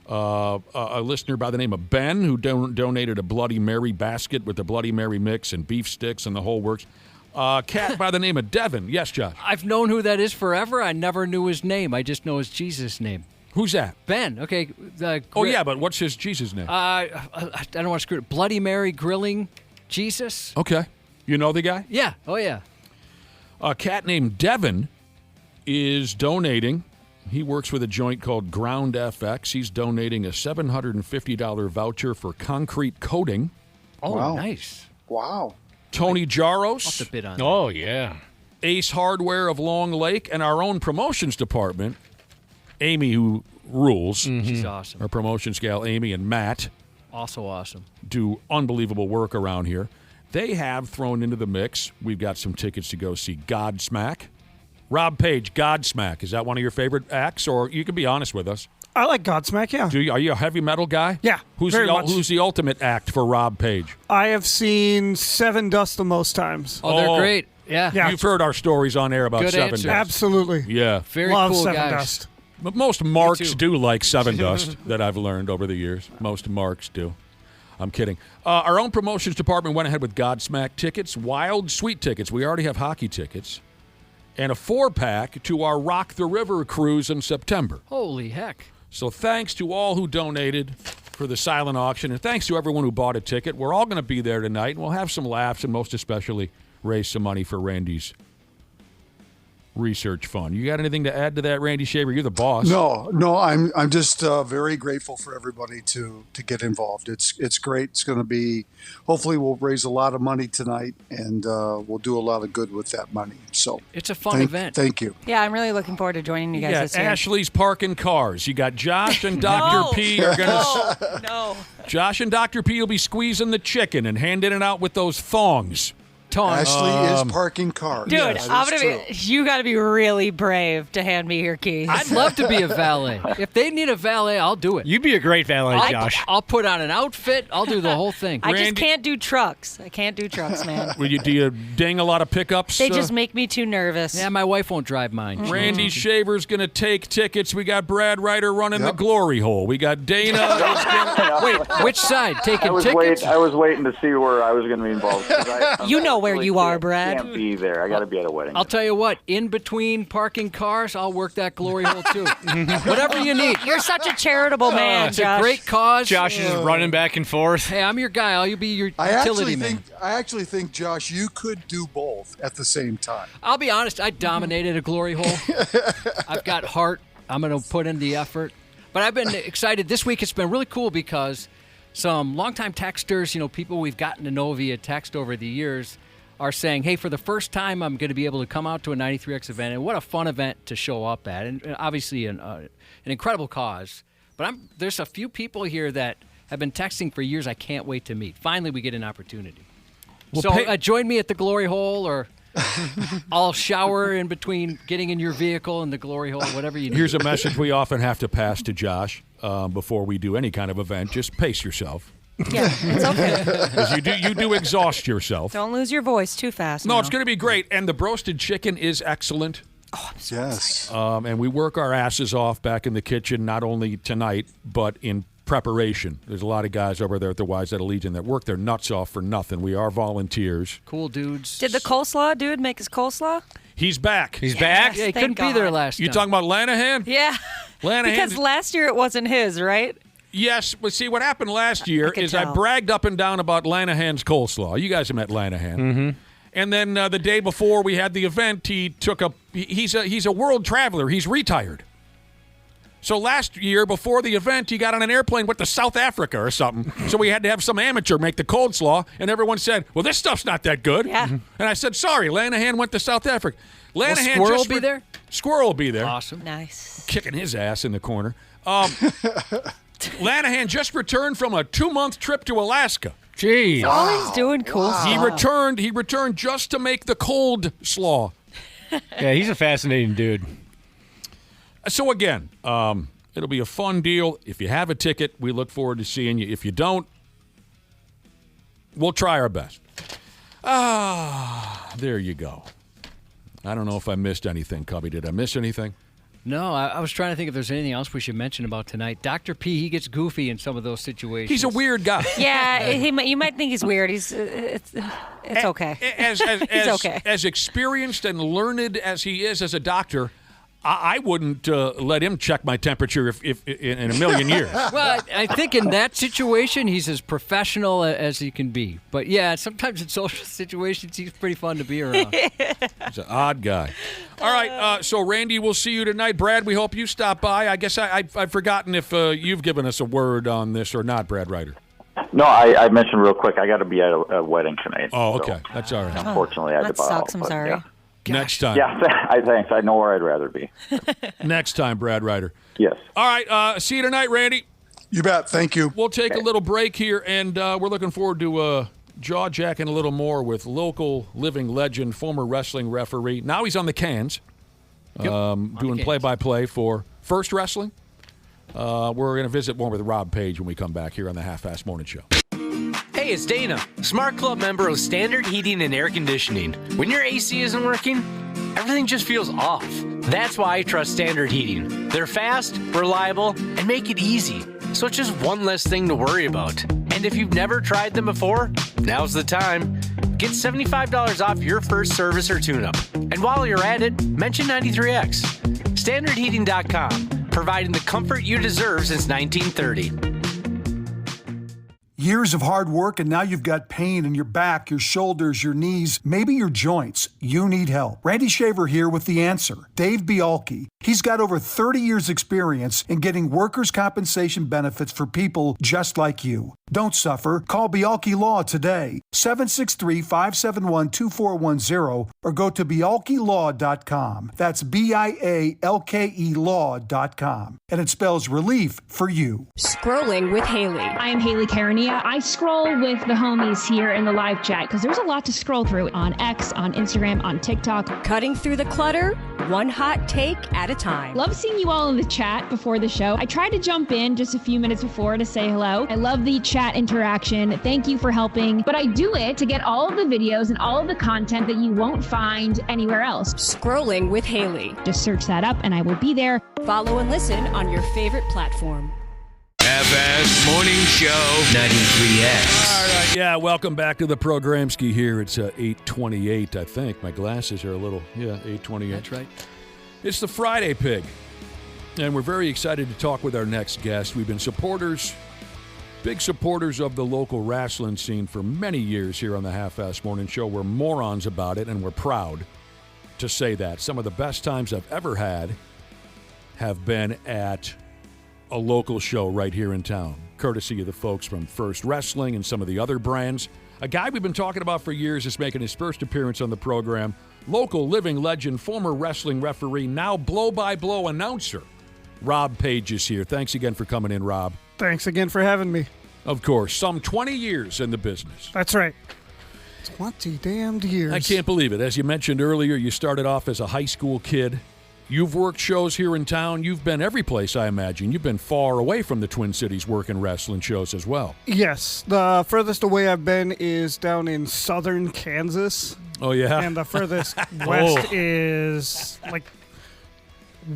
A listener by the name of Ben who donated a Bloody Mary basket with the Bloody Mary mix and beef sticks and the whole works. Cat by the name of Devin. Yes, Josh. I've known who that is forever. I never knew his name. I just know his Jesus name. Who's that? Ben. Okay. Yeah, but what's his Jesus name? I don't want to screw it. Bloody Mary Grilling Jesus. Okay. You know the guy? Yeah. Oh, yeah. A cat named Devin is donating. He works with a joint called Ground FX. He's donating a $750 voucher for concrete coating. Oh, wow. Nice. Wow. Tony Jaros. Off the bid on that. Oh, yeah. Ace Hardware of Long Lake, and our own promotions department, Amy, who rules. She's awesome. Our promotions gal, Amy, and Matt. Also awesome. Do unbelievable work around here. They have thrown into the mix. We've got some tickets to go see Godsmack. Rob Page, Godsmack. Is that one of your favorite acts? Or you can be honest with us. I like Godsmack, yeah. Are you a heavy metal guy? Yeah, Who's very much. Who's the ultimate act for Rob Page? I have seen Seven Dust the most times. Oh, they're great. Yeah. You've heard our stories on air about Good Seven answer. Dust. Absolutely. Yeah. Very Love cool Seven guys. Dust. But most marks do like Seven Dust that I've learned over the years. Most marks do. I'm kidding. Our own promotions department went ahead with Godsmack tickets, Wild Sweet tickets. We already have hockey tickets. And a 4-pack to our Rock the River cruise in September. Holy heck. So thanks to all who donated for the silent auction, and thanks to everyone who bought a ticket. We're all going to be there tonight, and we'll have some laughs and most especially raise some money for Randy's research fund. You got anything to add to that, Randy Shaver? You're the boss. No, I'm just very grateful for everybody to get involved. It's great. It's going to be, hopefully we'll raise a lot of money tonight, and we'll do a lot of good with that money. So it's a fun event. Thank you. Yeah, I'm really looking forward to joining you guys this year. Ashley's parking cars. You got Josh and Dr. P are going to... No. Josh and Dr. P will be squeezing the chicken and handing it out with those thongs. Ashley is parking cars. Dude, Yes, you got to be really brave to hand me your keys. I'd love to be a valet. If they need a valet, I'll do it. You'd be a great valet, Josh. I'll put on an outfit. I'll do the whole thing. I just can't do trucks. I can't do trucks, man. Do you ding a lot of pickups? They just make me too nervous. Yeah, my wife won't drive mine. Randy Shaver's going to take tickets. We got Brad Ryder running the glory hole. We got Dana. Wait, which side? Taking tickets? I was waiting to see where I was going to be involved. You know where you are, Brad. Can't be there. I got to be at a wedding. I'll tell you what, in between parking cars, I'll work that glory hole too. Whatever you need. You're such a charitable man, It's Josh. a great cause. Josh is just running back and forth. Hey, I'm your guy. I'll be your I utility man. actually think, Josh, you could do both at the same time. I'll be honest, I dominated a glory hole. I've got heart. I'm going to put in the effort. But I've been excited. This week it's been really cool because some longtime texters, people we've gotten to know via text over the years, are saying, hey, for the first time, I'm going to be able to come out to a 93X event. And what a fun event to show up at. And obviously an incredible cause. But there's a few people here that have been texting for years I can't wait to meet. Finally, we get an opportunity. Well, So join me at the glory hole, or I'll shower in between getting in your vehicle and the glory hole, whatever you need. Here's a message we often have to pass to Josh before we do any kind of event. Just pace yourself. Yeah, it's okay. 'Cause you do exhaust yourself. Don't lose your voice too fast. No, now. it's going to be great. And the broasted chicken is excellent. Oh, I'm so Yes. And we work our asses off back in the kitchen, not only tonight, but in preparation. There's a lot of guys over there at the Wayzata Legion that work their nuts off for nothing. We are volunteers. Cool dudes. Did the coleslaw dude make his coleslaw? He's back. He's back? Yeah, he Thank couldn't be there God. last You time. talking about Lanahan? Yeah. Lanahan. Because last year it wasn't his, right? Yes, but see, what happened last year could is I tell. bragged up and down about Lanahan's coleslaw. You guys have met Lanahan. Mm-hmm. And then the day before we had the event, he's a world traveler. He's retired. So last year, before the event, he got on an airplane, went to South Africa or something. So we had to have some amateur make the coleslaw, and everyone said, well, this stuff's not that good. Yeah. And I said, sorry, Lanahan went to South Africa. Lanahan Squirrel just be there? Squirrel will be there. Awesome. Nice. Kicking his ass in the corner. Lanahan just returned from a 2-month trip to Alaska. Jeez. Oh, he's doing cool stuff. He returned just to make the cold slaw. Yeah, he's a fascinating dude. So again, it'll be a fun deal. If you have a ticket, we look forward to seeing you. If you don't, we'll try our best. There you go. I don't know if I missed anything, Cubby. Did I miss anything? No, I was trying to think if there's anything else we should mention about tonight. Dr. P, he gets goofy in some of those situations. He's a weird guy. Yeah, you might think he's weird. It's okay. As He's okay. As experienced and learned as he is as a doctor, I wouldn't let him check my temperature if in a million years. Well, I think in that situation, he's as professional as he can be. But yeah, sometimes in social situations, he's pretty fun to be around. He's an odd guy. All right, so Randy, we'll see you tonight. Brad, we hope you stop by. I guess I've forgotten if you've given us a word on this or not, Brad Ryder. No, I mentioned real quick, I got to be at a wedding tonight. Oh, so, okay. That's all right. Unfortunately, I had to That bow sucks. out, I'm but, sorry. Yeah. Next time. Yeah, thanks. I know where I'd rather be. Next time, Brad Ryder. Yes. All right, see you tonight, Randy. You bet. Thank you. We'll take a little break here, and we're looking forward to jaw-jacking a little more with local living legend, former wrestling referee. Now he's on the cans, doing play-by-play for First Wrestling. We're going to visit more with Rob Page when we come back here on the Half-Ass Morning Show. Hey, it's Dana, Smart Club member of Standard Heating and Air Conditioning. When your AC isn't working, everything just feels off. That's why I trust Standard Heating. They're fast, reliable, and make it easy, so it's just one less thing to worry about. And if you've never tried them before, now's the time. Get $75 off your first service or tune-up. And while you're at it, mention 93X. StandardHeating.com, providing the comfort you deserve since 1930. Years of hard work, and now you've got pain in your back, your shoulders, your knees, maybe your joints. You need help. Randy Shaver here with the answer. Dave Bialke. He's got over 30 years experience in getting workers' compensation benefits for people just like you. Don't suffer. Call Bialke Law today, 763-571-2410, or go to bialkelaw.com. That's BIALKE law.com. And it spells relief for you. Scrolling with Haley. I am Haley Carania. I scroll with the homies here in the live chat because there's a lot to scroll through on X, on Instagram, on TikTok. Cutting through the clutter, one hot take at a time. Love seeing you all in the chat before the show. I tried to jump in just a few minutes before to say hello. I love the chat interaction. Thank you for helping. But I do it to get all of the videos and all of the content that you won't find anywhere else. Scrolling with Haley. Just search that up and I will be there. Follow and listen on your favorite platform. Half-Ass Morning Show 93X. All right, yeah, welcome back to the Programski here. It's 8:28, I think. My glasses are a little, 8:28. That's right. It's the Friday Pig, and we're very excited to talk with our next guest. We've been big supporters of the local wrestling scene for many years here on the Half-Ass Morning Show. We're morons about it, and we're proud to say that. Some of the best times I've ever had have been at a local show right here in town, courtesy of the folks from First Wrestling and some of the other brands. A guy we've been talking about for years is making his first appearance on the program. Local living legend, former wrestling referee, now blow-by-blow announcer, Rob Page is here. Thanks again for coming in, Rob. Thanks again for having me. Of course, some 20 years in the business. That's right. 20 damned years. I can't believe it. As you mentioned earlier, you started off as a high school kid. You've worked shows here in town. You've been every place, I imagine. You've been far away from the Twin Cities working wrestling shows as well. Yes. The furthest away I've been is down in southern Kansas. Oh, yeah? And the furthest west is like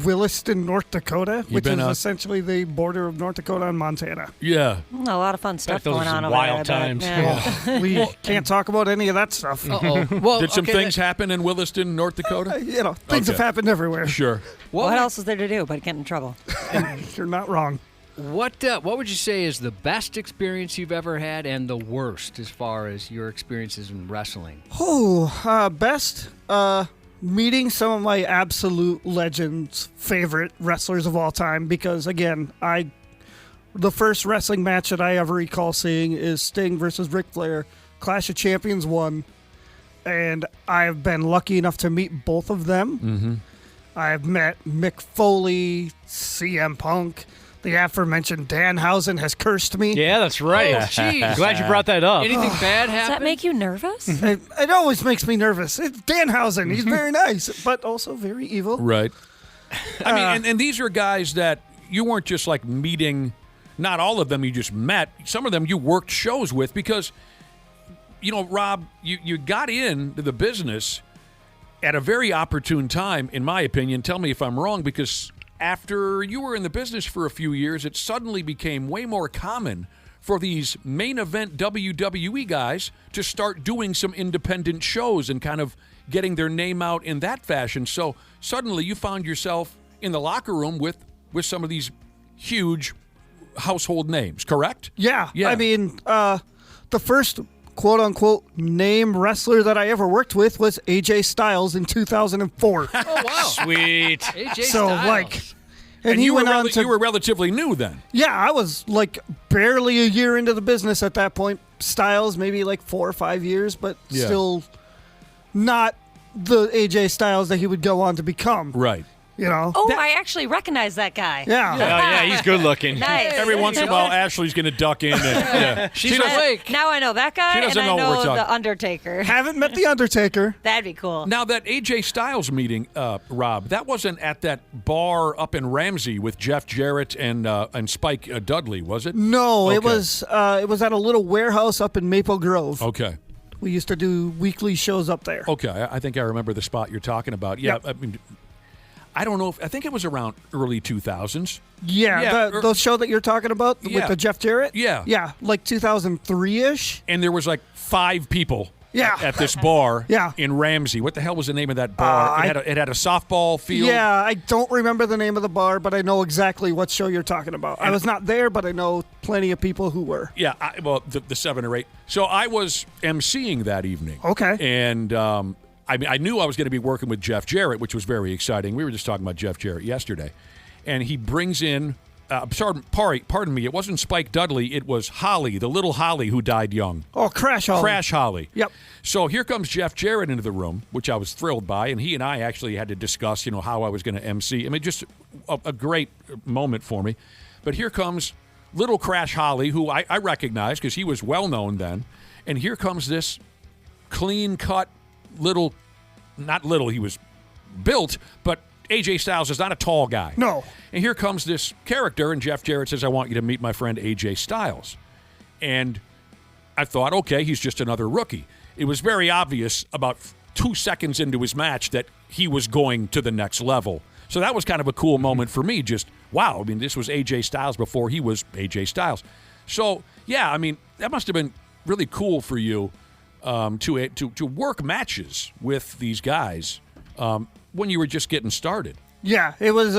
Williston, North Dakota, which is essentially the border of North Dakota and Montana. Yeah. A lot of fun stuff going on over wild there. times. Yeah. We can't talk about any of that stuff. Uh-oh. Well, Did some things happen in Williston, North Dakota? Things have happened everywhere. Sure. What else is there to do but get in trouble? You're not wrong. What would you say is the best experience you've ever had and the worst as far as your experiences in wrestling? Best? Meeting some of my absolute legends, favorite wrestlers of all time, because again, the first wrestling match that I ever recall seeing is Sting versus Ric Flair, Clash of Champions 1, and I've been lucky enough to meet both of them. Mm-hmm. I've met Mick Foley, CM Punk. The aforementioned Danhausen has cursed me. Yeah, that's right. Oh, jeez. Glad you brought that up. Anything bad Does happen? that make you nervous? It always makes me nervous. It's Danhausen. He's very nice, but also very evil. Right. I mean, and these are guys that you weren't just like meeting, not all of them you just met. Some of them you worked shows with because, Rob, you got into the business at a very opportune time, in my opinion. Tell me if I'm wrong, because after you were in the business for a few years, it suddenly became way more common for these main event WWE guys to start doing some independent shows and kind of getting their name out in that fashion. So suddenly you found yourself in the locker room with some of these huge household names, correct? Yeah. I mean, the first quote-unquote name wrestler that I ever worked with was AJ Styles in 2004. Oh, wow. Sweet. AJ So, Styles. and he you went were on to... you were relatively new then. Yeah, I was like barely a year into the business at that point. Styles, maybe like 4 or 5 years, but still not the AJ Styles that he would go on to become. Right. Oh, I actually recognize that guy. Yeah. Yeah, he's good looking. Nice. Every once in a while, Ashley's going to duck in. And, She's awake. Now I know that guy, She and doesn't I know what we're know talking. the Undertaker. Haven't met the Undertaker. That'd be cool. Now, that AJ Styles meeting, Rob, that wasn't at that bar up in Ramsey with Jeff Jarrett and Spike Dudley, was it? No, Okay. it was at a little warehouse up in Maple Grove. Okay. We used to do weekly shows up there. Okay, I think I remember the spot you're talking about. Yeah, Yep. I mean, I don't know I think it was around early 2000s. Yeah, the show that you're talking about with the Jeff Jarrett? Yeah. Yeah, like 2003-ish. And there was like 5 people Yeah. at this bar Yeah. in Ramsey. What the hell was the name of that bar? It had a softball field. Yeah, I don't remember the name of the bar, but I know exactly what show you're talking about. I was not there, but I know plenty of people who were. Yeah, the 7 or 8. So I was emceeing that evening. Okay. And I knew I was going to be working with Jeff Jarrett, which was very exciting. We were just talking about Jeff Jarrett yesterday. And he brings in, pardon me, it wasn't Spike Dudley, it was Holly, the little Holly who died young. Oh, Crash Holly. Crash Holly. Yep. So here comes Jeff Jarrett into the room, which I was thrilled by, and he and I actually had to discuss, how I was going to MC. I mean, just a great moment for me. But here comes little Crash Holly, who I recognize because he was well-known then, and here comes this clean-cut not little, he was built, but AJ Styles is not a tall guy. No. And here comes this character, and Jeff Jarrett says, I want you to meet my friend AJ Styles. And I thought, okay, he's just another rookie. It was very obvious about 2 seconds into his match that he was going to the next level. So that was kind of a cool moment for me. Just, wow. I mean, this was AJ Styles before he was AJ Styles. So, yeah, I mean, that must have been really cool for you to work matches with these guys when you were just getting started. Yeah, it was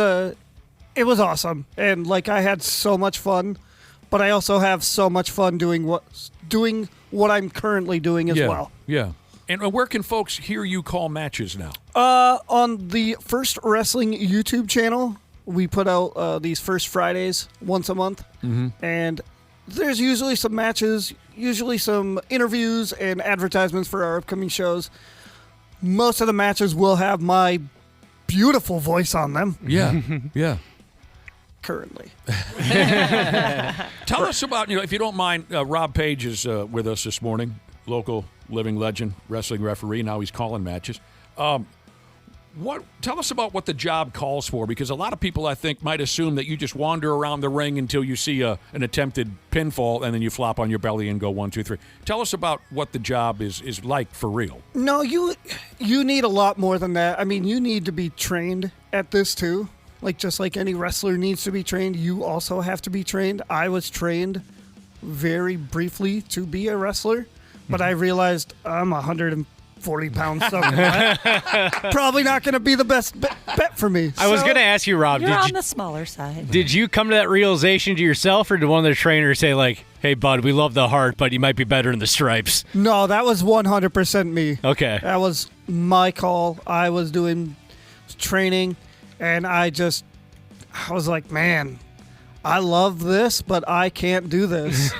awesome. And, like, I had so much fun, but I also have so much fun doing what I'm currently doing as well. Yeah. And where can folks hear you call matches now? On the First Wrestling YouTube channel, we put out these First Fridays once a month. Mm-hmm. And there's usually some matches, usually some interviews and advertisements for our upcoming shows. Most of the matches will have my beautiful voice on them. Yeah, yeah. Currently. Tell us about, if you don't mind, Rob Page is with us this morning, local living legend, wrestling referee. Now he's calling matches. Tell us about what the job calls for, because a lot of people, I think, might assume that you just wander around the ring until you see an attempted pinfall and then you flop on your belly and go 1, 2, 3. Tell us about what the job is like for real. No, you need a lot more than that. I mean, you need to be trained at this too. Like, just like any wrestler needs to be trained, you also have to be trained. I was trained very briefly to be a wrestler, but I realized I'm 140 pounds. So probably not going to be the best bet for me. I was going to ask you, Rob. You're on the smaller side. Did you come to that realization to yourself, or did one of the trainers say, like, hey, bud, we love the heart, but you might be better in the stripes? No, that was 100% me. Okay. That was my call. I was doing training, and I was like, man, I love this, but I can't do this.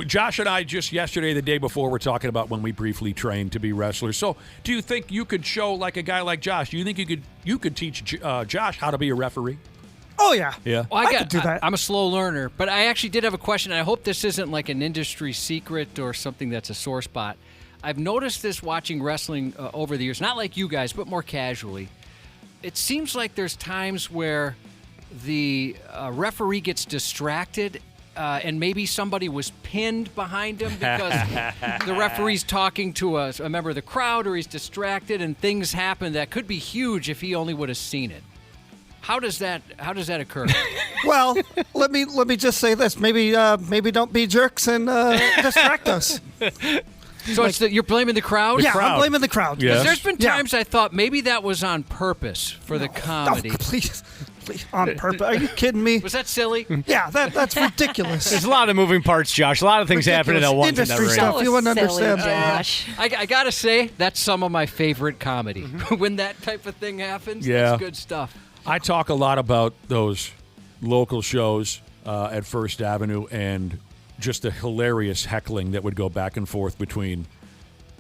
Josh and I just yesterday, the day before, were talking about when we briefly trained to be wrestlers. So do you think you could show, like a guy like Josh, do you think you could teach Josh how to be a referee? Oh, yeah. Yeah. Well, I could do that. I'm a slow learner, but I actually did have a question. I hope this isn't like an industry secret or something that's a sore spot. I've noticed this watching wrestling over the years, not like you guys, but more casually. It seems like there's times where the referee gets distracted and maybe somebody was pinned behind him because the referee's talking to a member of the crowd, or he's distracted, and things happen that could be huge if he only would have seen it. How does that occur? Well, let me just say this. Maybe don't be jerks and distract us. So you're blaming the crowd? Yeah, I'm blaming the crowd. Yes. There's been times I thought maybe that was on purpose for the comedy. Oh, please, on purpose. Are you kidding me? Was that silly? Yeah, that's ridiculous. There's a lot of moving parts, Josh. A lot of things happening at once in that Industry ring. stuff. You wouldn't Silly, understand. Josh. I got to say, that's some of my favorite comedy. When that type of thing happens, that's good stuff. I talk a lot about those local shows at First Avenue and just the hilarious heckling that would go back and forth between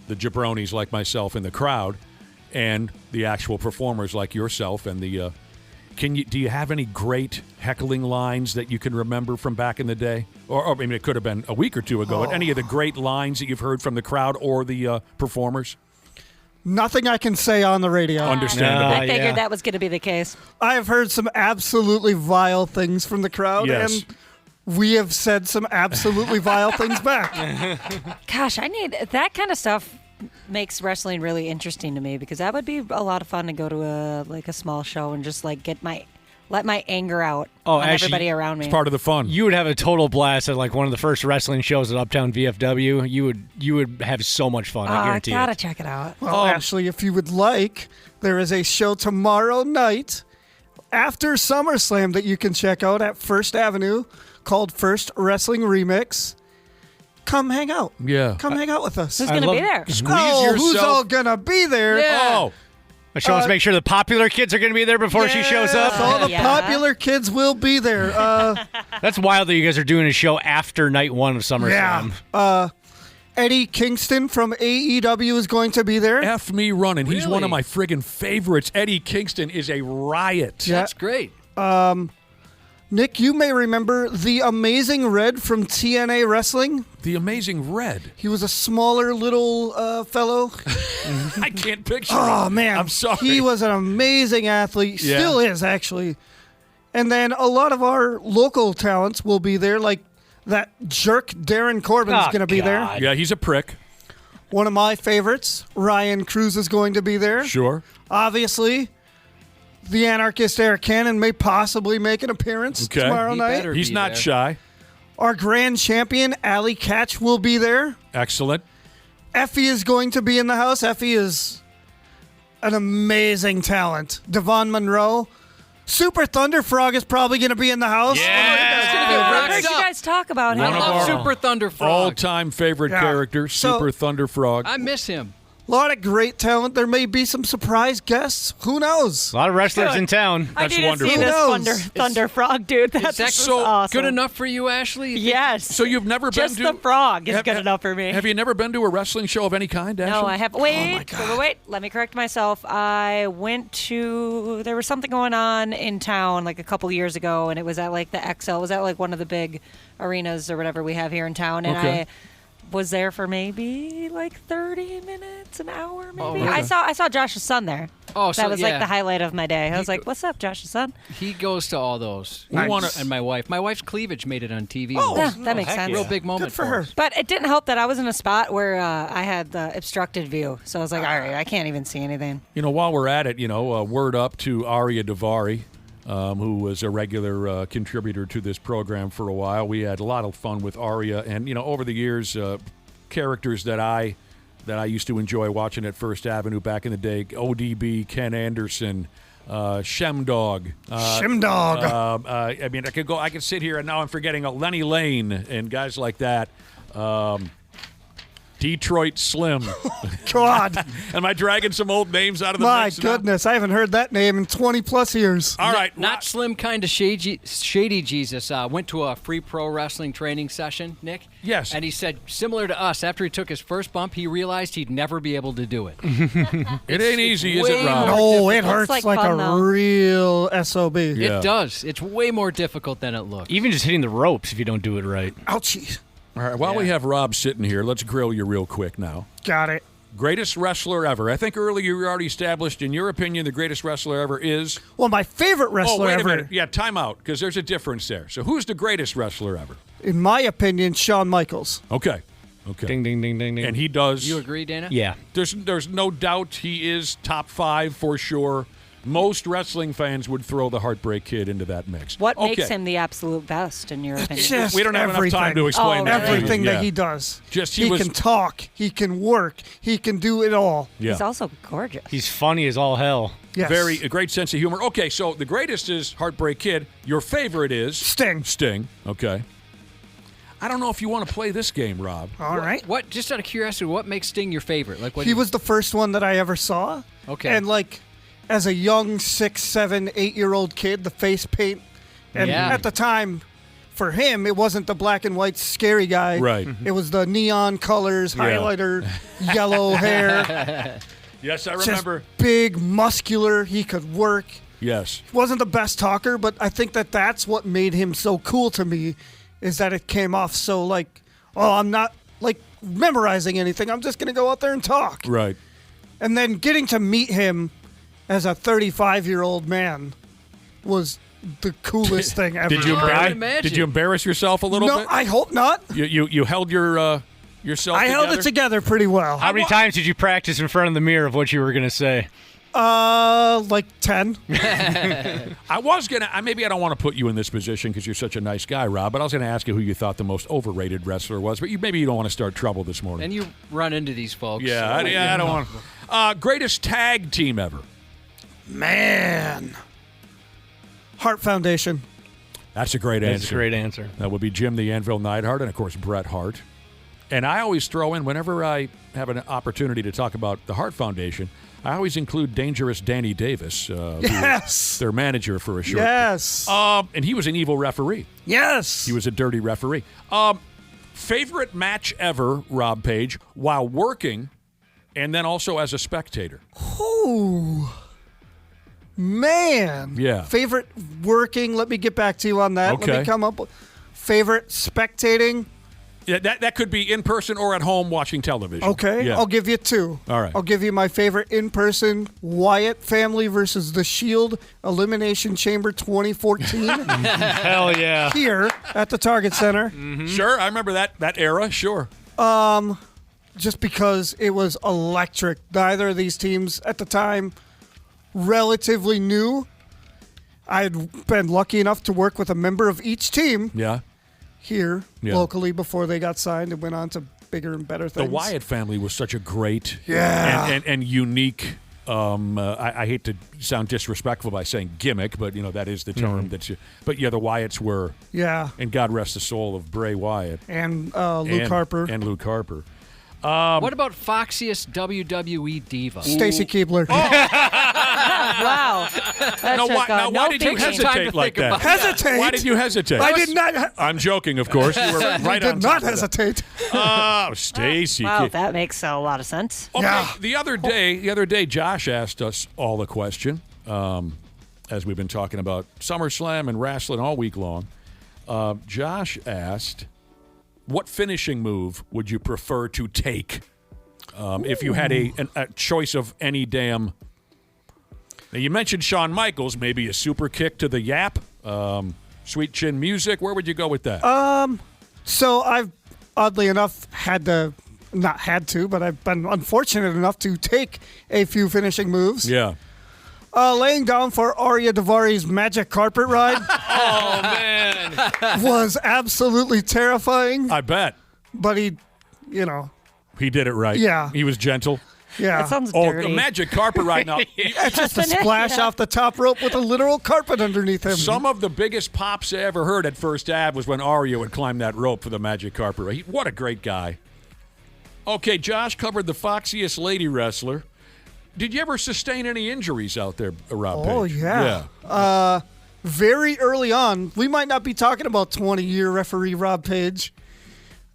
the jabronis like myself in the crowd and the actual performers like yourself and the do you have any great heckling lines that you can remember from back in the day? Or I mean, it could have been a week or two ago, but any of the great lines that you've heard from the crowd or the performers? Nothing I can say on the radio. Understandable. I figured that was going to be the case. I have heard some absolutely vile things from the crowd, Yes. and we have said some absolutely vile things back. Gosh, I need that kind of stuff. Makes wrestling really interesting to me, because that would be a lot of fun to go to a small show and just like let my anger out on actually, everybody around me. It's part of the fun. You would have a total blast at like one of the first wrestling shows at Uptown VFW. You would have so much fun. I guarantee I gotta it. check it out. Well, actually, if you would like, there is a show tomorrow night after SummerSlam that you can check out at First Avenue called First Wrestling Remix. Come hang out. Yeah. Come hang out with us. Who's gonna be there? Squeeze Who's yourself. all gonna be there? Yeah. Oh. She wants to make sure the popular kids are going to be there before she shows up. All the popular kids will be there. That's wild that you guys are doing a show after night one of SummerSlam. Yeah. Eddie Kingston from AEW is going to be there. F me running. He's Really? one of my friggin' favorites. Eddie Kingston is a riot. Yeah. That's great. Nick, you may remember the Amazing Red from TNA Wrestling. The Amazing Red. He was a smaller little fellow. I can't picture Oh, him. man. I'm sorry. He was an amazing athlete. Yeah. Still is, actually. And then a lot of our local talents will be there, like that jerk Darren Corbin's going to be there. Yeah, he's a prick. One of my favorites, Ryan Cruz, is going to be there. Sure. Obviously, The anarchist Eric Cannon may possibly make an appearance tomorrow night. He's not shy. Our grand champion, Allie Catch, will be there. Excellent. Effie is going to be in the house. Effie is an amazing talent. Devon Monroe. Super Thunder Frog is probably going to be in the house. I heard you guys talk about him. I love Super Thunder Frog. All-time favorite character, Super Thunder Frog. I miss him. A lot of great talent. There may be some surprise guests. Who knows? A lot of wrestlers in town. I That's need wonderful. to see this Thunder Frog, dude. That's so awesome. good enough for you, Ashley? Yes. So you've never been Just to... the frog is good enough for me. Have you never been to a wrestling show of any kind, Ashley? No, I have. Wait. Let me correct myself. I went to. There was something going on in town like a couple years ago, and it was at like the XL. It was at like one of the big arenas or whatever we have here in town, and I was there for maybe like 30 minutes, an hour, maybe. Oh, okay. I saw Josh's son there. Oh, so that was like the highlight of my day. I was like, "What's up, Josh's son?" He goes to all those. Nice. And my wife. My wife's cleavage made it on TV. Oh, yeah, that makes sense. Real big moment for her. But it didn't help that I was in a spot where I had the obstructed view, so I was like, "All right, I can't even see anything." You know, while we're at it, word up to Aria Davari, who was a regular contributor to this program for a while. We had a lot of fun with Aria, and over the years, characters that I used to enjoy watching at First Avenue back in the day: ODB, Ken Anderson, Shemdog. Shemdog. I mean, I could sit here and now I'm forgetting Lenny Lane and guys like that. Detroit Slim. God. Am I dragging some old names out of the My mix now? goodness, I haven't heard that name in 20 plus years. All right. Not Slim, kind of shady Jesus. Went to a free pro wrestling training session, Nick. Yes. And he said, similar to us, after he took his first bump, he realized he'd never be able to do it. It ain't easy, is it, Rob? No, it hurts like fun, a though. real SOB. It does. It's way more difficult than it looks. Even just hitting the ropes if you don't do it right. Ouchie. All right, while we have Rob sitting here, let's grill you real quick now. Got it. Greatest wrestler ever. I think earlier you already established, in your opinion, the greatest wrestler ever is... Well, my favorite wrestler wait ever. a minute. Yeah, time out, because there's a difference there. So who's the greatest wrestler ever? In my opinion, Shawn Michaels. Okay. Ding, ding, ding, ding, ding. And he does... You agree, Dana? Yeah. There's no doubt he is top 5 for sure. Most wrestling fans would throw the Heartbreak Kid into that mix. What makes him the absolute best, in your opinion? Just we don't have enough time to explain that. Everything that he does. He can talk. He can work. He can do it all. Yeah. He's also gorgeous. He's funny as all hell. Yes. A great sense of humor. Okay, so the greatest is Heartbreak Kid. Your favorite is? Sting. Sting, okay. I don't know if you want to play this game, Rob. All right. What? Just out of curiosity, what makes Sting your favorite? Like what? He was the first one that I ever saw. Okay. And as a young 6, 7, 8-year-old kid, the face paint, and at the time, for him, it wasn't the black and white scary guy. Right. It was the neon colors, highlighter, yellow hair. Yes, I remember. Just big, muscular. He could work. Yes. He wasn't the best talker, but I think that's what made him so cool to me, is that it came off so I'm not memorizing anything. I'm just going to go out there and talk. Right. And then getting to meet him as a 35-year-old man was the coolest thing ever. Did you embarrass yourself a little bit? No, I hope not. You held yourself together? I held it together pretty well. How many times did you practice in front of the mirror of what you were going to say? 10. Maybe I don't want to put you in this position because you're such a nice guy, Rob, but I was going to ask you who you thought the most overrated wrestler was, but maybe you don't want to start trouble this morning. And you run into these folks. Yeah, I don't want to. Greatest tag team ever? Man. Heart Foundation. That's a great answer. That's a great answer. That would be Jim the Anvil Neidhart and, of course, Bret Hart. And I always throw in, whenever I have an opportunity to talk about the Hart Foundation, I always include Dangerous Danny Davis, who was their manager for a short time. And he was an evil referee. Yes. He was a dirty referee. Favorite match ever, Rob Page, while working and then also as a spectator? Ooh. Man. Yeah. Favorite working, let me get back to you on that. Okay. Let me come up with favorite spectating. Yeah, that could be in person or at home watching television. Okay, Yeah. I'll give you 2. All right. I'll give you my favorite in-person Wyatt family versus The Shield Elimination Chamber 2014. Hell yeah. Here at the Target Center. Mm-hmm. Sure, I remember that era, sure. Just because it was electric. Neither of these teams at the time relatively new. I had been lucky enough to work with a member of each team here locally before they got signed and went on to bigger and better things. The Wyatt family was such a great and unique. I hate to sound disrespectful by saying gimmick, but that is the term But the Wyatts were. Yeah. And God rest the soul of Bray Wyatt and Luke Harper. And Luke Harper. What about foxiest WWE diva? Stacy Keibler. Wow. Why did you hesitate like that? Hesitate? Why did you hesitate? I did not. I'm joking, of course. You were right on did top not hesitate. Oh, Stacy. Wow, that makes a lot of sense. Okay, the other day, Josh asked us all a question, as we've been talking about SummerSlam and wrestling all week long. Josh asked, what finishing move would you prefer to take if you had a choice of any damn... Now, you mentioned Shawn Michaels, maybe a super kick to the yap, sweet chin music. Where would you go with that? So I've, oddly enough, not had to, but I've been unfortunate enough to take a few finishing moves. Yeah. Laying down for Arya Davari's magic carpet ride. Oh, man. Was absolutely terrifying. I bet. But he did it right. Yeah. He was gentle. Yeah. That sounds dirty. Oh, a magic carpet right now. It's just a splash off the top rope with a literal carpet underneath him. Some of the biggest pops I ever heard at First Ave was when Arya would climb that rope for the magic carpet. What a great guy. Okay, Josh covered the foxiest lady wrestler. Did you ever sustain any injuries out there, Rob Page? Oh, yeah. Very early on, we might not be talking about 20-year referee Rob Page.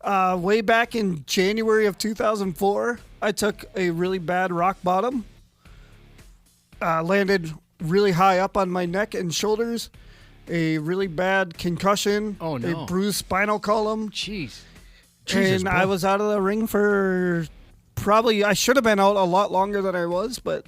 Way back in January of 2004, I took a really bad rock bottom. Landed really high up on my neck and shoulders. A really bad concussion. Oh, no. A bruised spinal column. Jeez. And I was out of the ring for I should have been out a lot longer than I was, but...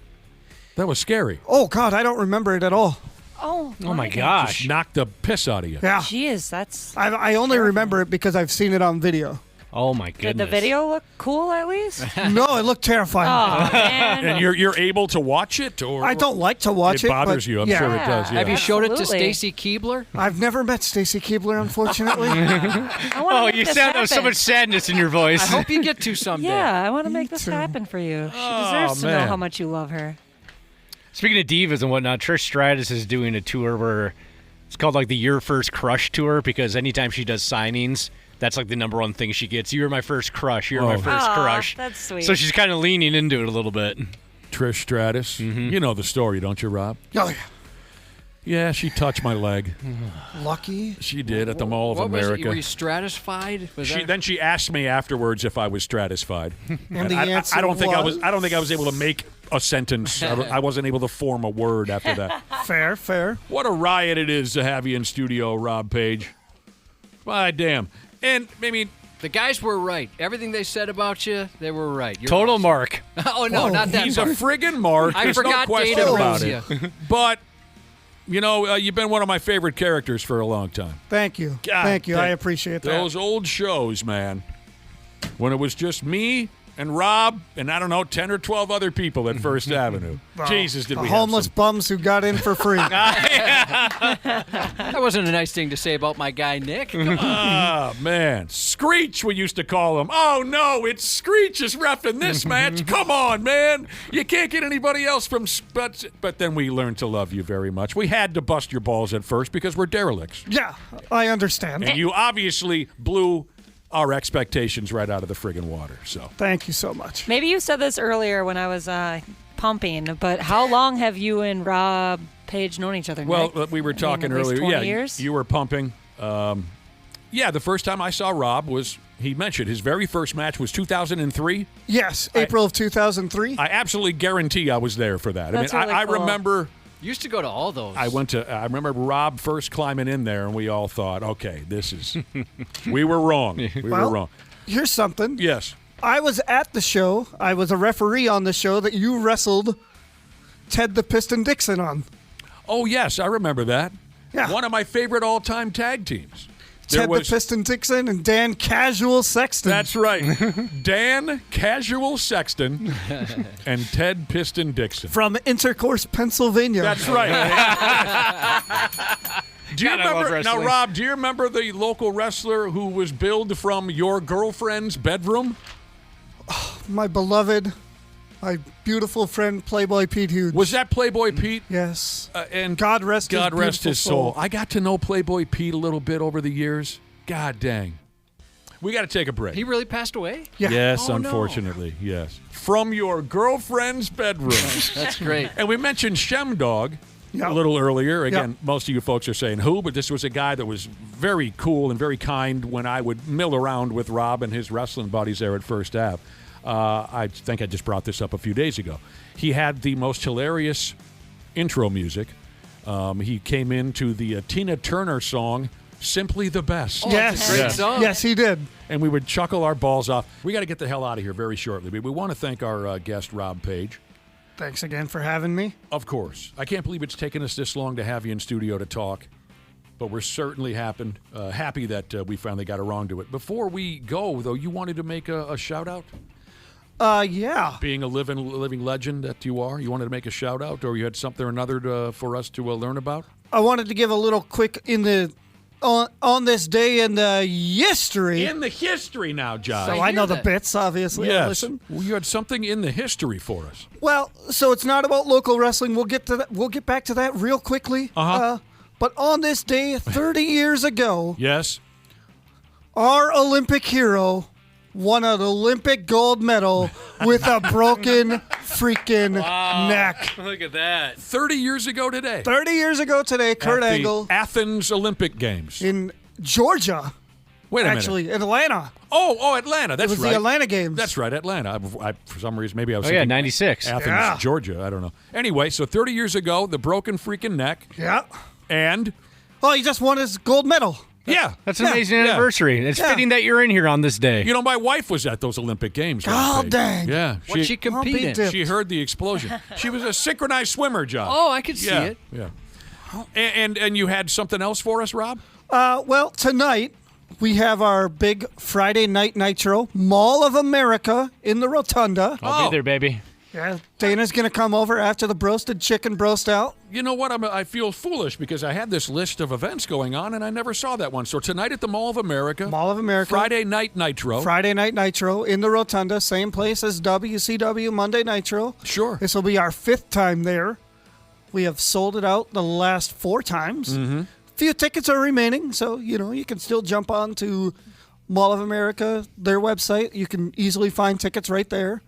That was scary. Oh, God, I don't remember it at all. Oh my gosh. Just knocked the piss out of you. Yeah. Jeez, that's... I only remember it because I've seen it on video. Oh, my goodness. Did the video look cool, at least? No, it looked terrifying. Oh, man. And you're able to watch it? Or I don't like to watch it. It bothers but you. I'm yeah. sure it does. Yeah. Have you showed it to Absolutely. Stacy Keibler? I've never met Stacy Keibler, unfortunately. You sound there's so much sadness in your voice. I hope you get to someday. Yeah, I want to make this happen for you. She deserves to know how much you love her. Speaking of divas and whatnot, Trish Stratus is doing a tour where it's called like the Your First Crush tour, because anytime she does signings, that's like the number one thing she gets. You're my first crush. You're my first crush. That's sweet. So she's kind of leaning into it a little bit. Trish Stratus. Mm-hmm. You know the story, don't you, Rob? Oh, yeah. Yeah, she touched my leg. Lucky. She did at the Mall of What was America. it? Were you stratified? Then she asked me afterwards if I was stratified. And the answer I don't think I was? I don't think I was able to make a sentence. I wasn't able to form a word after that. Fair. What a riot it is to have you in studio, Rob Page. My damn. And I mean, the guys were right. Everything they said about you, they were right. You're Total awesome. mark. Oh, no, not that he's part. a friggin' mark. I There's forgot no question Dana about loves it. But you've been one of my favorite characters for a long time. Thank you. God, Thank you. I appreciate that. Those old shows, man, when it was just me and Rob and, I don't know, 10 or 12 other people at First Avenue. Jesus, did the we homeless have bums who got in for free. That wasn't a nice thing to say about my guy, Nick. Ah, man. Screech, we used to call him. Oh, no, it's Screech is reffing this match. Come on, man. You can't get anybody else from... But then we learned to love you very much. We had to bust your balls at first because we're derelicts. Yeah, I understand. And you obviously blew our expectations right out of the friggin' water. So Thank you so much. Maybe you said this earlier when I was pumping, but how long have you and Rob Page known each other? Well, Nick? we were talking at least earlier. 20 Yeah, years? you were pumping. The first time I saw Rob was, he mentioned, his very first match was 2003. Yes, April of 2003. I absolutely guarantee I was there for that. That's I mean, really I cool. remember... Used to go to all those. I remember Rob first climbing in there, and we all thought, okay, this is... we were wrong. We were wrong. Here's something. Yes. I was at the show. I was a referee on the show that you wrestled Ted the Piston Dixon on. Oh, yes, I remember that. Yeah. One of my favorite all-time tag teams. Ted the Piston Dixon and Dan Casual Sexton. That's right. Dan Casual Sexton and Ted Piston Dixon. From Intercourse, Pennsylvania. That's right. Do you remember, now, Rob, do you remember the local wrestler who was billed from your girlfriend's bedroom? My beloved, my beautiful friend, Playboy Pete Hughes. Was that Playboy Pete? Yes. And God rest his soul. I got to know Playboy Pete a little bit over the years. God dang. We got to take a break. He really passed away? Yeah. Yes, Oh, unfortunately, yes. From your girlfriend's bedroom. That's great. And we mentioned Shemdog a little earlier. Again, most of you folks are saying who, but this was a guy that was very cool and very kind when I would mill around with Rob and his wrestling buddies there at First Ave. I think I just brought this up a few days ago. He had the most hilarious intro music. He came into the Tina Turner song, Simply the Best. Oh, yes. Great song. Yes, he did. And we would chuckle our balls off. We got to get the hell out of here very shortly. We want to thank our guest, Rob Page. Thanks again for having me. Of course. I can't believe it's taken us this long to have you in studio to talk, but we're certainly happy that we finally got around to it. Before we go, though, you wanted to make a shout-out? Yeah. Being a living legend that you are, you wanted to make a shout-out, or you had something or another for us to learn about? I wanted to give a little quick on this day in the history. In the history now, Josh. So I know the bits, obviously. Yes. Listen. Well, you had something in the history for us. Well, so it's not about local wrestling. We'll get to that. We'll get back to that real quickly. But on this day, 30 years ago, yes, our Olympic hero won an Olympic gold medal with a broken freaking neck. Look at that. 30 years ago today. 30 years ago today, Kurt At Angle. the Athens Olympic Games. In Georgia. Wait a minute. Actually, Atlanta. Oh, Atlanta. That's right. It was the Atlanta Games. That's right, Atlanta. I for some reason, maybe I was Oh, thinking 96. Athens, Georgia. I don't know. Anyway, so 30 years ago, the broken freaking neck. Yeah. And? Oh, he just won his gold medal. Yeah. That's an amazing anniversary. It's fitting that you're in here on this day. You know, my wife was at those Olympic Games. Oh, dang. Yeah. What'd she compete in? She heard the explosion. She was a synchronized swimmer, Josh. Oh, I could see it. Yeah. And you had something else for us, Rob? Well, tonight we have our big Friday Night Nitro, Mall of America in the Rotunda. I'll be there, baby. Yeah, Dana's going to come over after the broasted chicken broast out. You know what? I feel foolish because I had this list of events going on and I never saw that one. So tonight at the Mall of America. Mall of America. Friday Night Nitro. Friday Night Nitro in the Rotunda, same place as WCW Monday Nitro. Sure. This will be our 5th time there. We have sold it out the last 4 times. Mm-hmm. Few tickets are remaining, so you can still jump on to Mall of America, their website. You can easily find tickets right there.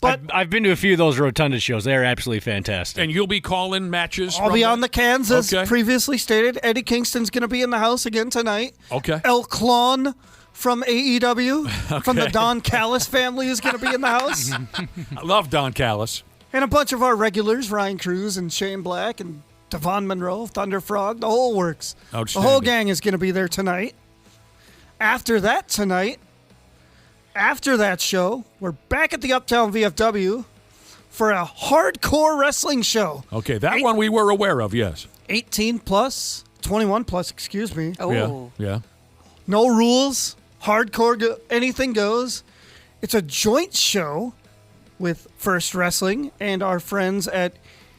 But I've been to a few of those Rotunda shows. They're absolutely fantastic. And you'll be calling matches? I'll be on the cans, as Okay. previously stated. Eddie Kingston's going to be in the house again tonight. Okay. El Clon from AEW, from the Don Callis family, is going to be in the house. I love Don Callis. And a bunch of our regulars, Ryan Cruz and Shane Black and Devon Monroe, Thunder Frog, the whole works. The whole gang is going to be there tonight. After that show, we're back at the Uptown VFW for a hardcore wrestling show. Okay, that one we were aware of, yes. 18 plus, 21 plus, excuse me. Oh. Yeah. No rules, hardcore, anything goes. It's a joint show with First Wrestling and our friends at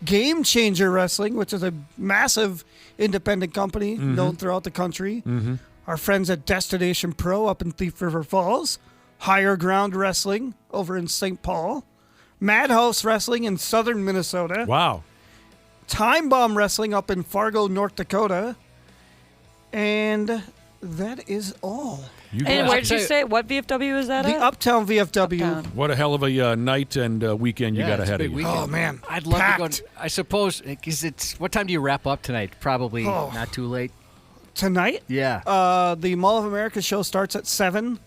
Game Changer Wrestling, which is a massive independent company known throughout the country. Mm-hmm. Our friends at Destination Pro up in Thief River Falls. Higher Ground Wrestling over in St. Paul. Madhouse Wrestling in southern Minnesota. Wow. Time Bomb Wrestling up in Fargo, North Dakota. And that is all. And where did you say? What VFW is that The at? Uptown VFW. Uptown. What a hell of a night and weekend you got it's a ahead of big you. weekend. Oh, man. I'd love Packed. to go. I suppose, because it's, what time do you wrap up tonight? Probably not too late. Tonight? Yeah. The Mall of America show starts at 7,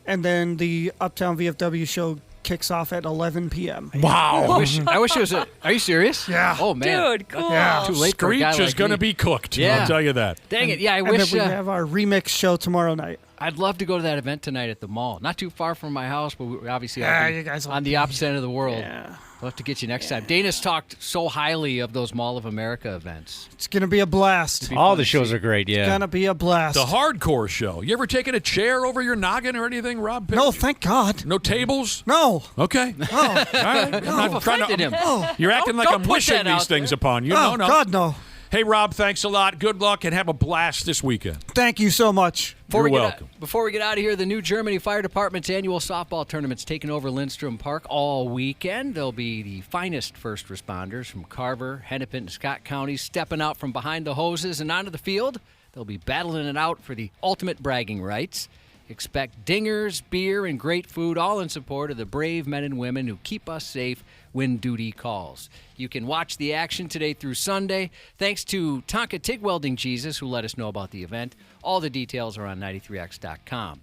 and then the Uptown VFW show kicks off at 11 p.m. Wow. I wish it was a. Are you serious? Yeah. Oh, man. Dude, cool. Yeah. Too late for a guy Screech is like going to me. be cooked. Yeah. I'll tell you that. Dang it. Yeah, I And wish. then we have our remix show tomorrow night. I'd love to go to that event tonight at the mall. Not too far from my house, but we're obviously you guys will on the opposite end of the world. Yeah. We'll have to get you next time. Dana's talked so highly of those Mall of America events. It's going to be a blast. All the shows are great, yeah. It's going to be a blast. The hardcore show. You ever taken a chair over your noggin or anything, Rob? No, thank God. No tables? No. Okay. No. All right. I'm not trying to, him. You're acting like Don't I'm put wishing that these out things there. upon you. Oh, No. God, no. Hey, Rob, thanks a lot. Good luck and have a blast this weekend. Thank you so much. You're welcome. Before we get out of here, the New Germany Fire Department's annual softball tournament's taking over Lindstrom Park all weekend. There'll be the finest first responders from Carver, Hennepin, and Scott counties stepping out from behind the hoses and onto the field. They'll be battling it out for the ultimate bragging rights. Expect dingers, beer, and great food, all in support of the brave men and women who keep us safe when duty calls. You can watch the action today through Sunday. Thanks to Tonka TIG Welding Jesus, who let us know about the event. All the details are on 93x.com.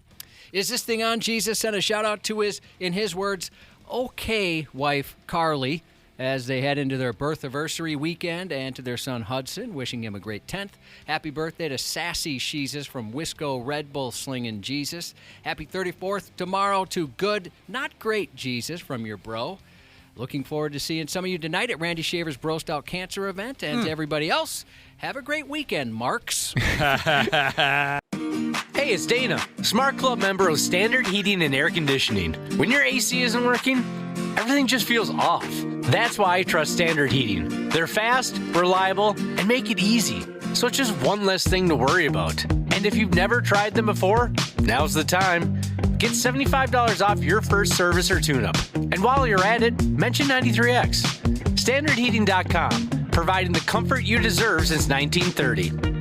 Is this thing on? Jesus sent a shout-out to in his words, okay wife Carly, as they head into their birth-anniversary weekend, and to their son Hudson, wishing him a great 10th. Happy birthday to Sassy Sheezes from Wisco Red Bull Slingin' Jesus. Happy 34th tomorrow to Good, Not Great Jesus from your bro. Looking forward to seeing some of you tonight at Randy Shaver's Brost Out Cancer event. And to everybody else, have a great weekend, Marks. Hey, it's Dana, Smart Club member of Standard Heating and Air Conditioning. When your AC isn't working, everything just feels off. That's why I trust Standard Heating. They're fast, reliable, and make it easy. So it's just one less thing to worry about. And if you've never tried them before, now's the time. Get $75 off your first service or tune-up. And while you're at it, mention 93X. StandardHeating.com, providing the comfort you deserve since 1930.